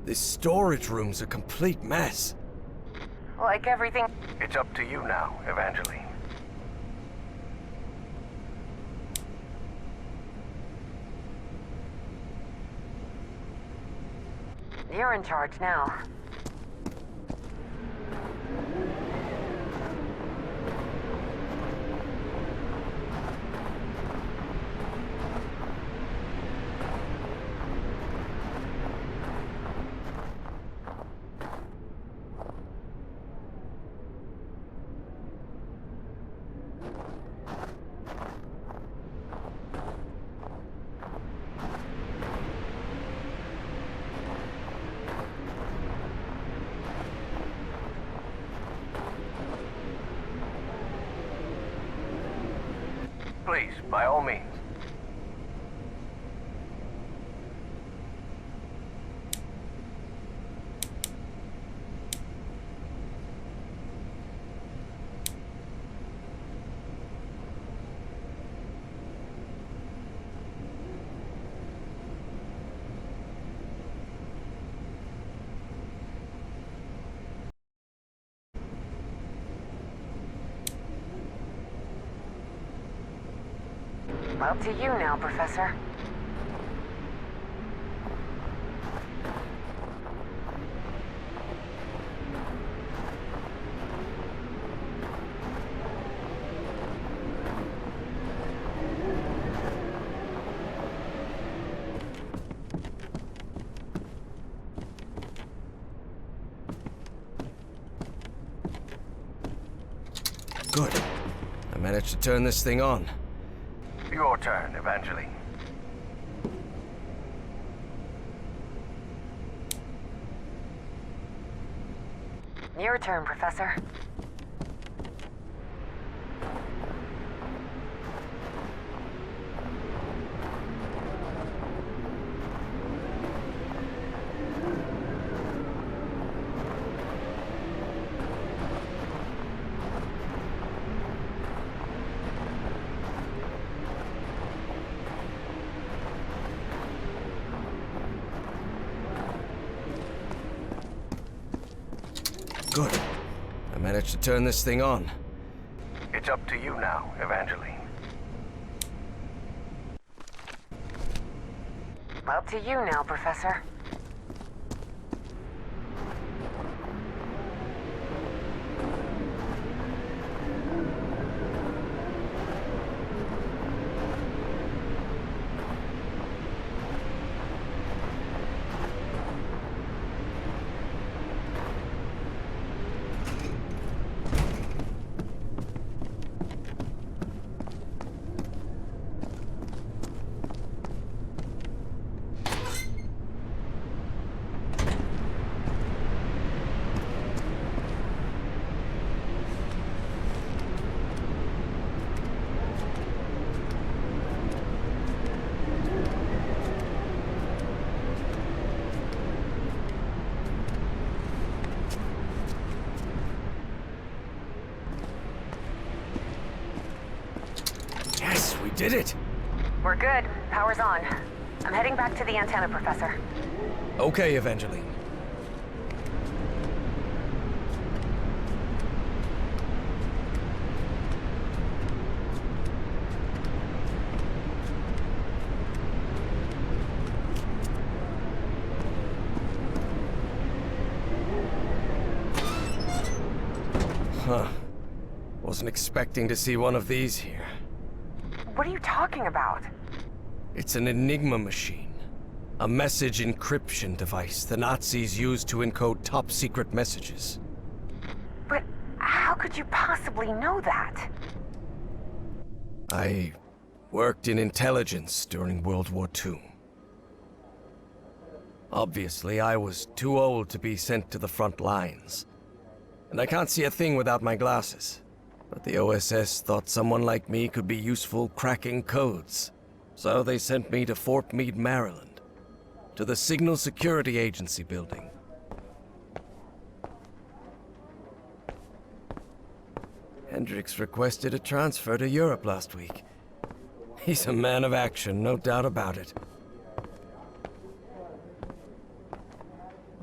This storage room's a complete mess. Like everything. It's up to you now, Evangeline. You're in charge now. Please, by all means. Up to you now, Professor. Good. I managed to turn this thing on. Your turn, Evangeline. Your turn, Professor. Good. I managed to turn this thing on. It's up to you now, Evangeline. Up to you now, Professor. Yes, we did it! We're good. Power's on. I'm heading back to the antenna, Professor. Okay, Evangeline. Huh. Wasn't expecting to see one of these here. What are you talking about? It's an Enigma machine. A message encryption device the Nazis used to encode top-secret messages. But how could you possibly know that? I worked in intelligence during World War II. Obviously, I was too old to be sent to the front lines. And I can't see a thing without my glasses. But the OSS thought someone like me could be useful cracking codes. So they sent me to Fort Meade, Maryland, to the Signal Security Agency building. Hendricks requested a transfer to Europe last week. He's a man of action, no doubt about it.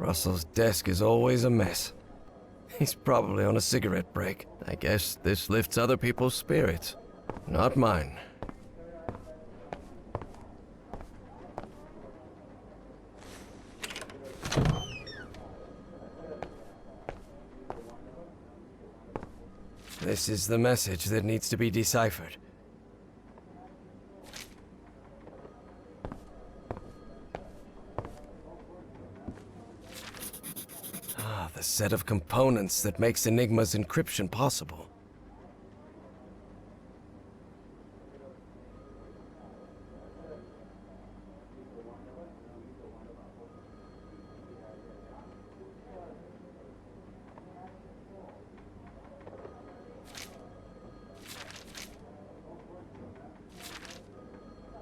Russell's desk is always a mess. He's probably on a cigarette break. I guess this lifts other people's spirits. Not mine. This is the message that needs to be deciphered. The set of components that makes Enigma's encryption possible.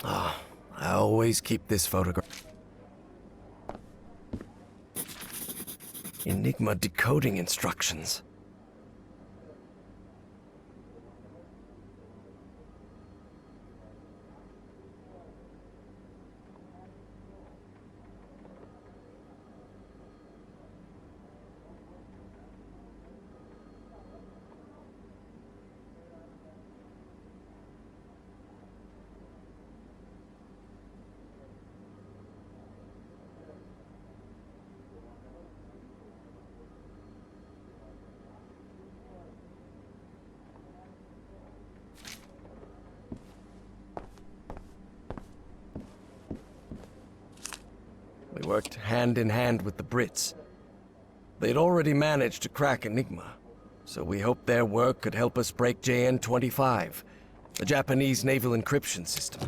I always keep this photograph. Enigma decoding instructions. We worked hand in hand with the Brits. They'd already managed to crack Enigma, so we hoped their work could help us break JN-25, the Japanese naval encryption system.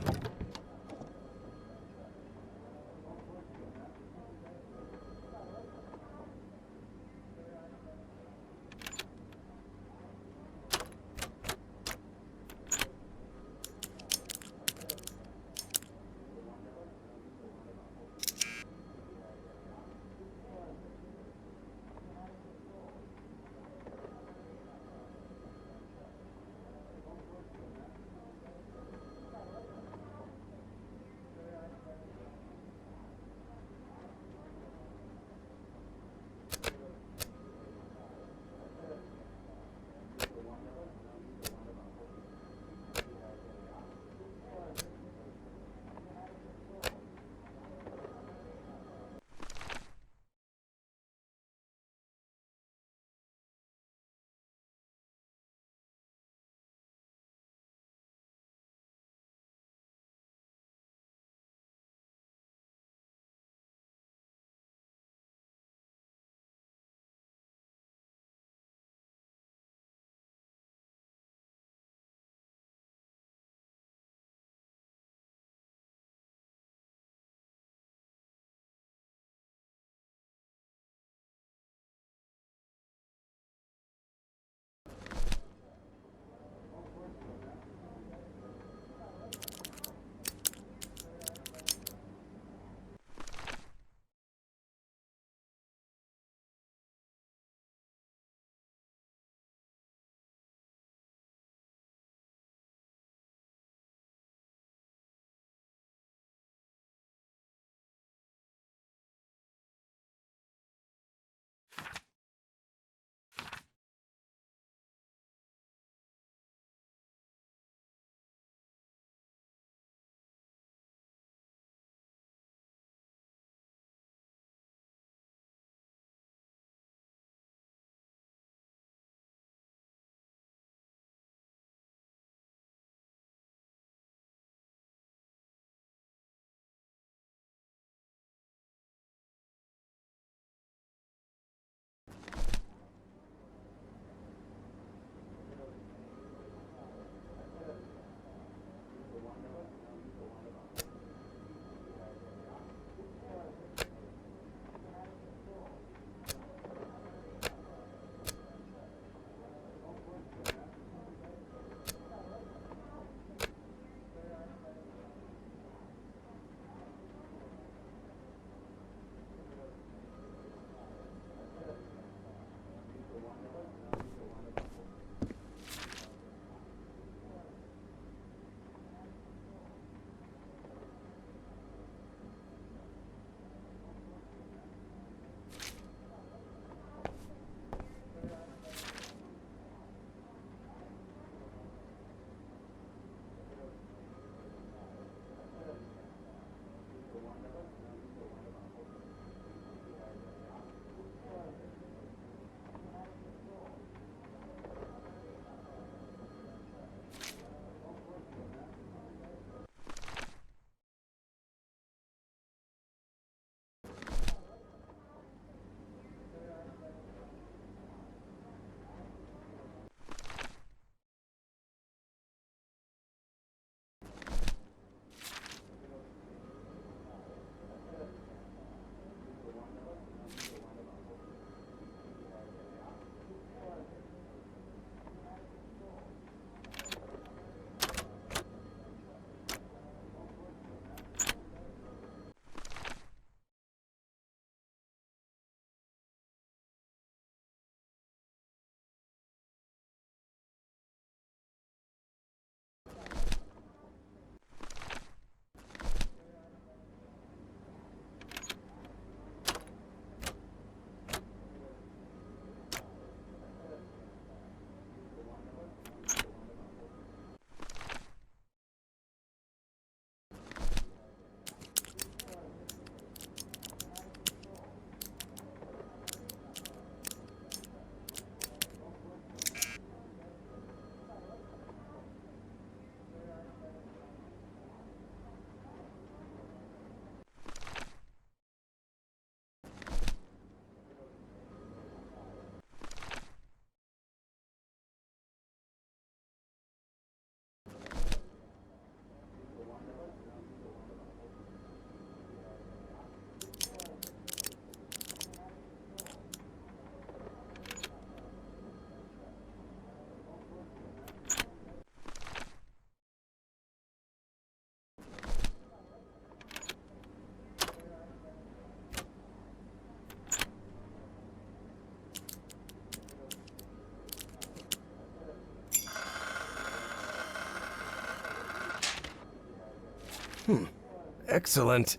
Excellent.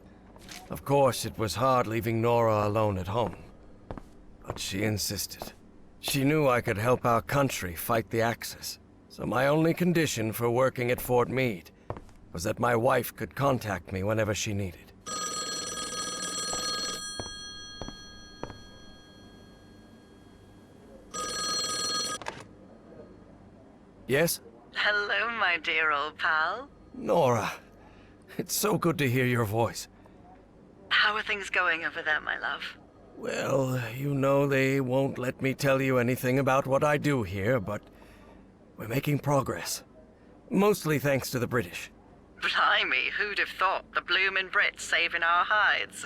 Of course, it was hard leaving Nora alone at home. But she insisted. She knew I could help our country fight the Axis. So my only condition for working at Fort Meade was that my wife could contact me whenever she needed. Yes? Hello, my dear old pal. Nora, it's so good to hear your voice. How are things going over there, my love? Well, you know they won't let me tell you anything about what I do here, but we're making progress. Mostly thanks to the British. Blimey, who'd have thought the bloomin' Brits saving our hides?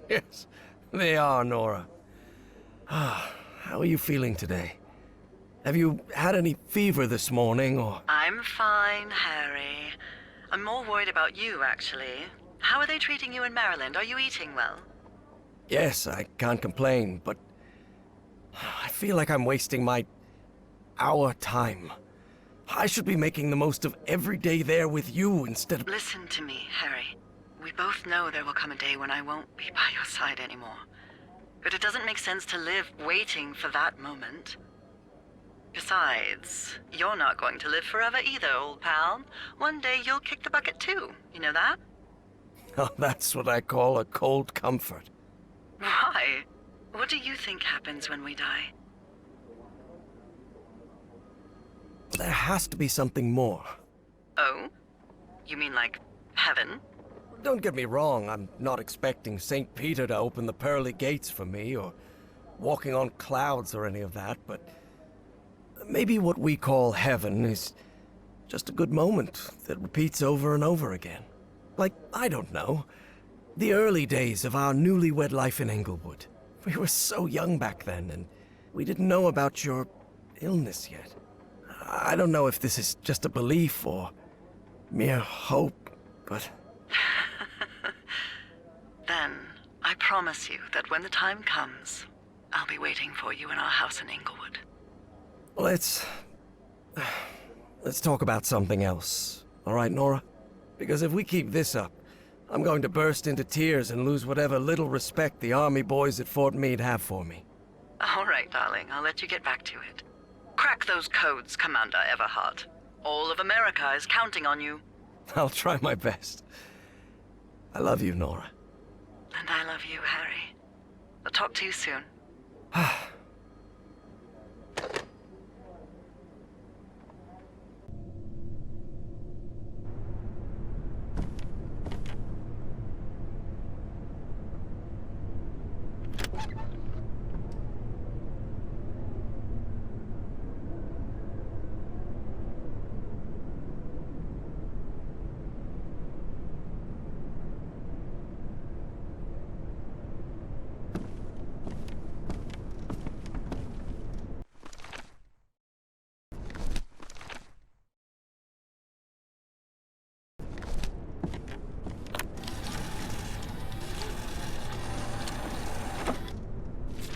Yes, they are, Nora. How are you feeling today? Have you had any fever this morning, or...? I'm fine, Harry. I'm more worried about you, actually. How are they treating you in Maryland? Are you eating well? Yes, I can't complain, but I feel like I'm wasting our time. I should be making the most of every day there with you instead of... Listen to me, Harry. We both know there will come a day when I won't be by your side anymore. But it doesn't make sense to live waiting for that moment. Besides, you're not going to live forever either, old pal. One day you'll kick the bucket too. You know that? Oh, that's what I call a cold comfort. Why? What do you think happens when we die? There has to be something more. Oh? You mean like heaven? Don't get me wrong, I'm not expecting St. Peter to open the pearly gates for me, or walking on clouds or any of that, but maybe what we call heaven is just a good moment that repeats over and over again. Like, I don't know, the early days of our newlywed life in Englewood. We were so young back then, and we didn't know about your illness yet. I don't know if this is just a belief or mere hope, but... Then, I promise you that when the time comes, I'll be waiting for you in our house in Englewood. Let's talk about something else, all right, Nora? Because if we keep this up, I'm going to burst into tears and lose whatever little respect the army boys at Fort Meade have for me. All right, darling, I'll let you get back to it. Crack those codes, Commander Everhart. All of America is counting on you. I'll try my best. I love you, Nora. And I love you, Harry. I'll talk to you soon.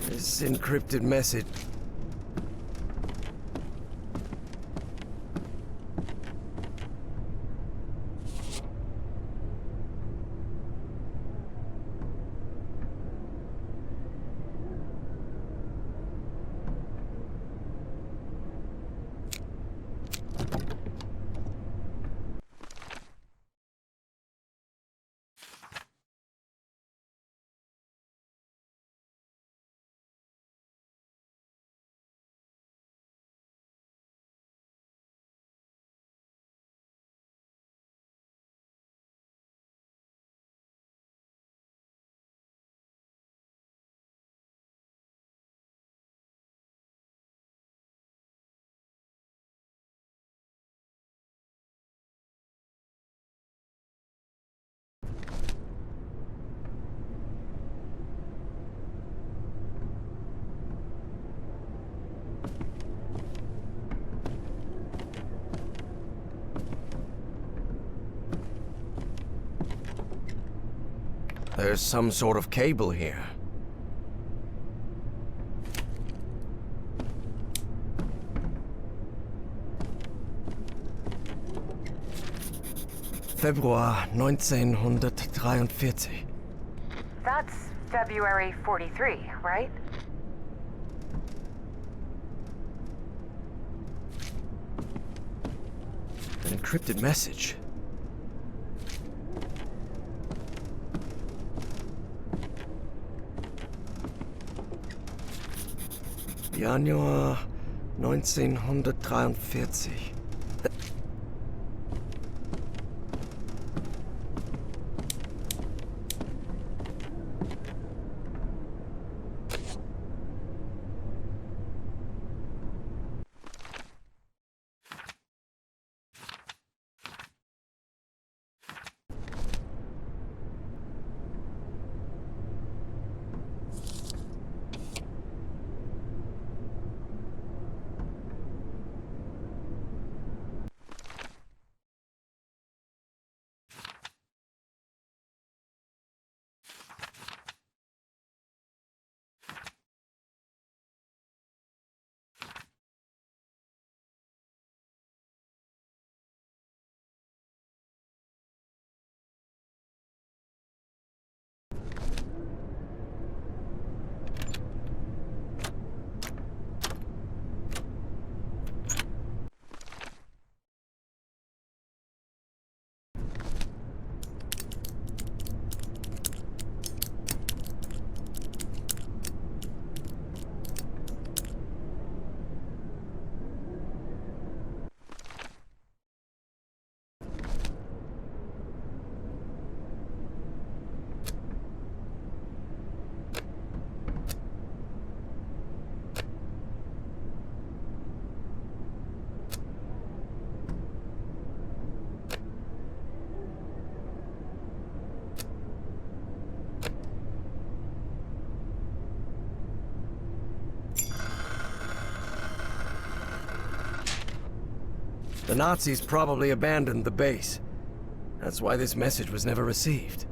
This encrypted message. There's some sort of cable here. Februar 1943. That's February 43, right? An encrypted message. Januar 1943. The Nazis probably abandoned the base. That's why this message was never received.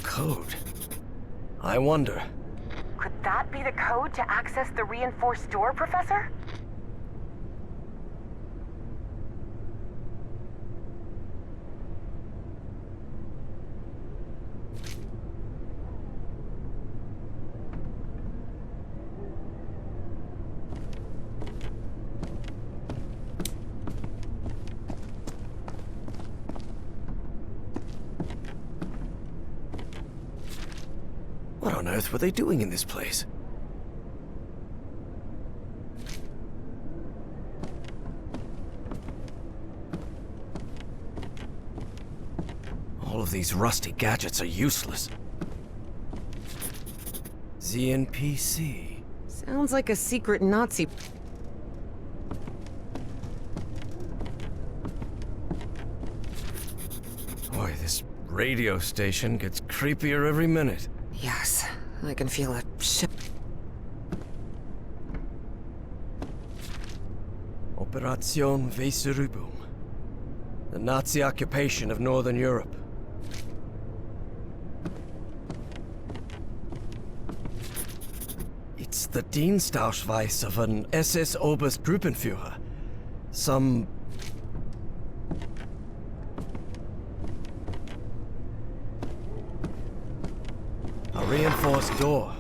Code. I wonder. Could that be the code to access the reinforced door, Professor? What on earth were they doing in this place? All of these rusty gadgets are useless. ZNPC. Sounds like a secret Nazi. Boy, this radio station gets creepier every minute. Yes, I can feel it. Operation Weserübung. The Nazi occupation of Northern Europe. the Dienstausweis of an SS Oberstgruppenführer. Some... a reinforced door.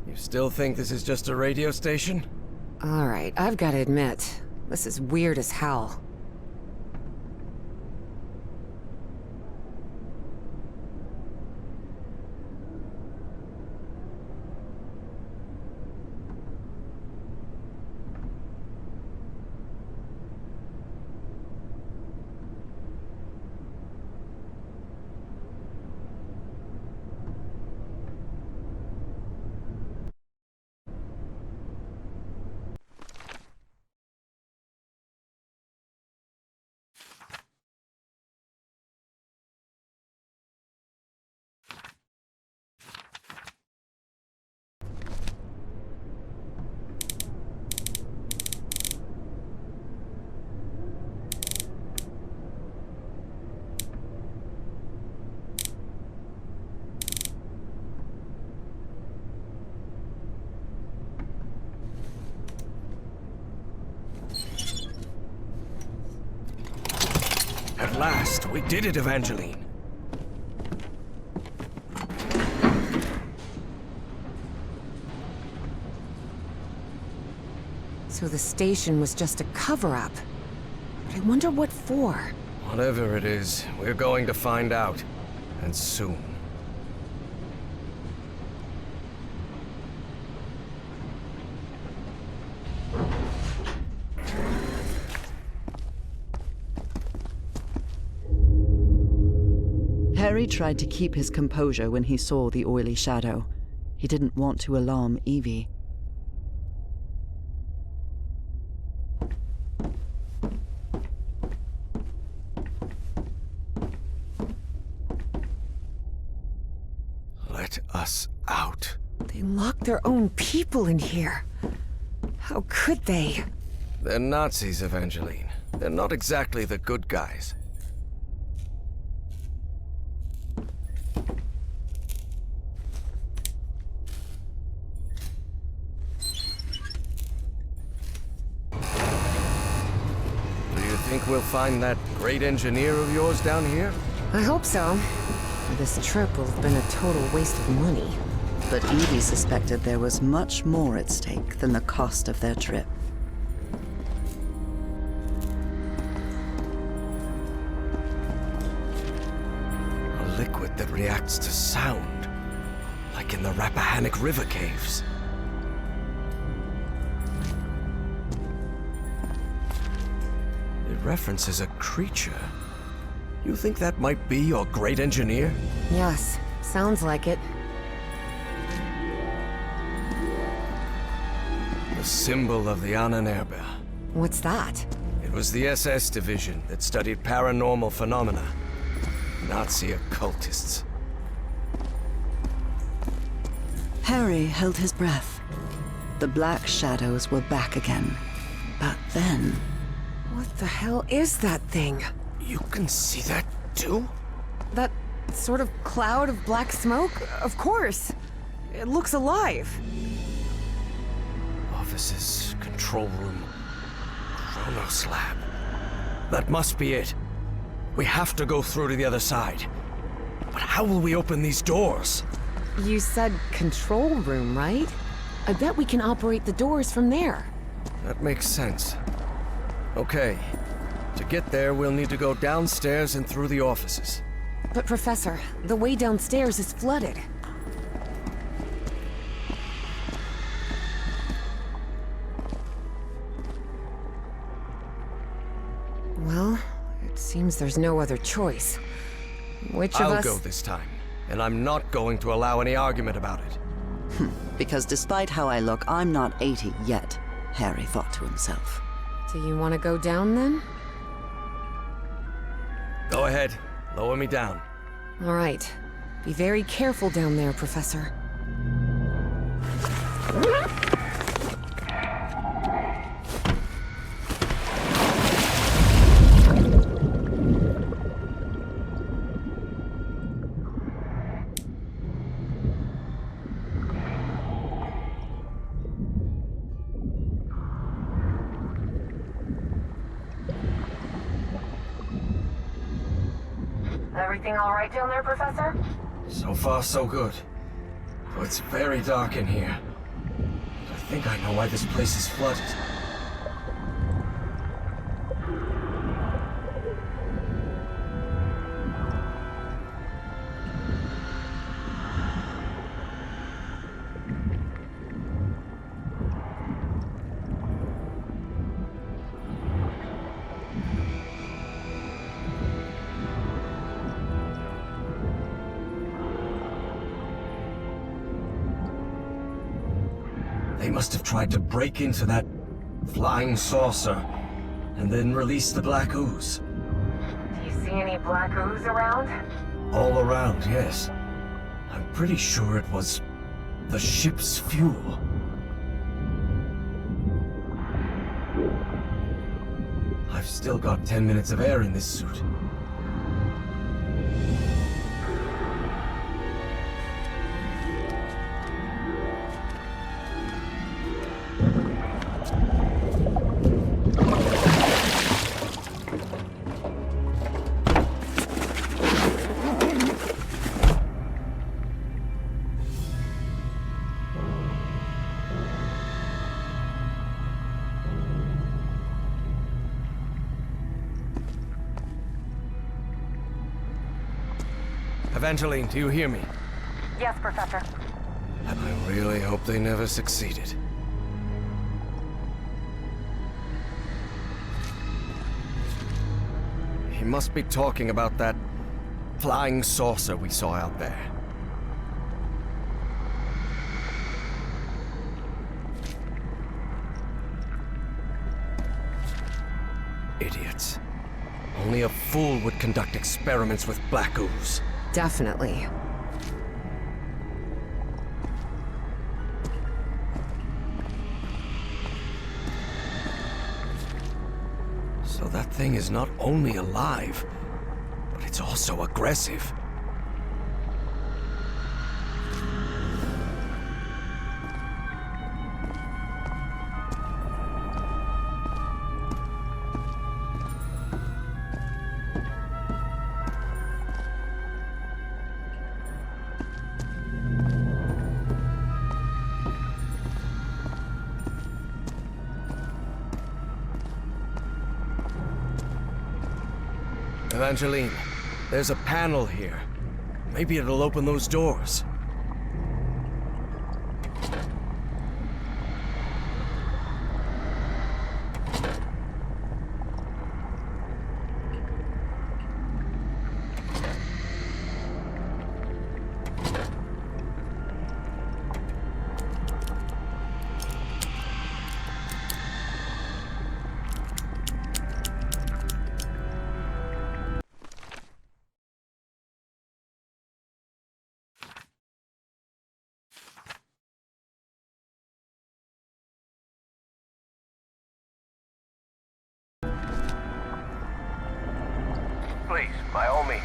You still think this is just a radio station? Alright, I've gotta admit, this is weird as hell. At last, we did it, Evangeline. So the station was just a cover-up. But I wonder what for. Whatever it is, we're going to find out. And soon. Harry tried to keep his composure when he saw the oily shadow. He didn't want to alarm Evie. Let us out. They locked their own people in here. How could they? They're Nazis, Evangeline. They're not exactly the good guys. Think we'll find that great engineer of yours down here? I hope so. This trip will have been a total waste of money. But Evie suspected there was much more at stake than the cost of their trip. A liquid that reacts to sound, like in the Rappahannock River caves. It references a creature. You think that might be your great engineer? Yes, sounds like it. The symbol of the Ahnenerbe. What's that? It was the SS division that studied paranormal phenomena. Nazi occultists. Harry held his breath. The black shadows were back again. But then... What the hell is that thing? You can see that too? That sort of cloud of black smoke? Of course. It looks alive. Offices, control room, Chronos lab. That must be it. We have to go through to the other side. But how will we open these doors? You said control room, right? I bet we can operate the doors from there. That makes sense. Okay. To get there, we'll need to go downstairs and through the offices. But Professor, the way downstairs is flooded. Well, it seems there's no other choice. Which of us... I'll go this time, and I'm not going to allow any argument about it. Because despite how I look, I'm not 80 yet, Harry thought to himself. Do you want to go down then? Go ahead. Lower me down. All right. Be very careful down there, Professor. Everything all right down there, Professor? So far, so good. Though it's very dark in here. I think I know why this place is flooded. They must have tried to break into that flying saucer and then release the black ooze. Do you see any black ooze around? All around, yes. I'm pretty sure it was the ship's fuel. I've still got 10 minutes of air in this suit. Evangeline, do you hear me? Yes, Professor. I really hope they never succeeded. He must be talking about that flying saucer we saw out there. Idiots. Only a fool would conduct experiments with black ooze. Definitely. So that thing is not only alive, but it's also aggressive. Evangeline, there's a panel here. Maybe it'll open those doors. Please, by all means.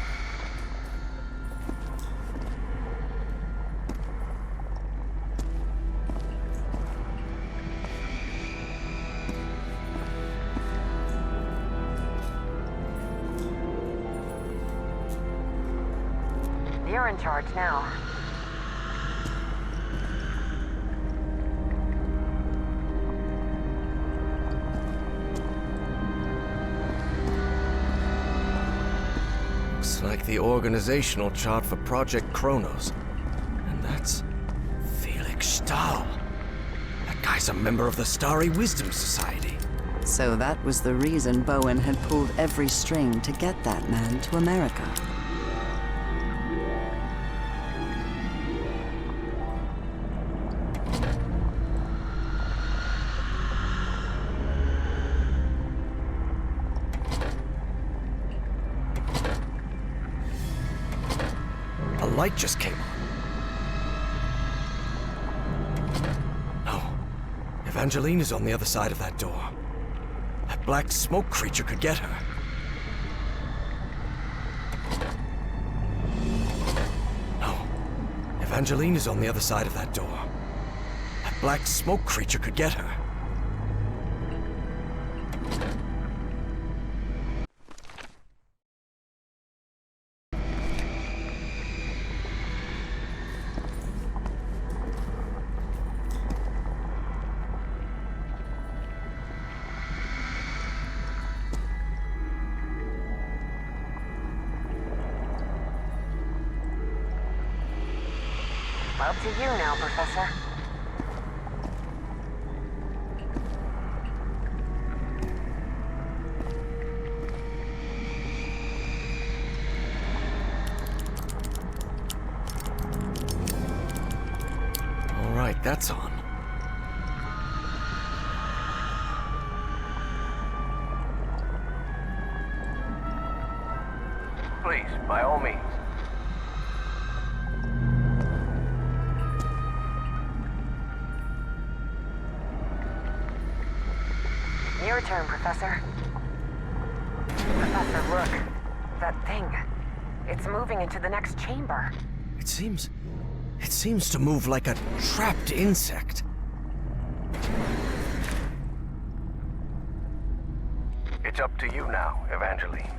You're in charge now. Looks like the organizational chart for Project Kronos. And that's Felix Stahl. That guy's a member of the Starry Wisdom Society. So that was the reason Bowen had pulled every string to get that man to America. A light just came on. No. Evangeline is on the other side of that door. That black smoke creature could get her. No. Evangeline is on the other side of that door. That black smoke creature could get her. Up to you now, Professor. All right, that's on. Please, by all means. Your turn, Professor. Professor, look. That thing. It's moving into the next chamber. It seems to move like a trapped insect. It's up to you now, Evangeline.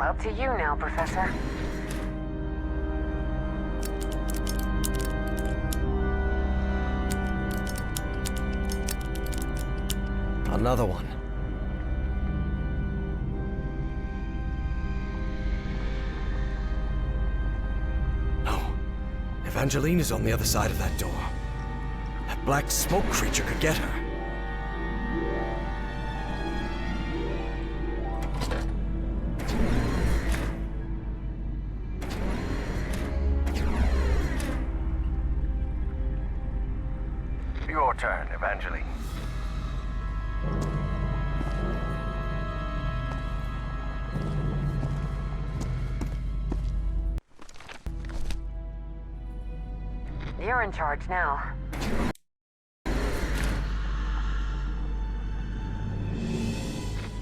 Up to you now, Professor. Another one. No. Evangeline is on the other side of that door. That black smoke creature could get her. Your turn, Evangeline. You're in charge now.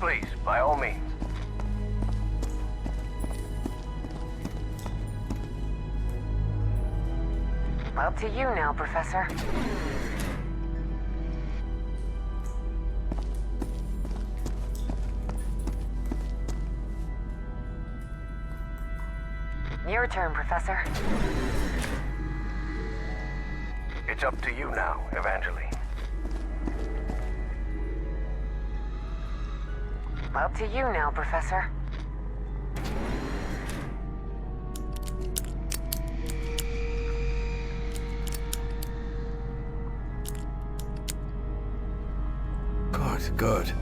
Please, by all means. Up to you now, Professor. Your turn, Professor. It's up to you now, Evangeline. Up to you now, Professor. Good, good.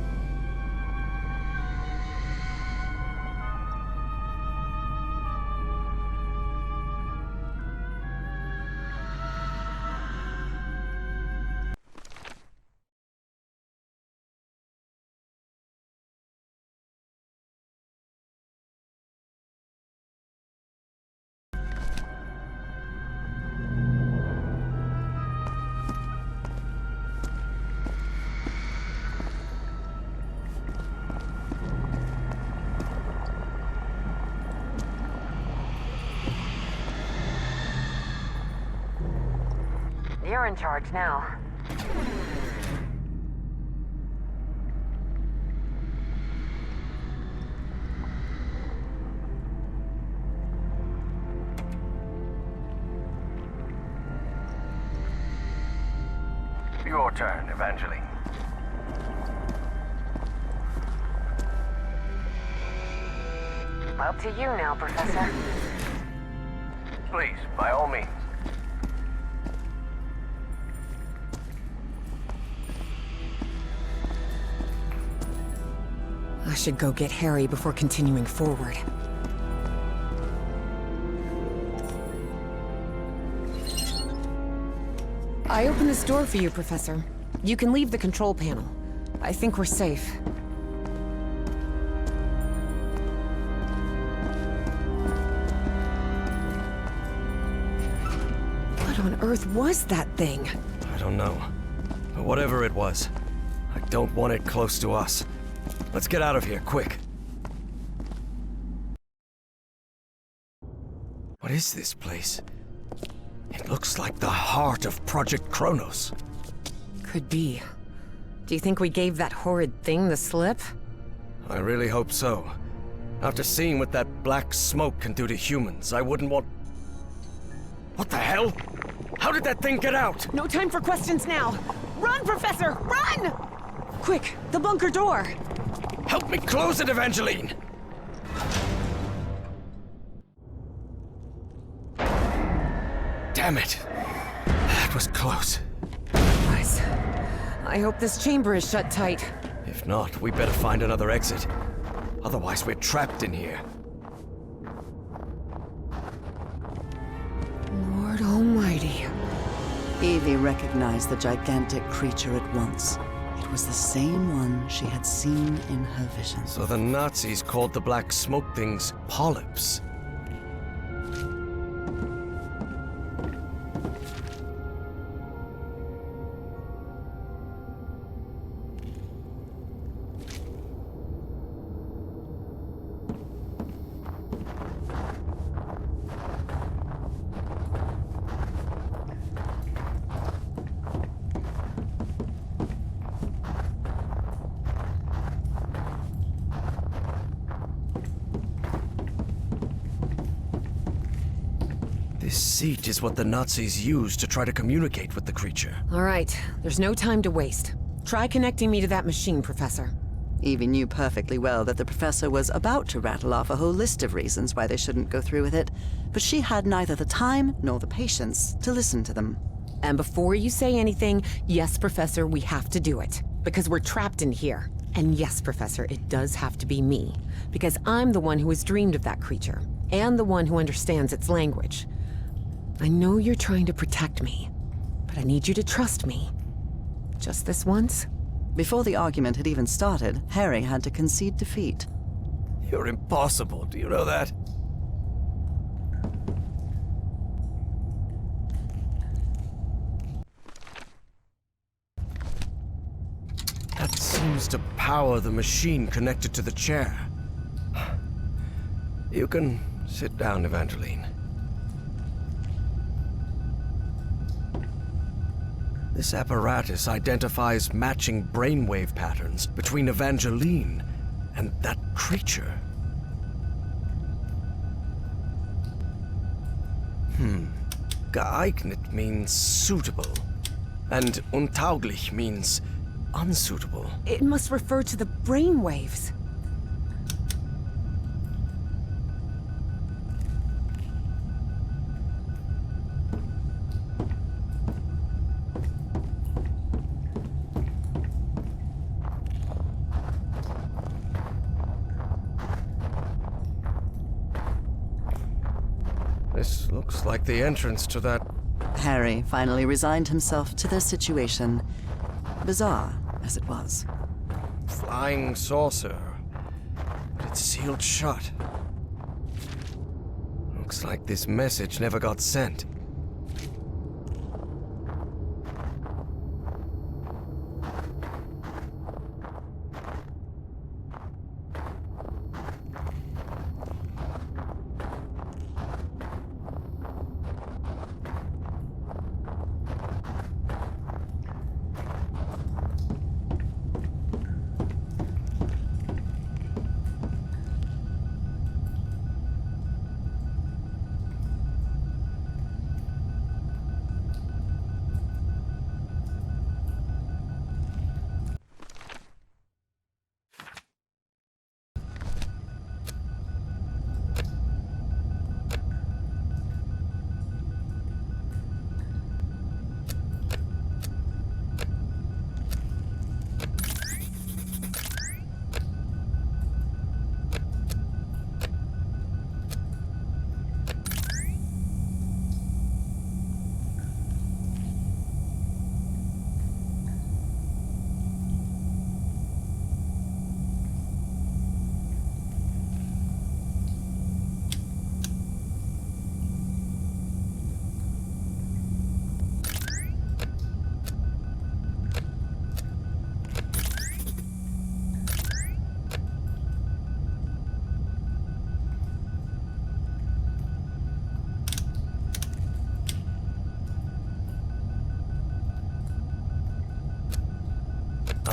You're in charge now. Your turn, Evangeline. Up to you now, Professor. Please, by all means. I should go get Harry before continuing forward. I opened this door for you, Professor. You can leave the control panel. I think we're safe. What on earth was that thing? I don't know. But whatever it was, I don't want it close to us. Let's get out of here, quick. What is this place? It looks like the heart of Project Kronos. Could be. Do you think we gave that horrid thing the slip? I really hope so. After seeing what that black smoke can do to humans, I wouldn't want... What the hell? How did that thing get out? No time for questions now! Run, Professor! Run! Quick, the bunker door! Help me close it, Evangeline! Damn it. That was close. Guys, I hope this chamber is shut tight. If not, we better find another exit. Otherwise, we're trapped in here. Lord Almighty. Evie recognized the gigantic creature at once. It was the same one she had seen in her visions. So the Nazis called the black smoke things polyps. This seat is what the Nazis used to try to communicate with the creature. All right, there's no time to waste. Try connecting me to that machine, Professor. Evie knew perfectly well that the professor was about to rattle off a whole list of reasons why they shouldn't go through with it, but she had neither the time nor the patience to listen to them. And before you say anything, yes, Professor, we have to do it. Because we're trapped in here. And yes, Professor, it does have to be me. Because I'm the one who has dreamed of that creature. And the one who understands its language. I know you're trying to protect me, but I need you to trust me. Just this once? Before the argument had even started, Harry had to concede defeat. You're impossible, do you know that? That seems to power the machine connected to the chair. You can sit down, Evangeline. This apparatus identifies matching brainwave patterns between Evangeline and that creature. Geeignet means suitable, and untauglich means unsuitable. It must refer to the brainwaves. This looks like the entrance to that... Harry finally resigned himself to their situation, bizarre as it was. flying saucer. But it's sealed shut. Looks like this message never got sent.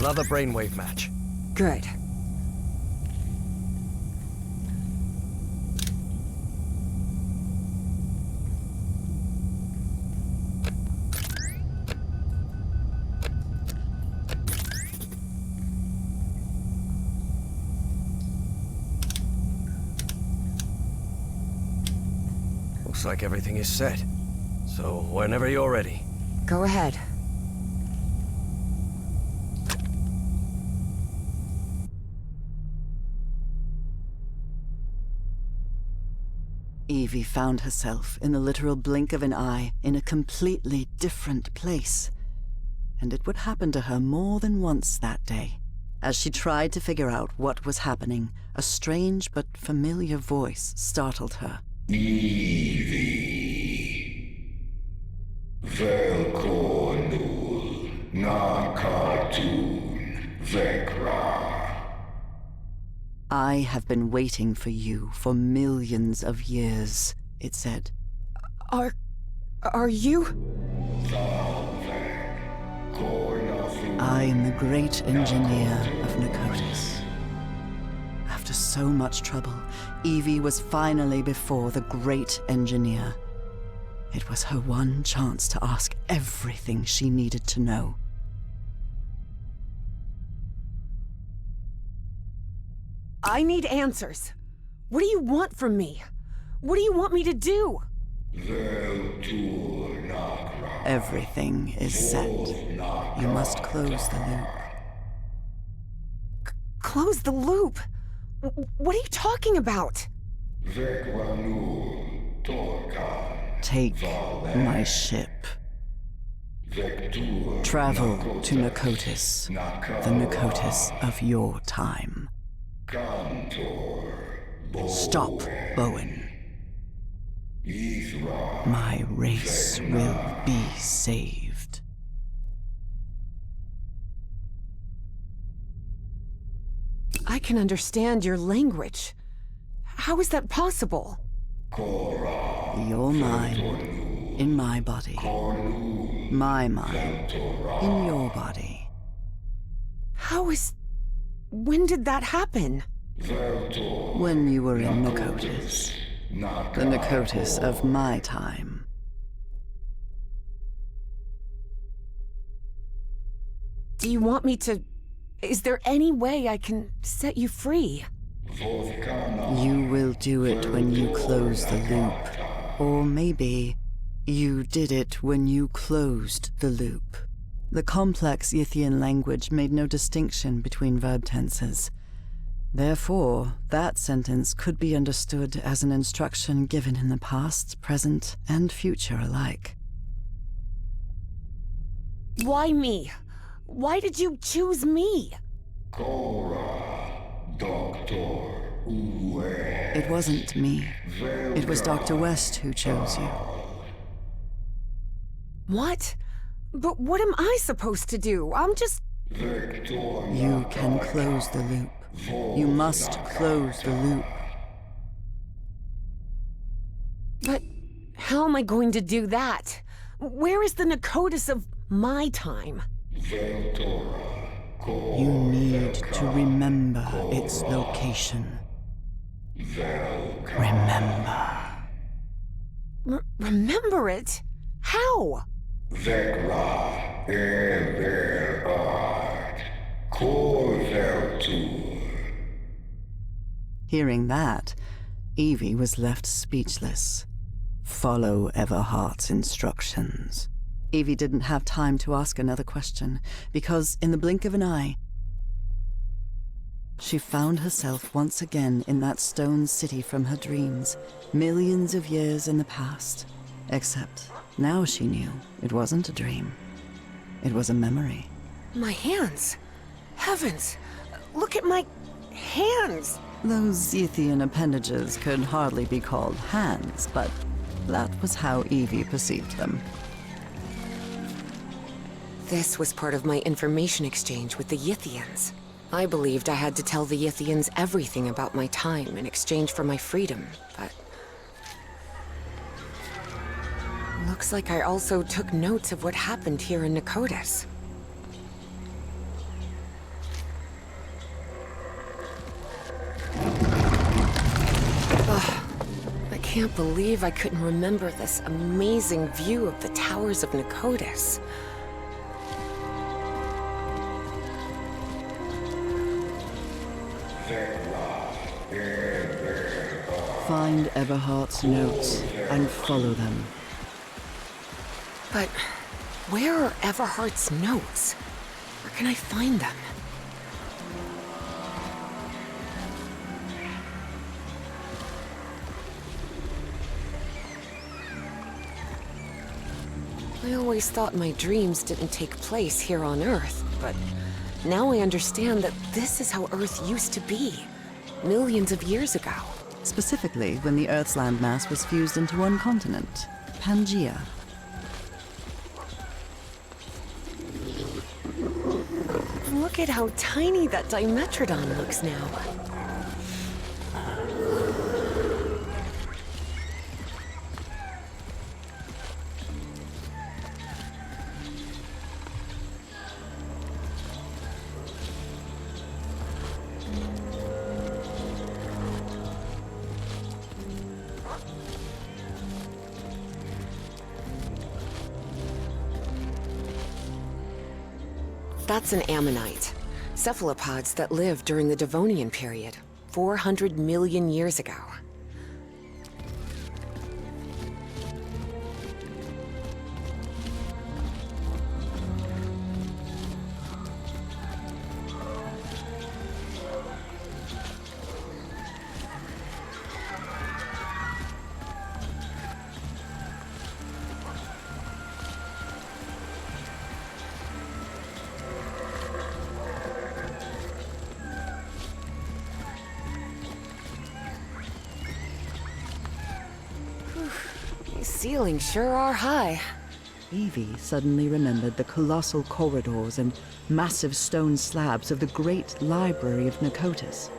Another brainwave match. Good. Looks like everything is set. So, whenever you're ready. Go ahead. Evie found herself, in the literal blink of an eye, in a completely different place. And it would happen to her more than once that day. As she tried to figure out what was happening, a strange but familiar voice startled her. Evie. Velkornul. Nakatun. Vekra. I have been waiting for you for millions of years, it said. Are you? I am the great engineer of Nakotis. After so much trouble, Evie was finally before the great engineer. It was her one chance to ask everything she needed to know. I need answers. What do you want from me? What do you want me to do? Everything is set. You must close the loop. Close the loop? What are you talking about? Take my ship. Travel to Nakotis, the Nakotis of your time. Stop, Bowen. My race will be saved. I can understand your language. How is that possible? Your mind in my body. My mind in your body. When did that happen? When you were in Nakotis. The Nakotis of my time. Do you want me to... Is there any way I can set you free? You will do it when you close the loop. Or maybe you did it when you closed the loop. The complex Yithian language made no distinction between verb tenses. Therefore, that sentence could be understood as an instruction given in the past, present, and future alike. Why me? Why did you choose me? It wasn't me. It was Dr. West who chose you. What? But what am I supposed to do? I'm just... You can close the loop. You must close the loop. But how am I going to do that? Where is the Nakotis of my time? You need to remember its location. Remember. Remember it? How? Vekra Everard Korveltur. Hearing that, Evie was left speechless. Follow Everhart's instructions. Evie didn't have time to ask another question, because in the blink of an eye, she found herself once again in that stone city from her dreams, millions of years in the past. Except now she knew it wasn't a dream. It was a memory. My hands. Heavens, look at my hands. Those Yithian appendages could hardly be called hands, but that was how Evie perceived them. This was part of my information exchange with the Yithians. I believed I had to tell the Yithians everything about my time in exchange for my freedom, but... Looks like I also took notes of what happened here in Nakotis. can't believe I couldn't remember this amazing view of the towers of Nicotis. Find Everhart's notes and follow them. But where are Everhart's notes? Where can I find them? I always thought my dreams didn't take place here on Earth, but now I understand that this is how Earth used to be, millions of years ago. Specifically, when the Earth's landmass was fused into one continent, Pangaea. Look at how tiny that Dimetrodon looks now. That's an ammonite. Cephalopods that lived during the Devonian period, 400 million years ago. These ceilings sure are high. Evie suddenly remembered the colossal corridors and massive stone slabs of the great library of Nicotis.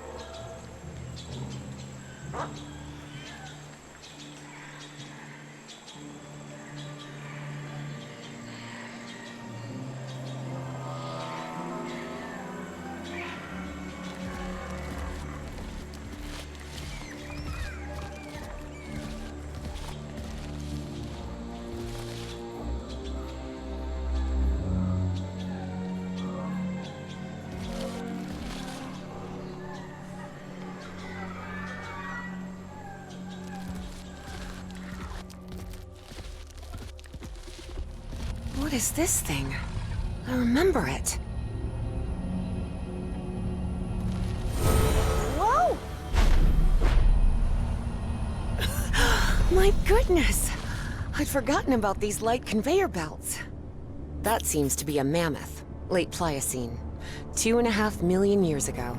What is this thing? I remember it. Whoa! My goodness! I'd forgotten about these light conveyor belts. That seems to be a mammoth, late Pliocene, 2.5 million years ago.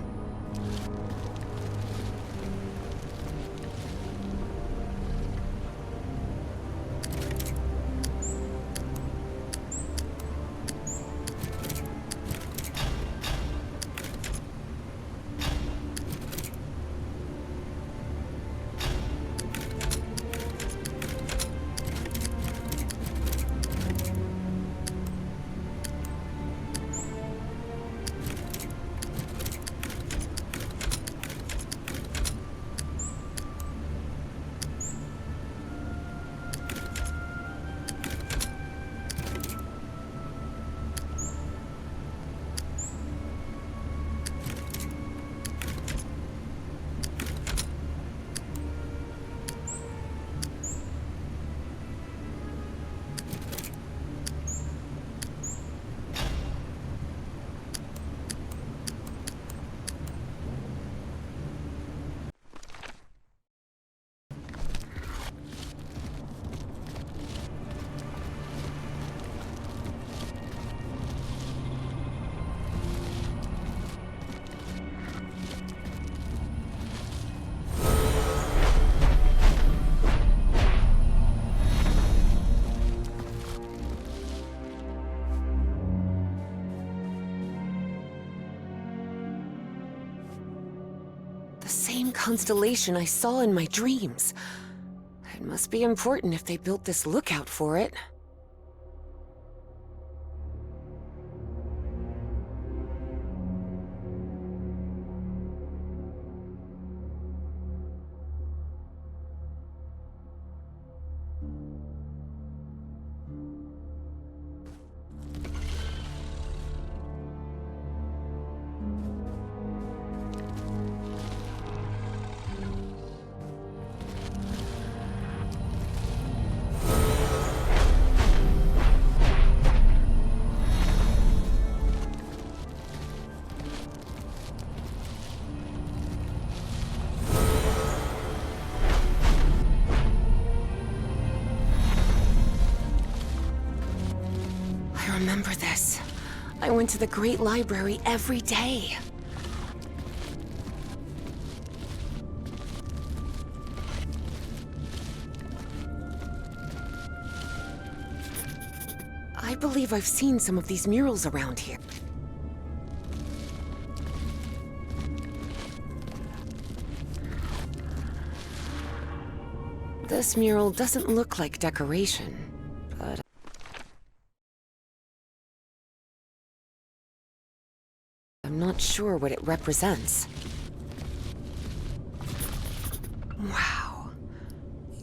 The same constellation I saw in my dreams. It must be important if they built this lookout for it. go into the Great Library every day. I believe I've seen some of these murals around here. This mural doesn't look like decoration, but I'm not sure what it represents. Wow.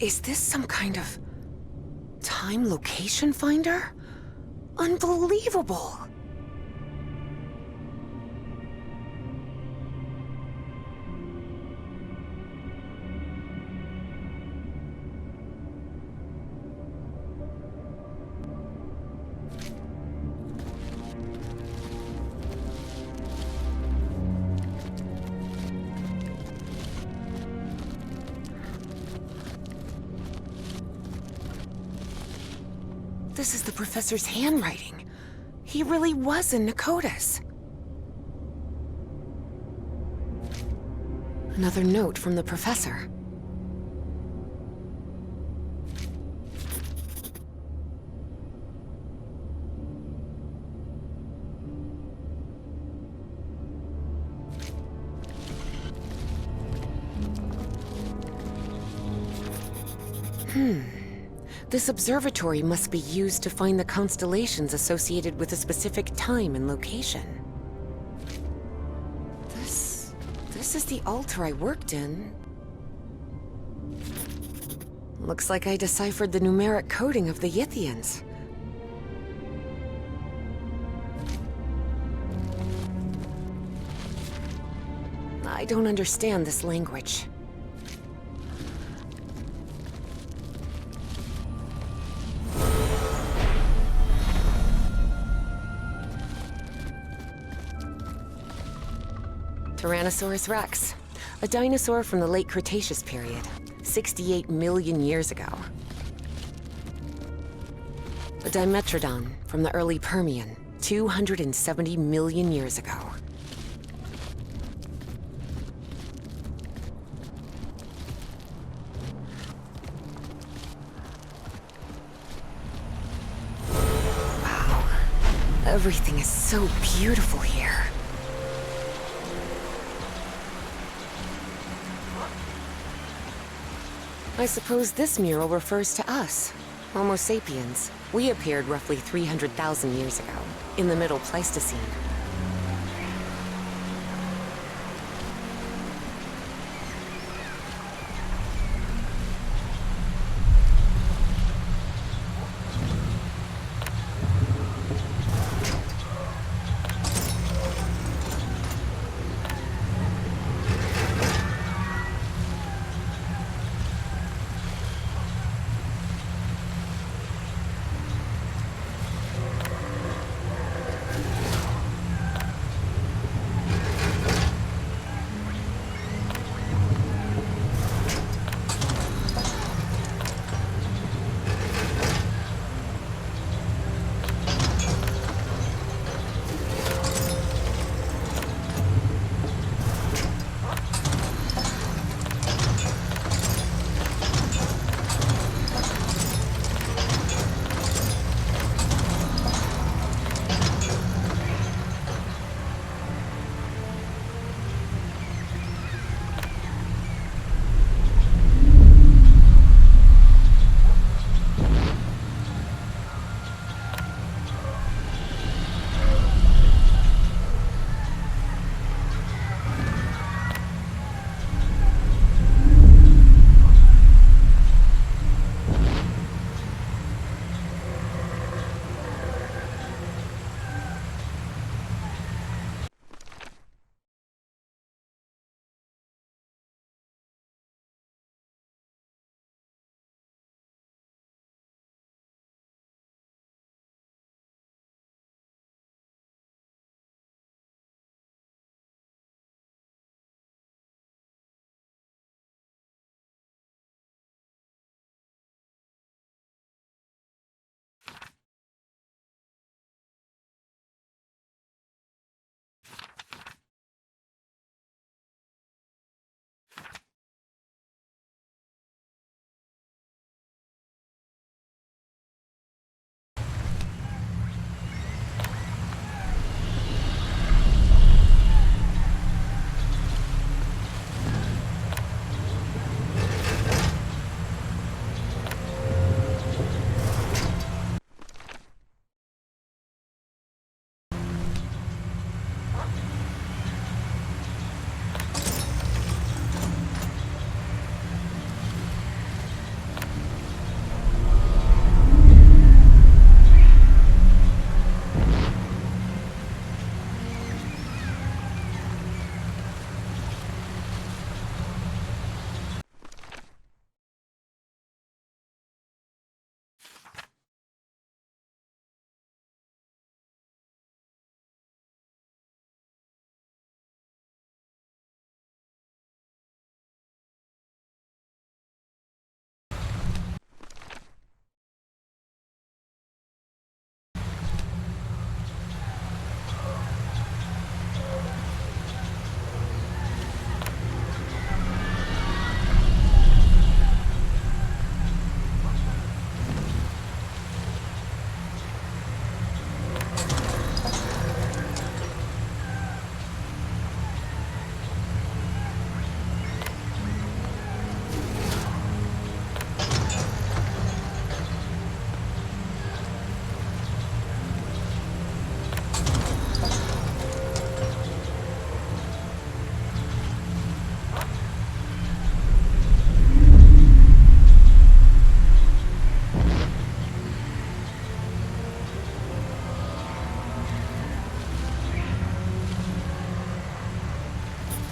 Is this some kind of time location finder? Unbelievable! This is the professor's handwriting. He really was in Nakotas. Another note from the professor. This observatory must be used to find the constellations associated with a specific time and location. This is the altar I worked in. Looks like I deciphered the numeric coding of the Yithians. I don't understand this language. Tyrannosaurus rex, a dinosaur from the late Cretaceous period, 68 million years ago. A Dimetrodon from the early Permian, 270 million years ago. Wow, everything is so beautiful here. I suppose this mural refers to us, Homo sapiens. We appeared roughly 300,000 years ago, in the Middle Pleistocene.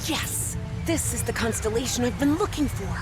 Yes! This is the constellation I've been looking for.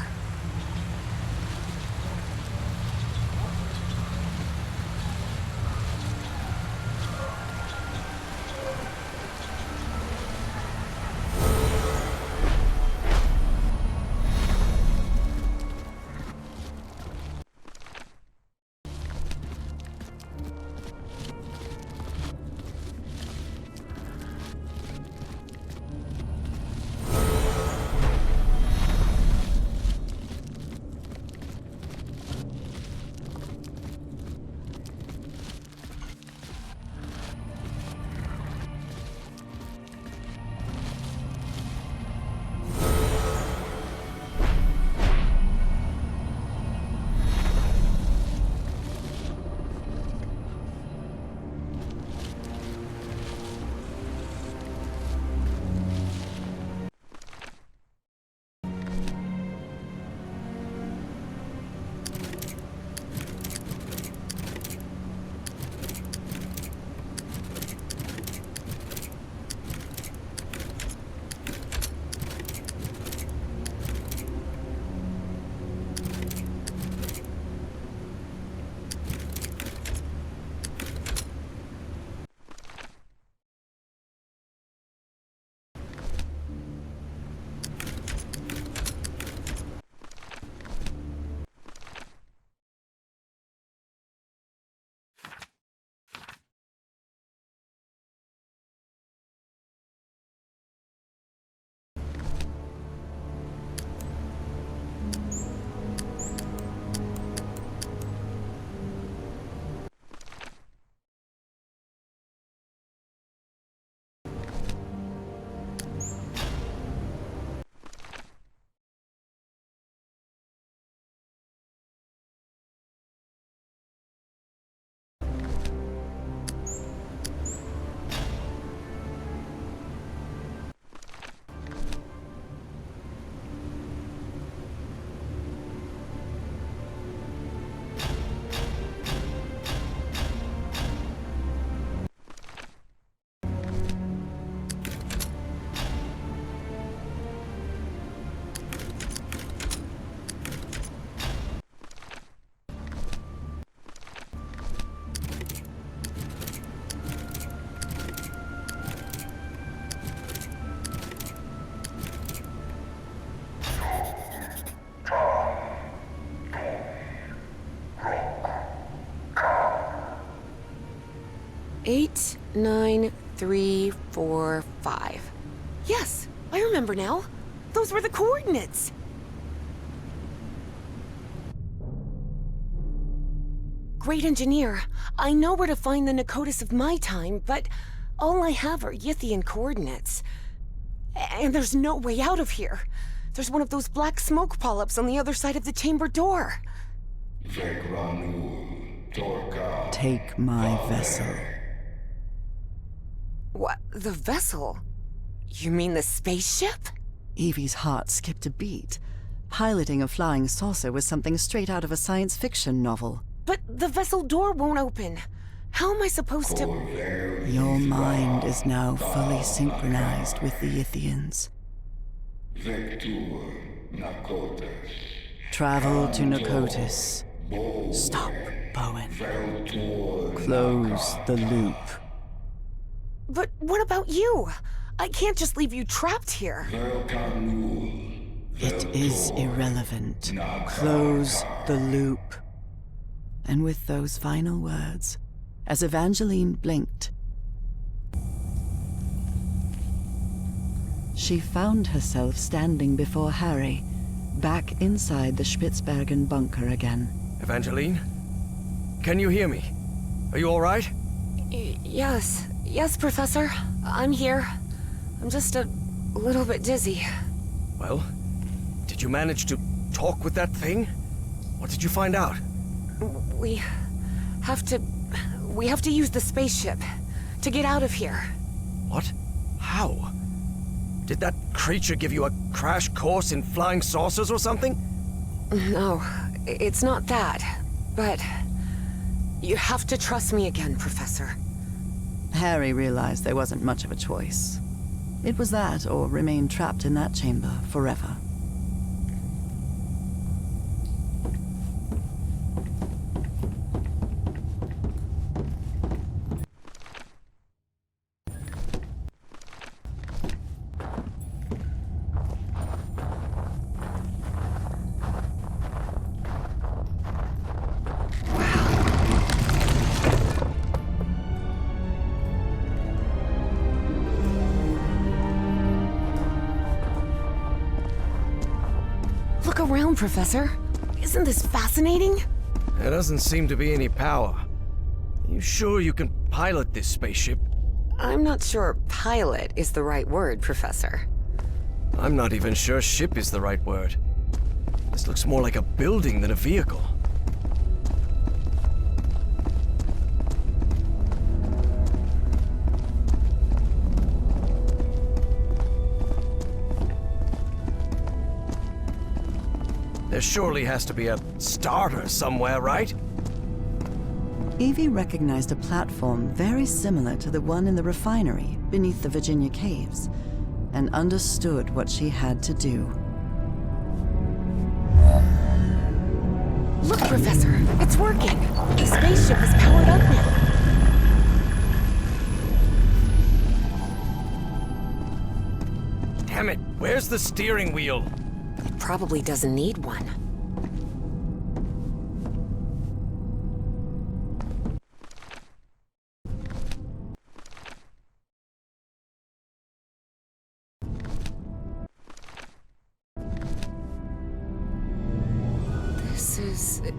Eight, 9, 3, 4, 5. Yes, I remember now. Those were the coordinates. Great engineer. I know where to find the Nakotis of my time, but all I have are Yithian coordinates. And there's no way out of here. There's one of those black smoke polyps on the other side of the chamber door. Take my vessel. What? The vessel? You mean the spaceship? Evie's heart skipped a beat. Piloting a flying saucer was something straight out of a science fiction novel. But the vessel door won't open. How am I supposed to... Your mind is now fully synchronized with the Yithians. Travel to Nakotis. Stop, Bowen. Close the loop. But what about you? I can't just leave you trapped here. It is irrelevant. Close the loop. And with those final words, as Evangeline blinked, she found herself standing before Harry, back inside the Spitzbergen bunker again. Evangeline? Can you hear me? Are you all right? Yes. Yes, Professor. I'm here. I'm just a little bit dizzy. Well, did you manage to talk with that thing? What did you find out? We have to use the spaceship to get out of here. What? How? Did that creature give you a crash course in flying saucers or something? No, it's not that. But you have to trust me again, Professor. Harry realized there wasn't much of a choice. It was that, or remain trapped in that chamber forever. Look around, Professor. Isn't this fascinating? There doesn't seem to be any power. Are you sure you can pilot this spaceship? I'm not sure pilot is the right word, Professor. I'm not even sure ship is the right word. This looks more like a building than a vehicle. There surely has to be a starter somewhere, right? Evie recognized a platform very similar to the one in the refinery beneath the Virginia caves, and understood what she had to do. Look, Professor, it's working. The spaceship is powered up now. Damn it, where's the steering wheel? It probably doesn't need one.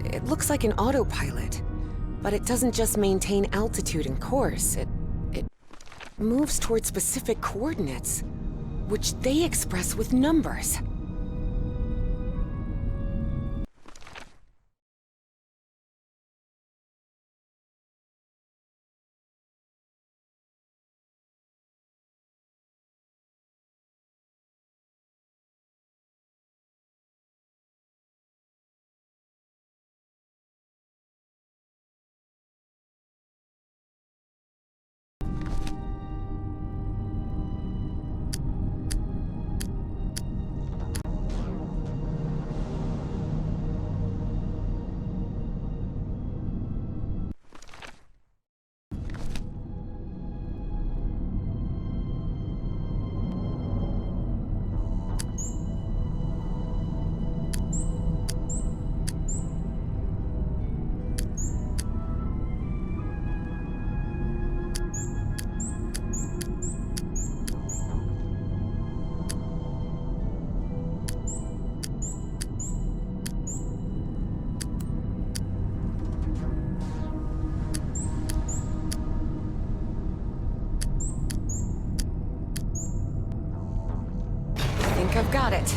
It looks like an autopilot, but it doesn't just maintain altitude and course. It moves toward specific coordinates, which they express with numbers. I've got it.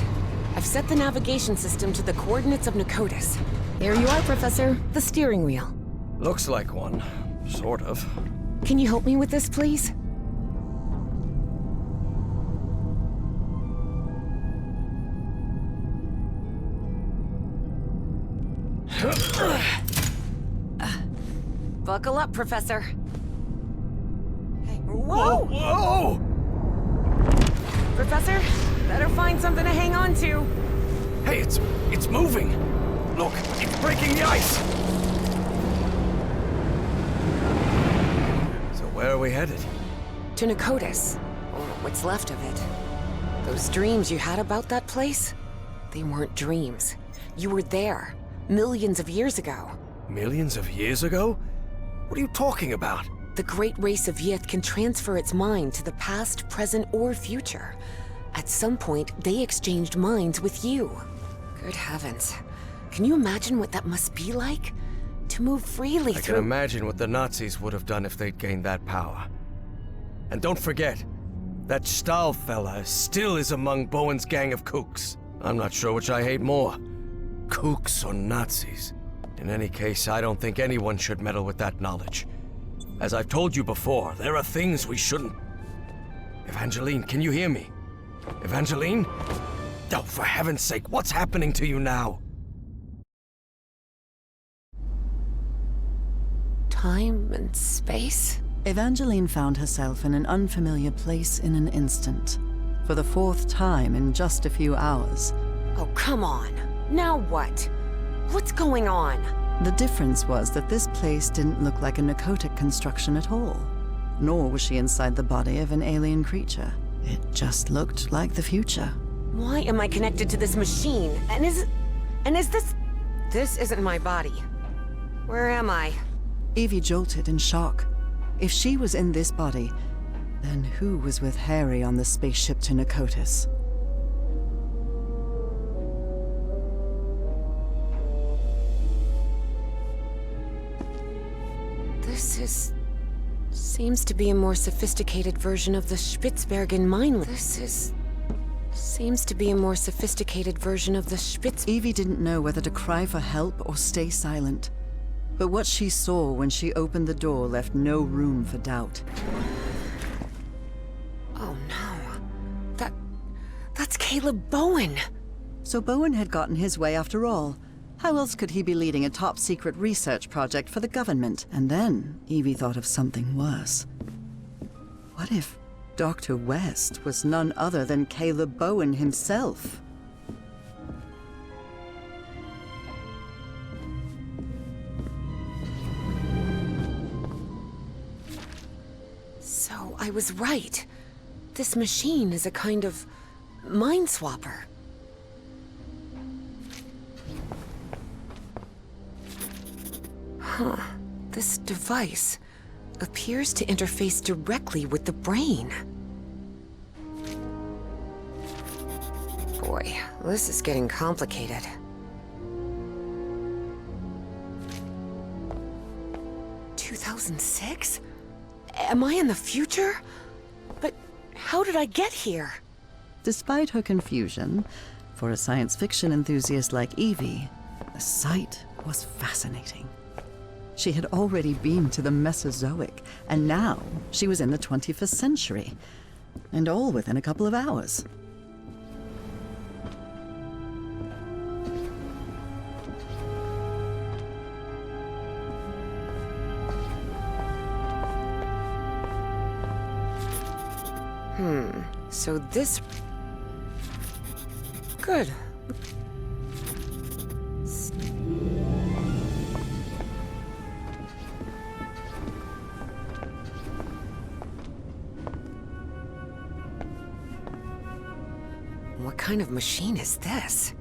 I've set the navigation system to the coordinates of Nakotis. There you are, Professor. The steering wheel. Looks like one. Sort of. Can you help me with this, please? Buckle up, Professor. Hey, whoa! Whoa! Professor, better find something to hang on to. Hey, it's moving! Look, it's breaking the ice! So where are we headed? To Nakotis, or what's left of it. Those dreams you had about that place? They weren't dreams. You were there, millions of years ago. Millions of years ago? What are you talking about? The great race of Yith can transfer its mind to the past, present, or future. At some point, they exchanged minds with you. Good heavens. Can you imagine what that must be like? To move freely I through— can imagine what the Nazis would have done if they'd gained that power. And don't forget, that Stahl fella still is among Bowen's gang of kooks. I'm not sure which I hate more, kooks or Nazis. In any case, I don't think anyone should meddle with that knowledge. As I've told you before, there are things we shouldn't... Evangeline, can you hear me? Evangeline? Oh, for heaven's sake, what's happening to you now? Time and space? Evangeline found herself in an unfamiliar place in an instant. For the fourth time in just a few hours. Oh, come on. Now what? What's going on? The difference was that this place didn't look like a narcotic construction at all. Nor was she inside the body of an alien creature. It just looked like the future. Why am I connected to this machine? And is this... This isn't my body. Where am I? Evie jolted in shock. If she was in this body, then who was with Harry on the spaceship to Nakotis? Seems to be a more sophisticated version of the Spitzbergen mine. Seems to be a more sophisticated version of the Evie didn't know whether to cry for help or stay silent. But what she saw when she opened the door left no room for doubt. Oh no. That's Caleb Bowen! So Bowen had gotten his way after all. How else could he be leading a top-secret research project for the government? And then Evie thought of something worse. What if Dr. West was none other than Caleb Bowen himself? So I was right. This machine is a kind of mind swapper. Huh. This device appears to interface directly with the brain. Boy, this is getting complicated. "2006? Am I in the future? But how did I get here?" Despite her confusion, for a science fiction enthusiast like Evie, the sight was fascinating. She had already been to the Mesozoic, and now she was in the 21st century, and all within a couple of hours. So this... Good. What kind of machine is this?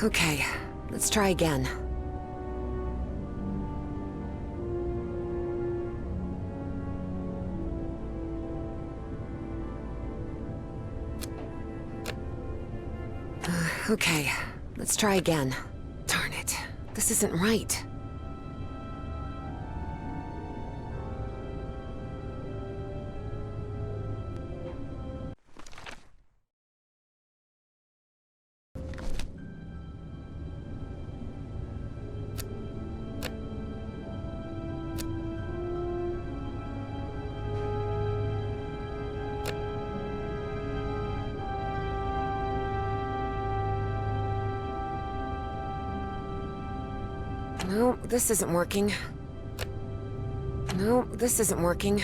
Okay, let's try again. Okay, let's try again. Darn it, this isn't right. No, this isn't working. No, this isn't working.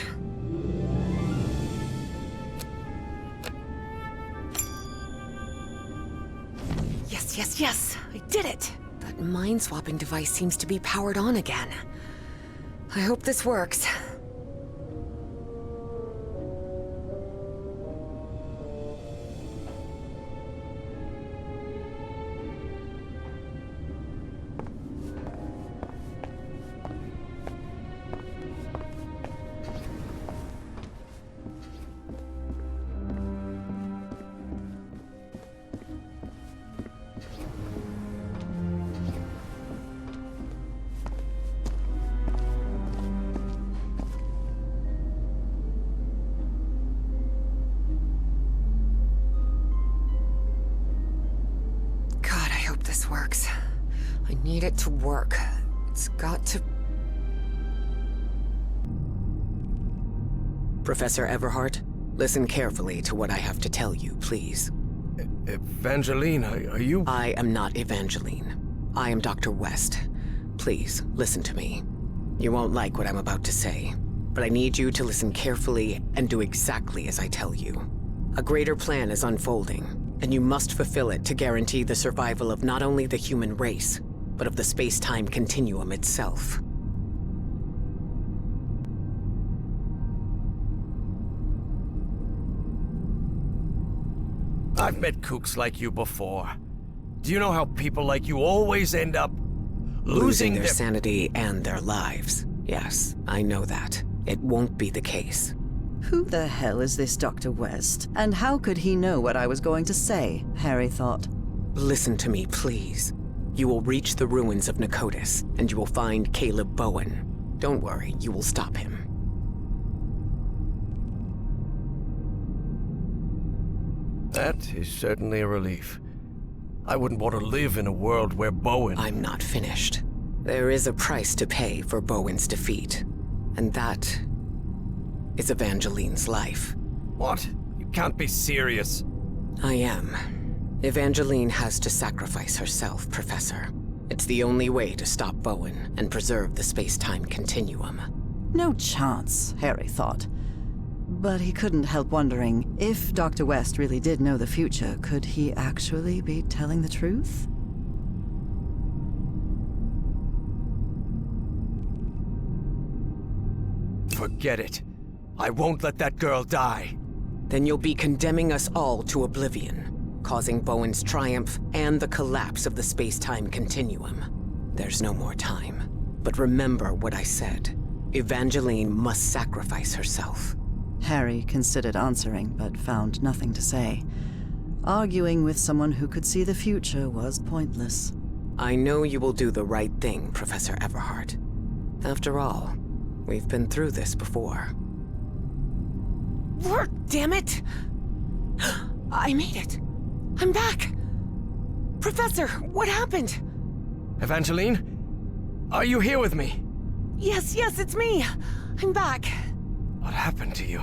Yes, yes, yes! I did it! That mind-swapping device seems to be powered on again. I hope this works. This works. I need it to work. It's got to... Professor Everhart, listen carefully to what I have to tell you, please. Evangeline, are you... I am not Evangeline. I am Dr. West. Please, listen to me. You won't like what I'm about to say, but I need you to listen carefully and do exactly as I tell you. A greater plan is unfolding, and you must fulfill it to guarantee the survival of not only the human race, but of the space-time continuum itself. I've met kooks like you before. Do you know how people like you always end up losing their sanity and their lives? Yes, I know that. It won't be the case. Who the hell is this Dr. West? And how could he know what I was going to say? Harry thought. Listen to me, please. You will reach the ruins of Nicotis, and you will find Caleb Bowen. Don't worry, you will stop him. That is certainly a relief. I wouldn't want to live in a world where Bowen... I'm not finished. There is a price to pay for Bowen's defeat, and that is Evangeline's life. What? You can't be serious. I am. Evangeline has to sacrifice herself, Professor. It's the only way to stop Bowen and preserve the space-time continuum. No chance, Harry thought. But he couldn't help wondering, if Dr. West really did know the future, could he actually be telling the truth? Forget it. I won't let that girl die. Then you'll be condemning us all to oblivion, causing Bowen's triumph and the collapse of the space-time continuum. There's no more time. But remember what I said. Evangeline must sacrifice herself. Harry considered answering, but found nothing to say. Arguing with someone who could see the future was pointless. I know you will do the right thing, Professor Everhart. After all, we've been through this before. Work, damn it! I made it. I'm back. Professor, what happened? Evangeline? Are you here with me? Yes, it's me. I'm back. What happened to you?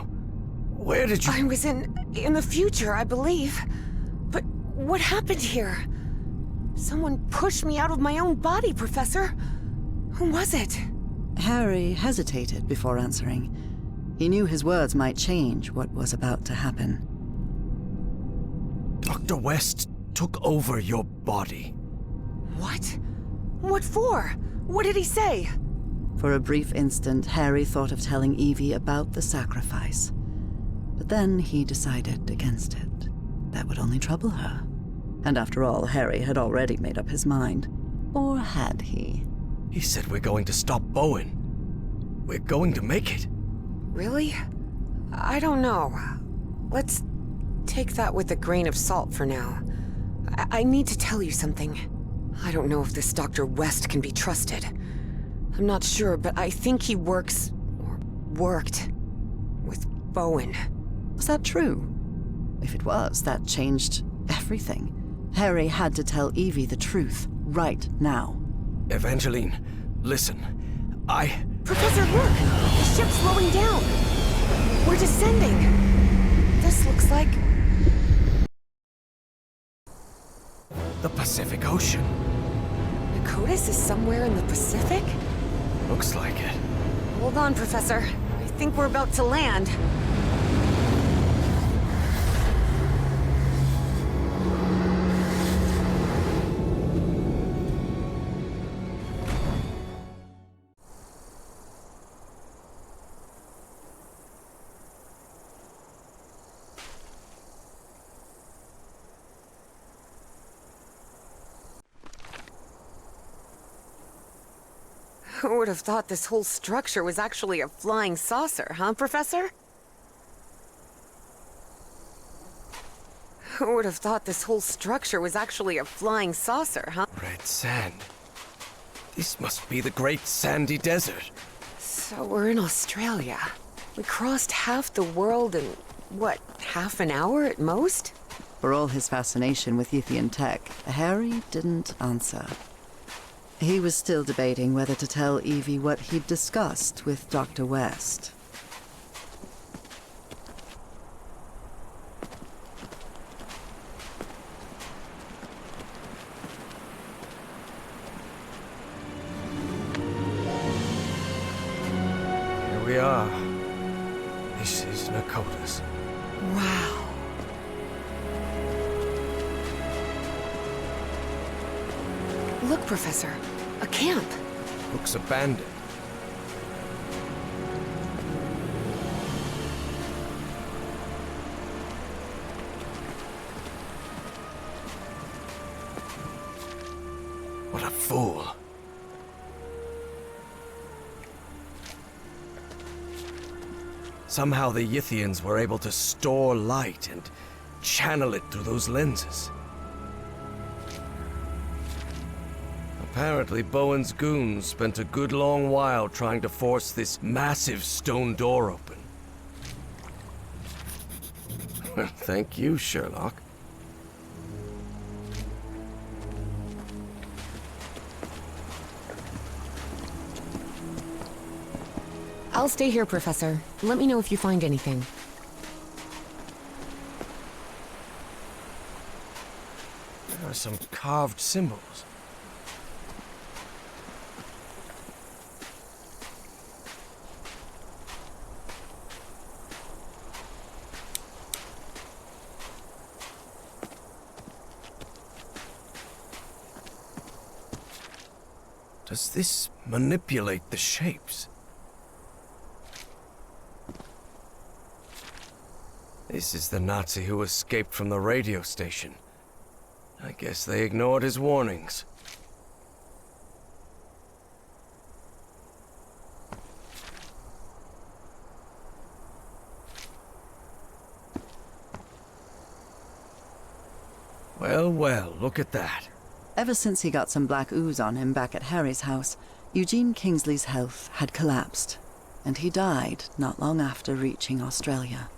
Where did you... I was in the future, I believe. But what happened here? Someone pushed me out of my own body, Professor. Who was it? Harry hesitated before answering. He knew his words might change what was about to happen. Dr. West took over your body. What? What for? What did he say? For a brief instant, Harry thought of telling Evie about the sacrifice. But then he decided against it. That would only trouble her. And after all, Harry had already made up his mind. Or had he? He said we're going to stop Bowen. We're going to make it. Really? I don't know. Let's take that with a grain of salt for now. I need to tell you something. I don't know if this Dr. West can be trusted. I'm not sure, but I think he works, or worked, with Bowen. Was that true? If it was, that changed everything. Harry had to tell Evie the truth, right now. Evangeline, listen. Professor, look! The ship's slowing down! We're descending! This looks like... The Pacific Ocean. Nakotis is somewhere in the Pacific? Looks like it. Hold on, Professor. I think we're about to land. Who would have thought this whole structure was actually a flying saucer, huh, Professor? Who would have thought this whole structure was actually a flying saucer, huh? Red sand. This must be the Great Sandy Desert. So we're in Australia. We crossed half the world in, what, half an hour at most? For all his fascination with Yithian tech, Harry didn't answer. He was still debating whether to tell Evie what he'd discussed with Dr. West. Here we are. This is Nakotis. Wow. Look, Professor. A camp. Looks abandoned. What a fool. Somehow the Yithians were able to store light and channel it through those lenses. Apparently, Bowen's goons spent a good long while trying to force this massive stone door open. Well, thank you, Sherlock. I'll stay here, Professor. Let me know if you find anything. There are some carved symbols. Does this manipulate the shapes? This is the Nazi who escaped from the radio station. I guess they ignored his warnings. Well, well, look at that. Ever since he got some black ooze on him back at Harry's house, Eugene Kingsley's health had collapsed, and he died not long after reaching Australia.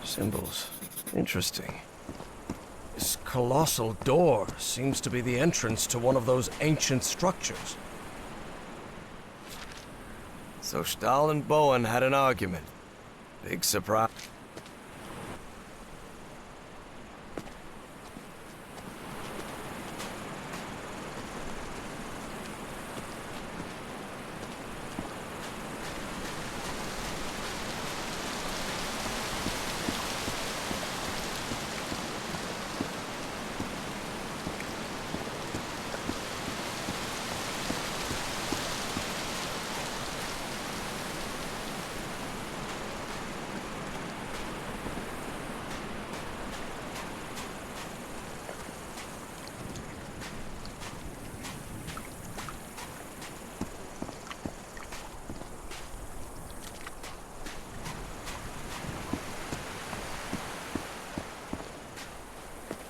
Symbols. Interesting. This colossal door seems to be the entrance to one of those ancient structures. So Stahl and Bowen had an argument. Big surprise.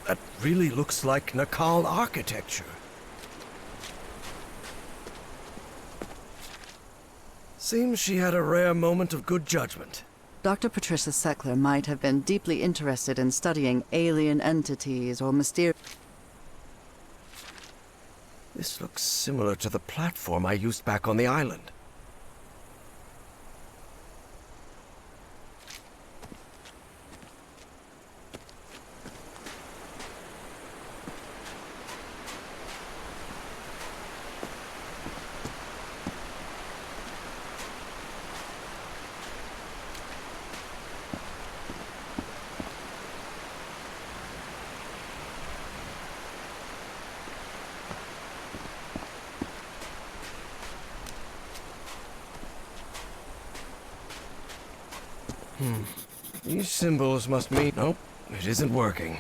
That really looks like Nakal architecture. Seems she had a rare moment of good judgment. Dr. Patricia Seckler might have been deeply interested in studying alien entities or mysterious... This looks similar to the platform I used back on the island. These symbols must mean... Nope, it isn't working.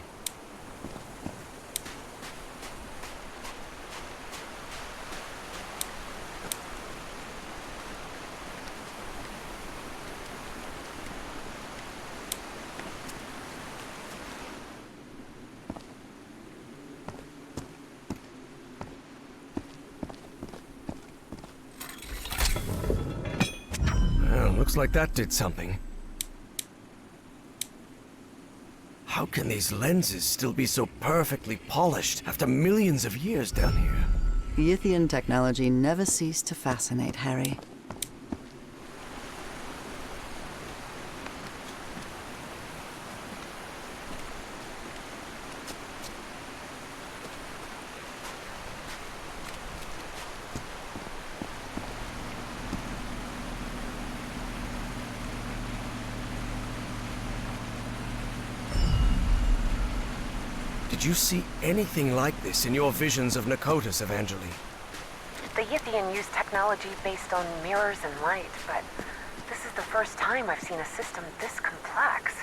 Well, looks like that did something. How can these lenses still be so perfectly polished after millions of years down here? Yithian technology never ceased to fascinate Harry. Did you see anything like this in your visions of Nakotas, Evangeline? The Yithian use technology based on mirrors and light, but this is the first time I've seen a system this complex.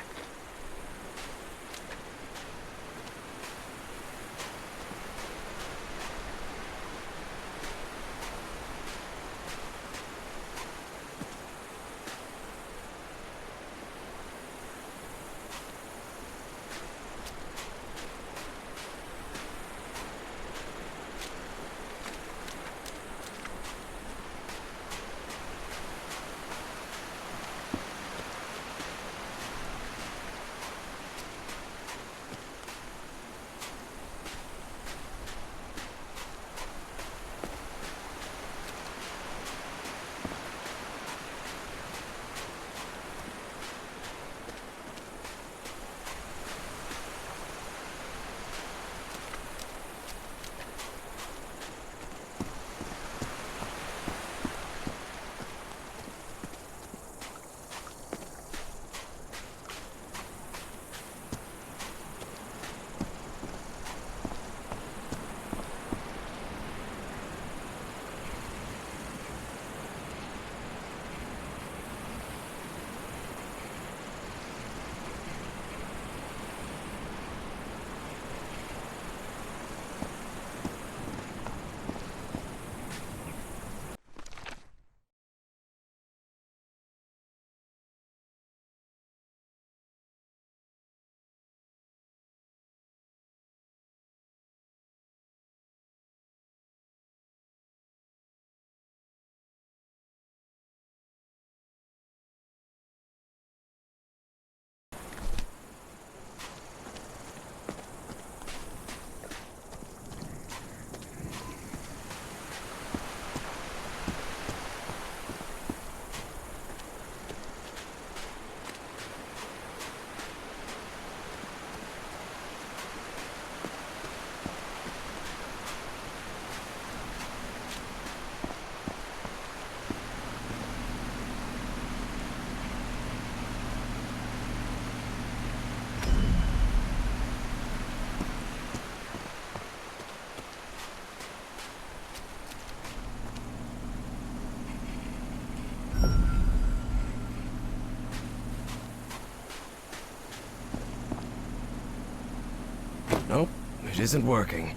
Nope, it isn't working.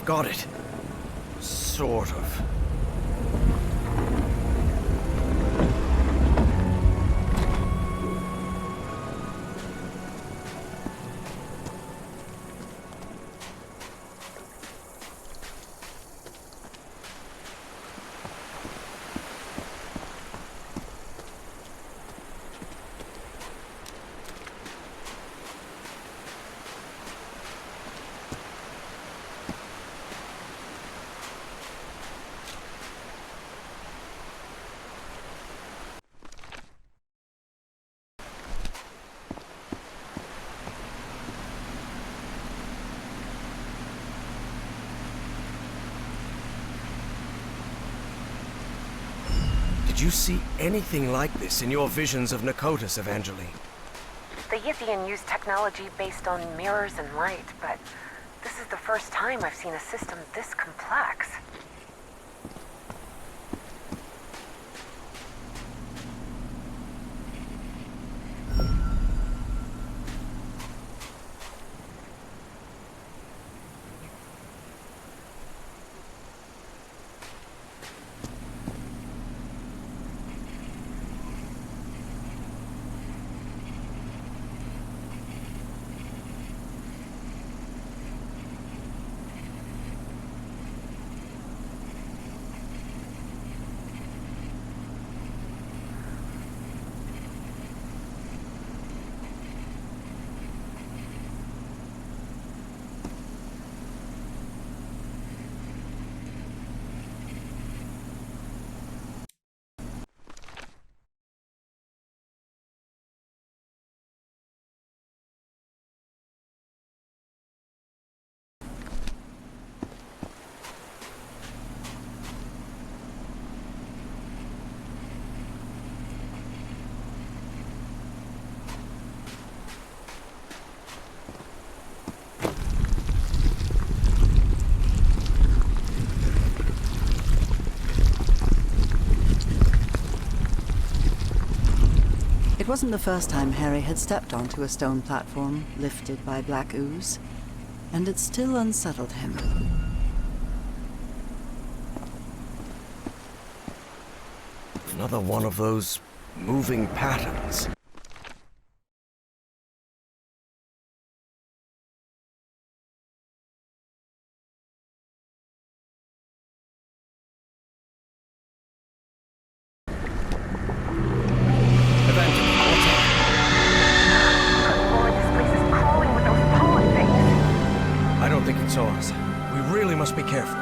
I've got it. Sort of. Did you see anything like this in your visions of Nakotas, Evangeline? The Yithian use technology based on mirrors and light, but this is the first time I've seen a system this complex. It wasn't the first time Harry had stepped onto a stone platform lifted by black ooze, and it still unsettled him. Another one of those moving patterns. Lord, this place is crawling with those pollen things. I don't think it saw us. We really must be careful.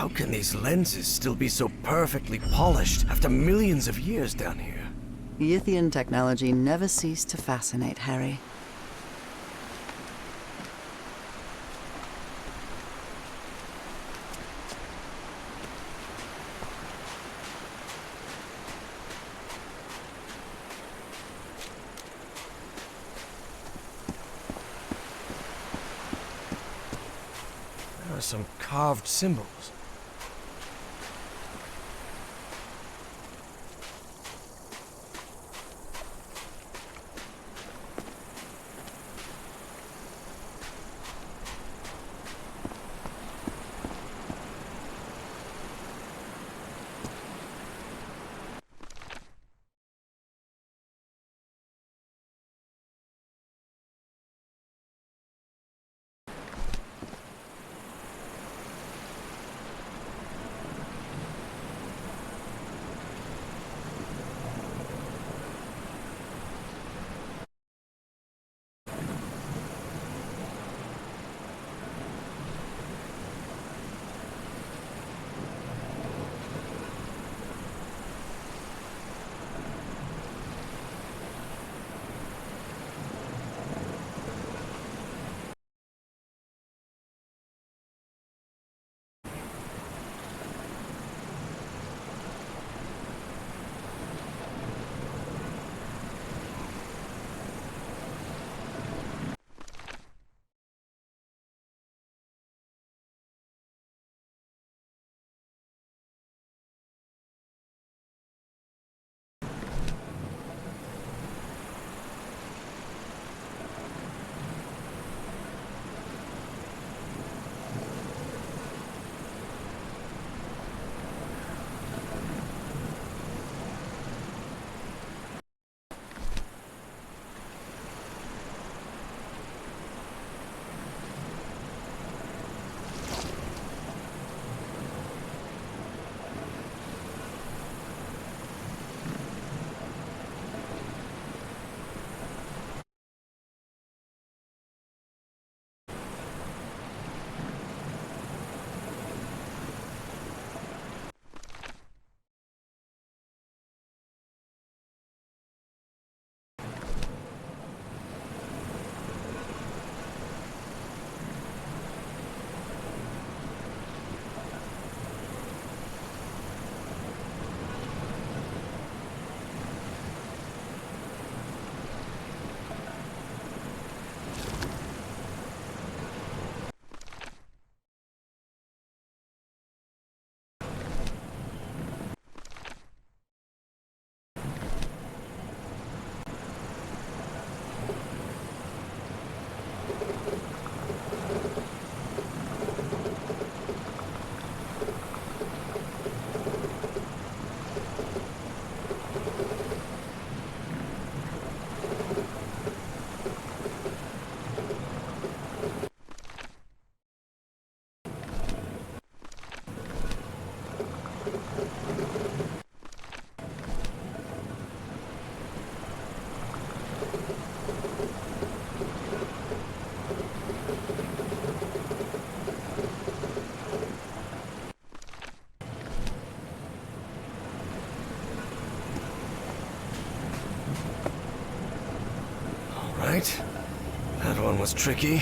How can these lenses still be so perfectly polished after millions of years down here? Yithian technology never ceased to fascinate Harry. There are some carved symbols. Right. That one was tricky.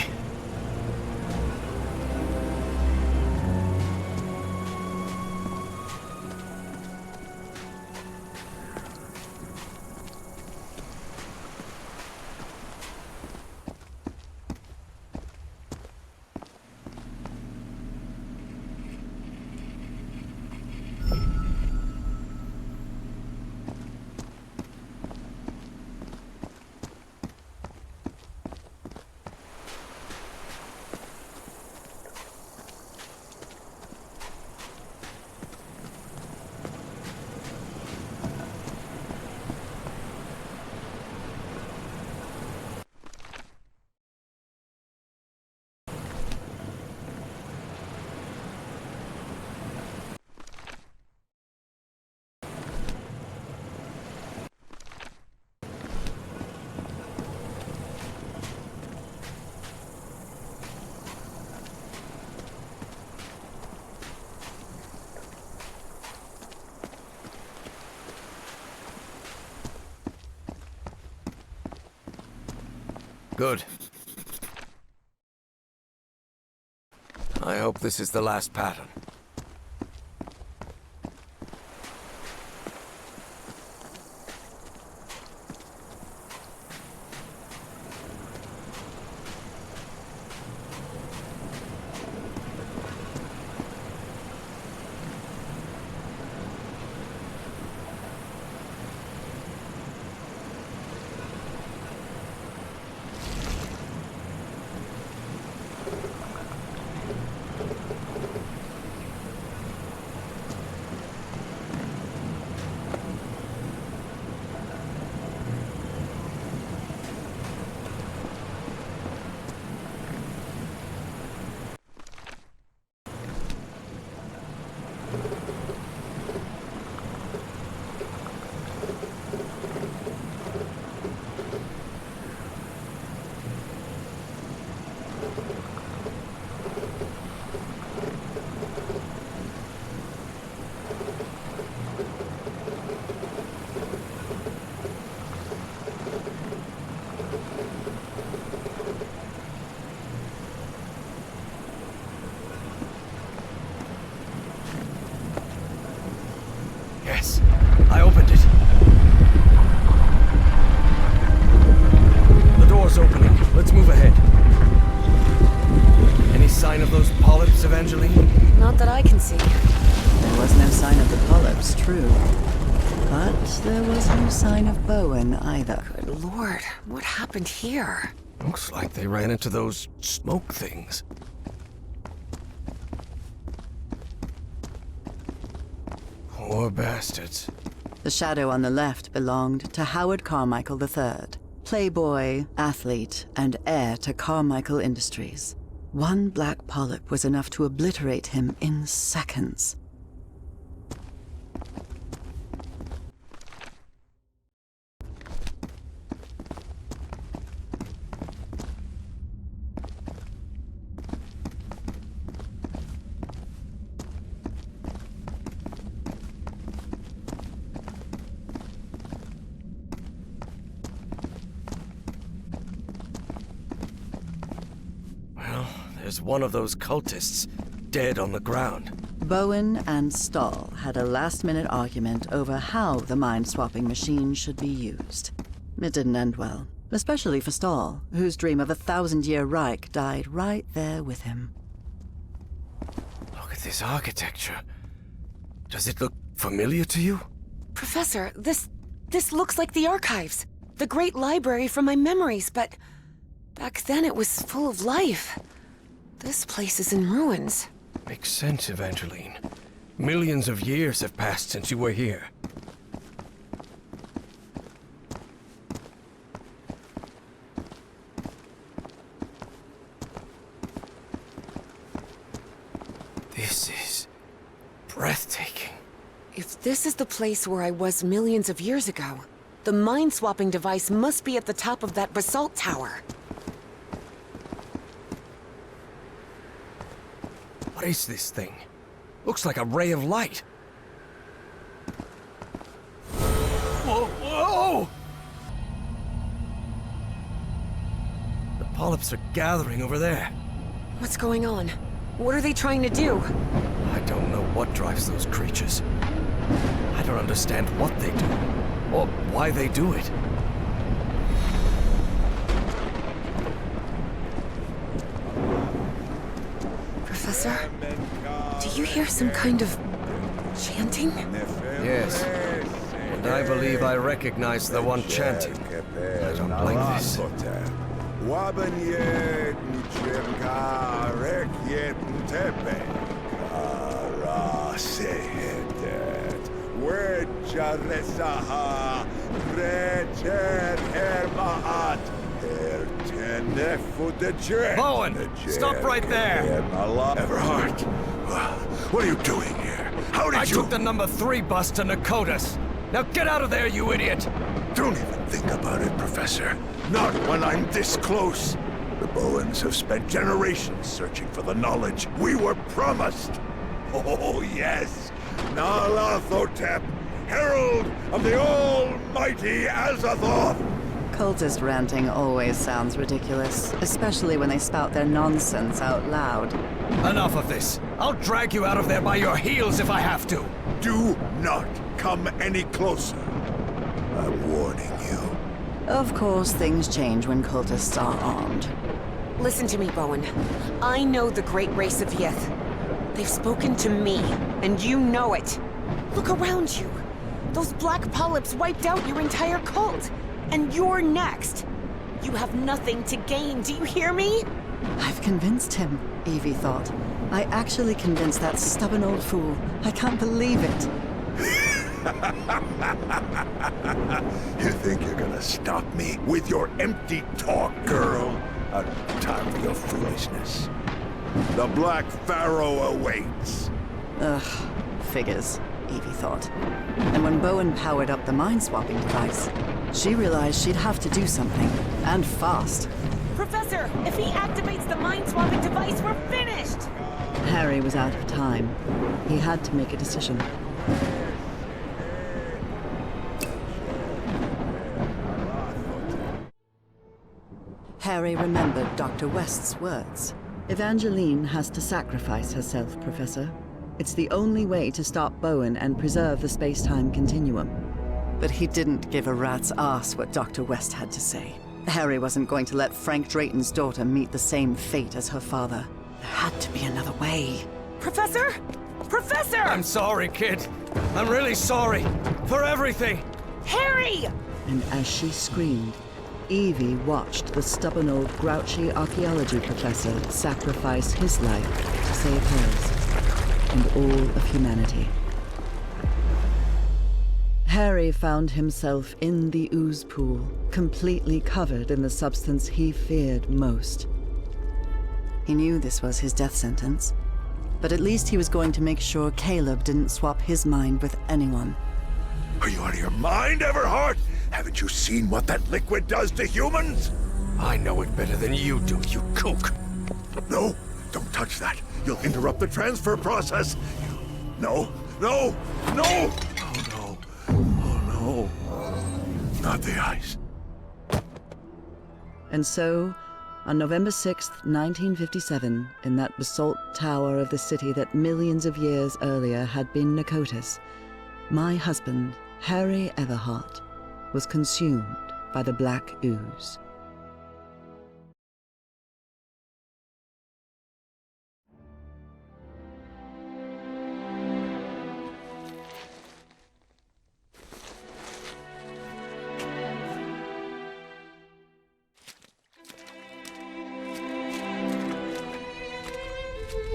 Good. I hope this is the last pattern. Yes, I opened it. The door's opening. Let's move ahead. Any sign of those polyps, Evangeline? Not that I can see. There was no sign of the polyps, true. But there was no sign of Bowen either. Good lord, what happened here? Looks like they ran into those smoke things. Poor bastards. The shadow on the left belonged to Howard Carmichael III, playboy, athlete, and heir to Carmichael Industries. One black polyp was enough to obliterate him in seconds. There's one of those cultists dead on the ground. Bowen and Stahl had a last-minute argument over how the mind-swapping machine should be used. It didn't end well, especially for Stahl, whose dream of a 1,000-year Reich died right there with him. Look at this architecture. Does it look familiar to you? Professor, this looks like the archives. The great library from my memories, but back then it was full of life. This place is in ruins. Makes sense, Evangeline. Millions of years have passed since you were here. This is breathtaking. If this is the place where I was millions of years ago, the mind-swapping device must be at the top of that basalt tower. What is this thing? Looks like a ray of light. Whoa, whoa! The polyps are gathering over there. What's going on? What are they trying to do? I don't know what drives those creatures. I don't understand what they do, or why they do it. Professor, do you hear some kind of chanting? Yes, and I believe I recognize the one chanting. I don't like this. Bowen, stop right there! Everhart, what are you doing here? How did I took the number 3 bus to Nakotas. Now get out of there, you idiot! Don't even think about it, Professor. Not when I'm this close. The Bowens have spent generations searching for the knowledge we were promised. Oh, yes. Nalathotep, herald of the almighty Azathoth. Cultist ranting always sounds ridiculous, especially when they spout their nonsense out loud. Enough of this. I'll drag you out of there by your heels if I have to. Do not come any closer. I'm warning you. Of course, things change when cultists are armed. Listen to me, Bowen. I know the great race of Yith. They've spoken to me, and you know it. Look around you. Those black polyps wiped out your entire cult. And you're next. You have nothing to gain, do you hear me? I've convinced him, Evie thought. I actually convinced that stubborn old fool. I can't believe it. You think you're gonna stop me with your empty talk, girl? I've time for your foolishness. The Black Pharaoh awaits. Ugh, figures, Evie thought. And when Bowen powered up the mind-swapping device, she realized she'd have to do something, and fast. Professor, if he activates the mind-swapping device, we're finished! Harry was out of time. He had to make a decision. Harry remembered Dr. West's words. Evangeline has to sacrifice herself, Professor. It's the only way to stop Bowen and preserve the space-time continuum. But he didn't give a rat's ass what Dr. West had to say. Harry wasn't going to let Frank Drayton's daughter meet the same fate as her father. There had to be another way. Professor? Professor! I'm sorry, kid. I'm really sorry. For everything. Harry! And as she screamed, Evie watched the stubborn old grouchy archaeology professor sacrifice his life to save hers, and all of humanity. Harry found himself in the ooze pool, completely covered in the substance he feared most. He knew this was his death sentence, but at least he was going to make sure Caleb didn't swap his mind with anyone. Are you out of your mind, Everhart? Haven't you seen what that liquid does to humans? I know it better than you do, you kook. No, don't touch that. You'll interrupt the transfer process. No, no, no! Oh no, oh no. Not the ice. And so, on November 6th, 1957, in that basalt tower of the city that millions of years earlier had been Nicotis, my husband, Harry Everhart, was consumed by the black ooze.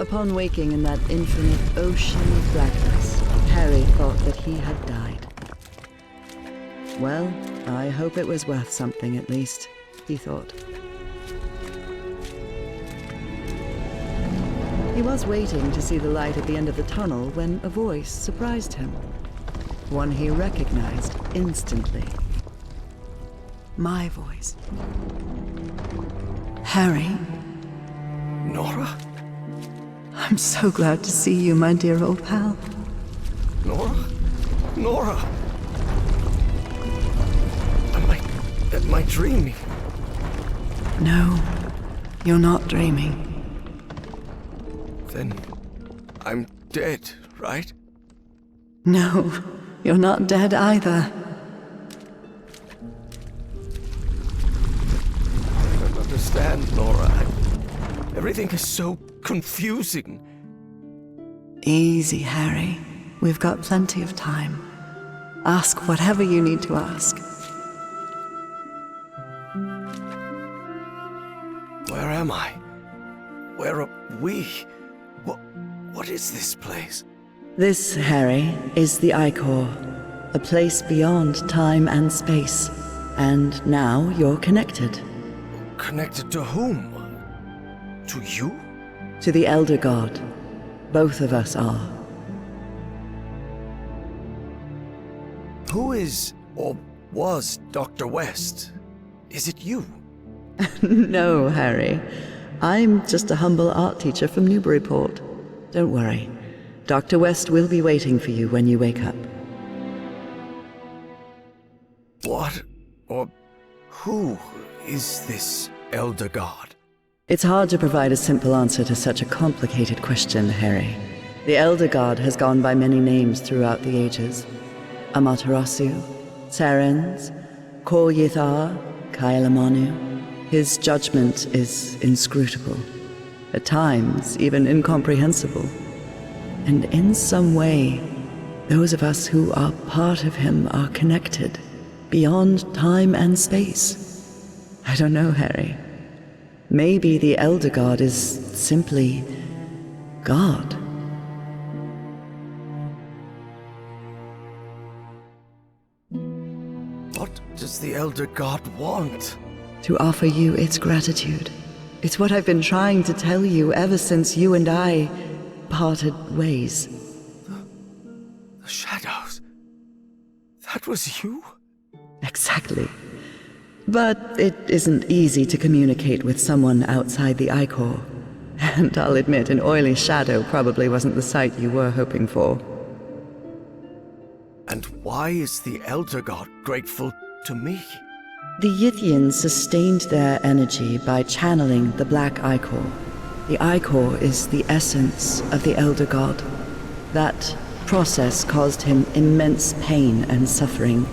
Upon waking in that infinite ocean of blackness, Harry thought that he had died. Well, I hope it was worth something at least, he thought. He was waiting to see the light at the end of the tunnel when a voice surprised him. One he recognized instantly. My voice. Harry? Nora? I'm so glad to see you, my dear old pal. Nora? Nora! Am I dreaming? No, you're not dreaming. Then I'm dead, right? No, you're not dead either. I don't understand, Nora. Everything is so confusing. Easy, Harry. We've got plenty of time. Ask whatever you need to ask. Where am I? Where are we? What is this place? This, Harry, is the Icor, a place beyond time and space. And now you're connected. Connected to whom? To you? To the Elder God. Both of us are. Who is, or was, Dr. West? Is it you? No, Harry. I'm just a humble art teacher from Newburyport. Don't worry. Dr. West will be waiting for you when you wake up. What? Or Who is this Elder God? It's hard to provide a simple answer to such a complicated question, Harry. The Elder God has gone by many names throughout the ages. Amaterasu, Sarens, Kor Yithar, Kailamanu. His judgment is inscrutable, at times even incomprehensible. And in some way, those of us who are part of him are connected, beyond time and space. I don't know, Harry. Maybe the Elder God is simply God. What does the Elder God want? To offer you its gratitude. It's what I've been trying to tell you ever since you and I parted ways. The shadows. That was you? Exactly. But it isn't easy to communicate with someone outside the Icor. And I'll admit, an oily shadow probably wasn't the sight you were hoping for. And why is the Elder God grateful to me? The Yithians sustained their energy by channeling the Black Icor. The Icor is the essence of the Elder God. That process caused him immense pain and suffering,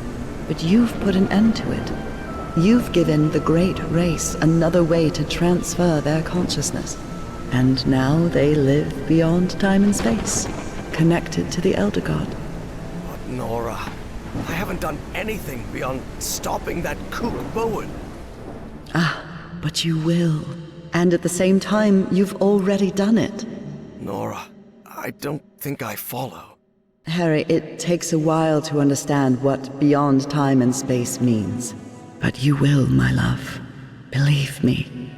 but you've put an end to it. You've given the great race another way to transfer their consciousness. And now they live beyond time and space, connected to the Elder God. But Nora, I haven't done anything beyond stopping that kook Bowen. But you will. And at the same time, you've already done it. Nora, I don't think I follow. Harry, it takes a while to understand what beyond time and space means. But you will, my love. Believe me.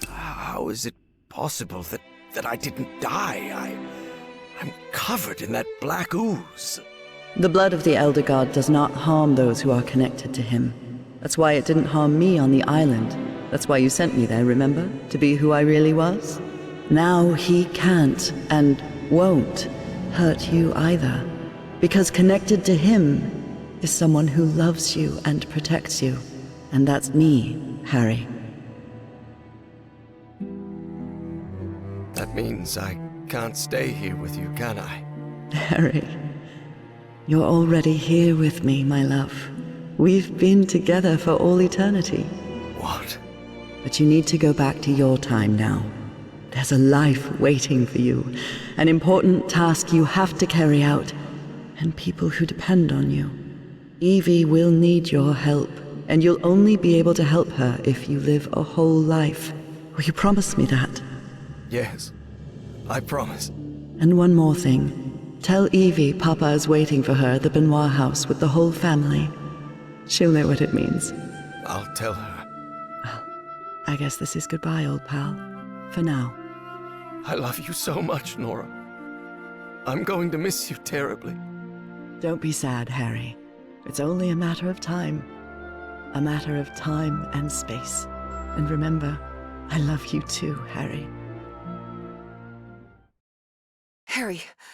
How is it possible that I didn't die? I'm covered in that black ooze. The blood of the Elder God does not harm those who are connected to him. That's why it didn't harm me on the island. That's why you sent me there, remember? To be who I really was? Now he can't and won't hurt you either. Because connected to him is someone who loves you and protects you. And that's me, Harry. That means I can't stay here with you, can I? Harry, you're already here with me, my love. We've been together for all eternity. What? But you need to go back to your time now. There's a life waiting for you, an important task you have to carry out, and people who depend on you. Evie will need your help, and you'll only be able to help her if you live a whole life. Will you promise me that? Yes, I promise. And one more thing. Tell Evie Papa is waiting for her at the Benoit house with the whole family. She'll know what it means. I'll tell her. Well, I guess this is goodbye, old pal. For now. I love you so much, Nora. I'm going to miss you terribly. Don't be sad, Harry. It's only a matter of time. A matter of time and space. And remember, I love you too, Harry.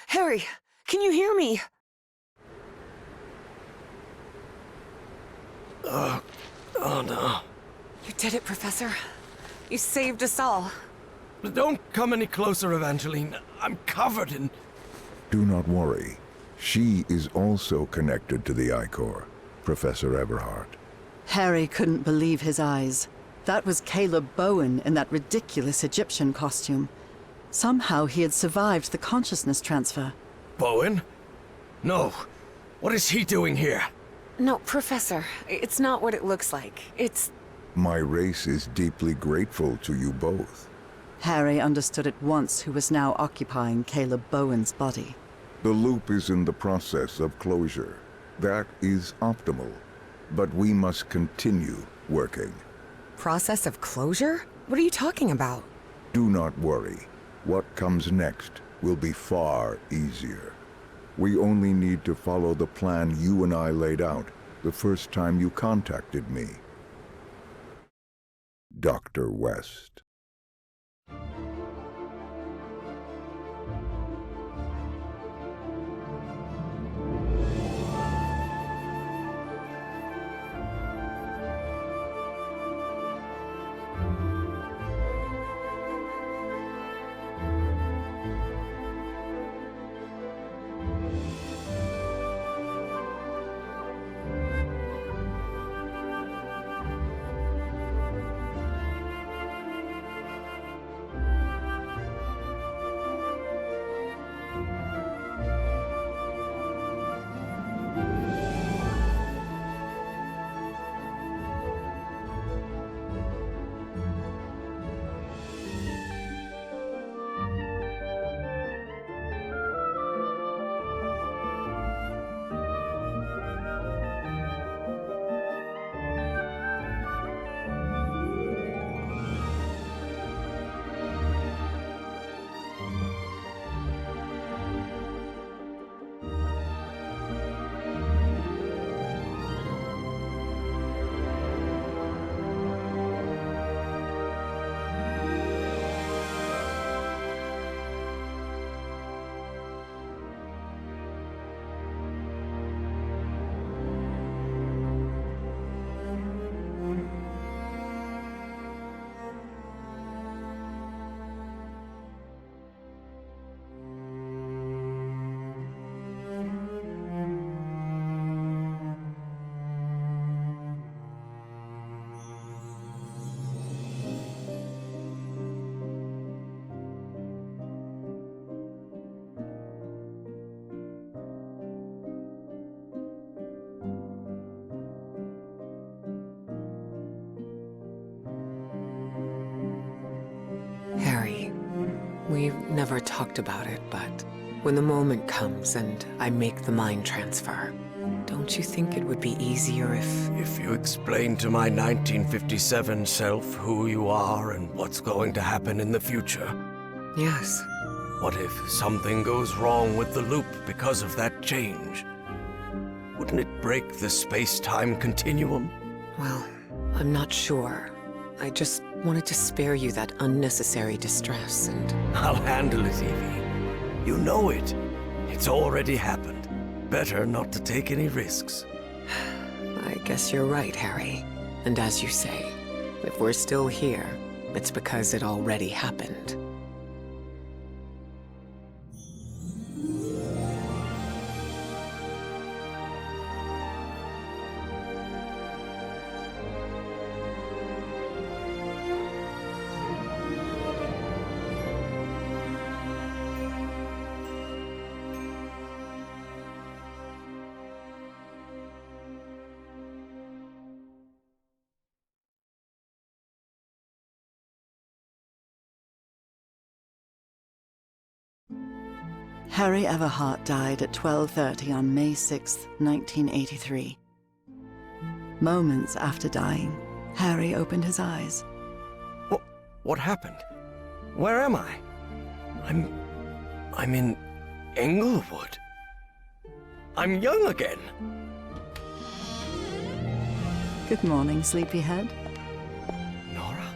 Harry, can you hear me? Oh no. You did it, Professor. You saved us all. Don't come any closer, Evangeline. I'm covered in... Do not worry. She is also connected to the Icor, Professor Everhart. Harry couldn't believe his eyes. That was Caleb Bowen in that ridiculous Egyptian costume. Somehow he had survived the consciousness transfer. Bowen? No. What is he doing here? No, Professor. It's not what it looks like. It's... My race is deeply grateful to you both. Harry understood at once who was now occupying Caleb Bowen's body. The loop is in the process of closure. That is optimal. But we must continue working. Process of closure? What are you talking about? Do not worry. What comes next will be far easier. We only need to follow the plan you and I laid out the first time you contacted me. Dr. West. never talked about it, but when the moment comes and I make the mind transfer, don't you think it would be easier if... If you explain to my 1957 self who you are and what's going to happen in the future? Yes. What if something goes wrong with the loop because of that change? Wouldn't it break the space-time continuum? Well, I'm not sure. I just wanted to spare you that unnecessary distress, and... I'll handle it, Evie. You know it. It's already happened. Better not to take any risks. I guess you're right, Harry. And as you say, if we're still here, it's because it already happened. Harry Everhart died at 12:30 on May 6, 1983. Moments after dying, Harry opened his eyes. What happened? Where am I? I'm in Englewood. I'm young again. Good morning, sleepyhead. Nora?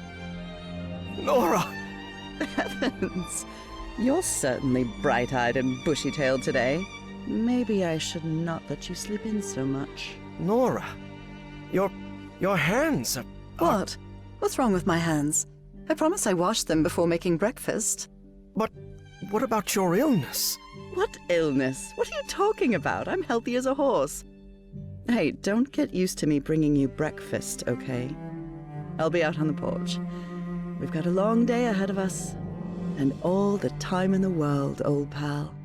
Nora! Heavens! You're certainly bright-eyed and bushy-tailed today. Maybe I should not let you sleep in so much. Nora, your hands are... What? What's wrong with my hands? I promise I washed them before making breakfast. But what about your illness? What illness? What are you talking about? I'm healthy as a horse. Hey, don't get used to me bringing you breakfast, okay? I'll be out on the porch. We've got a long day ahead of us. And all the time in the world, old pal.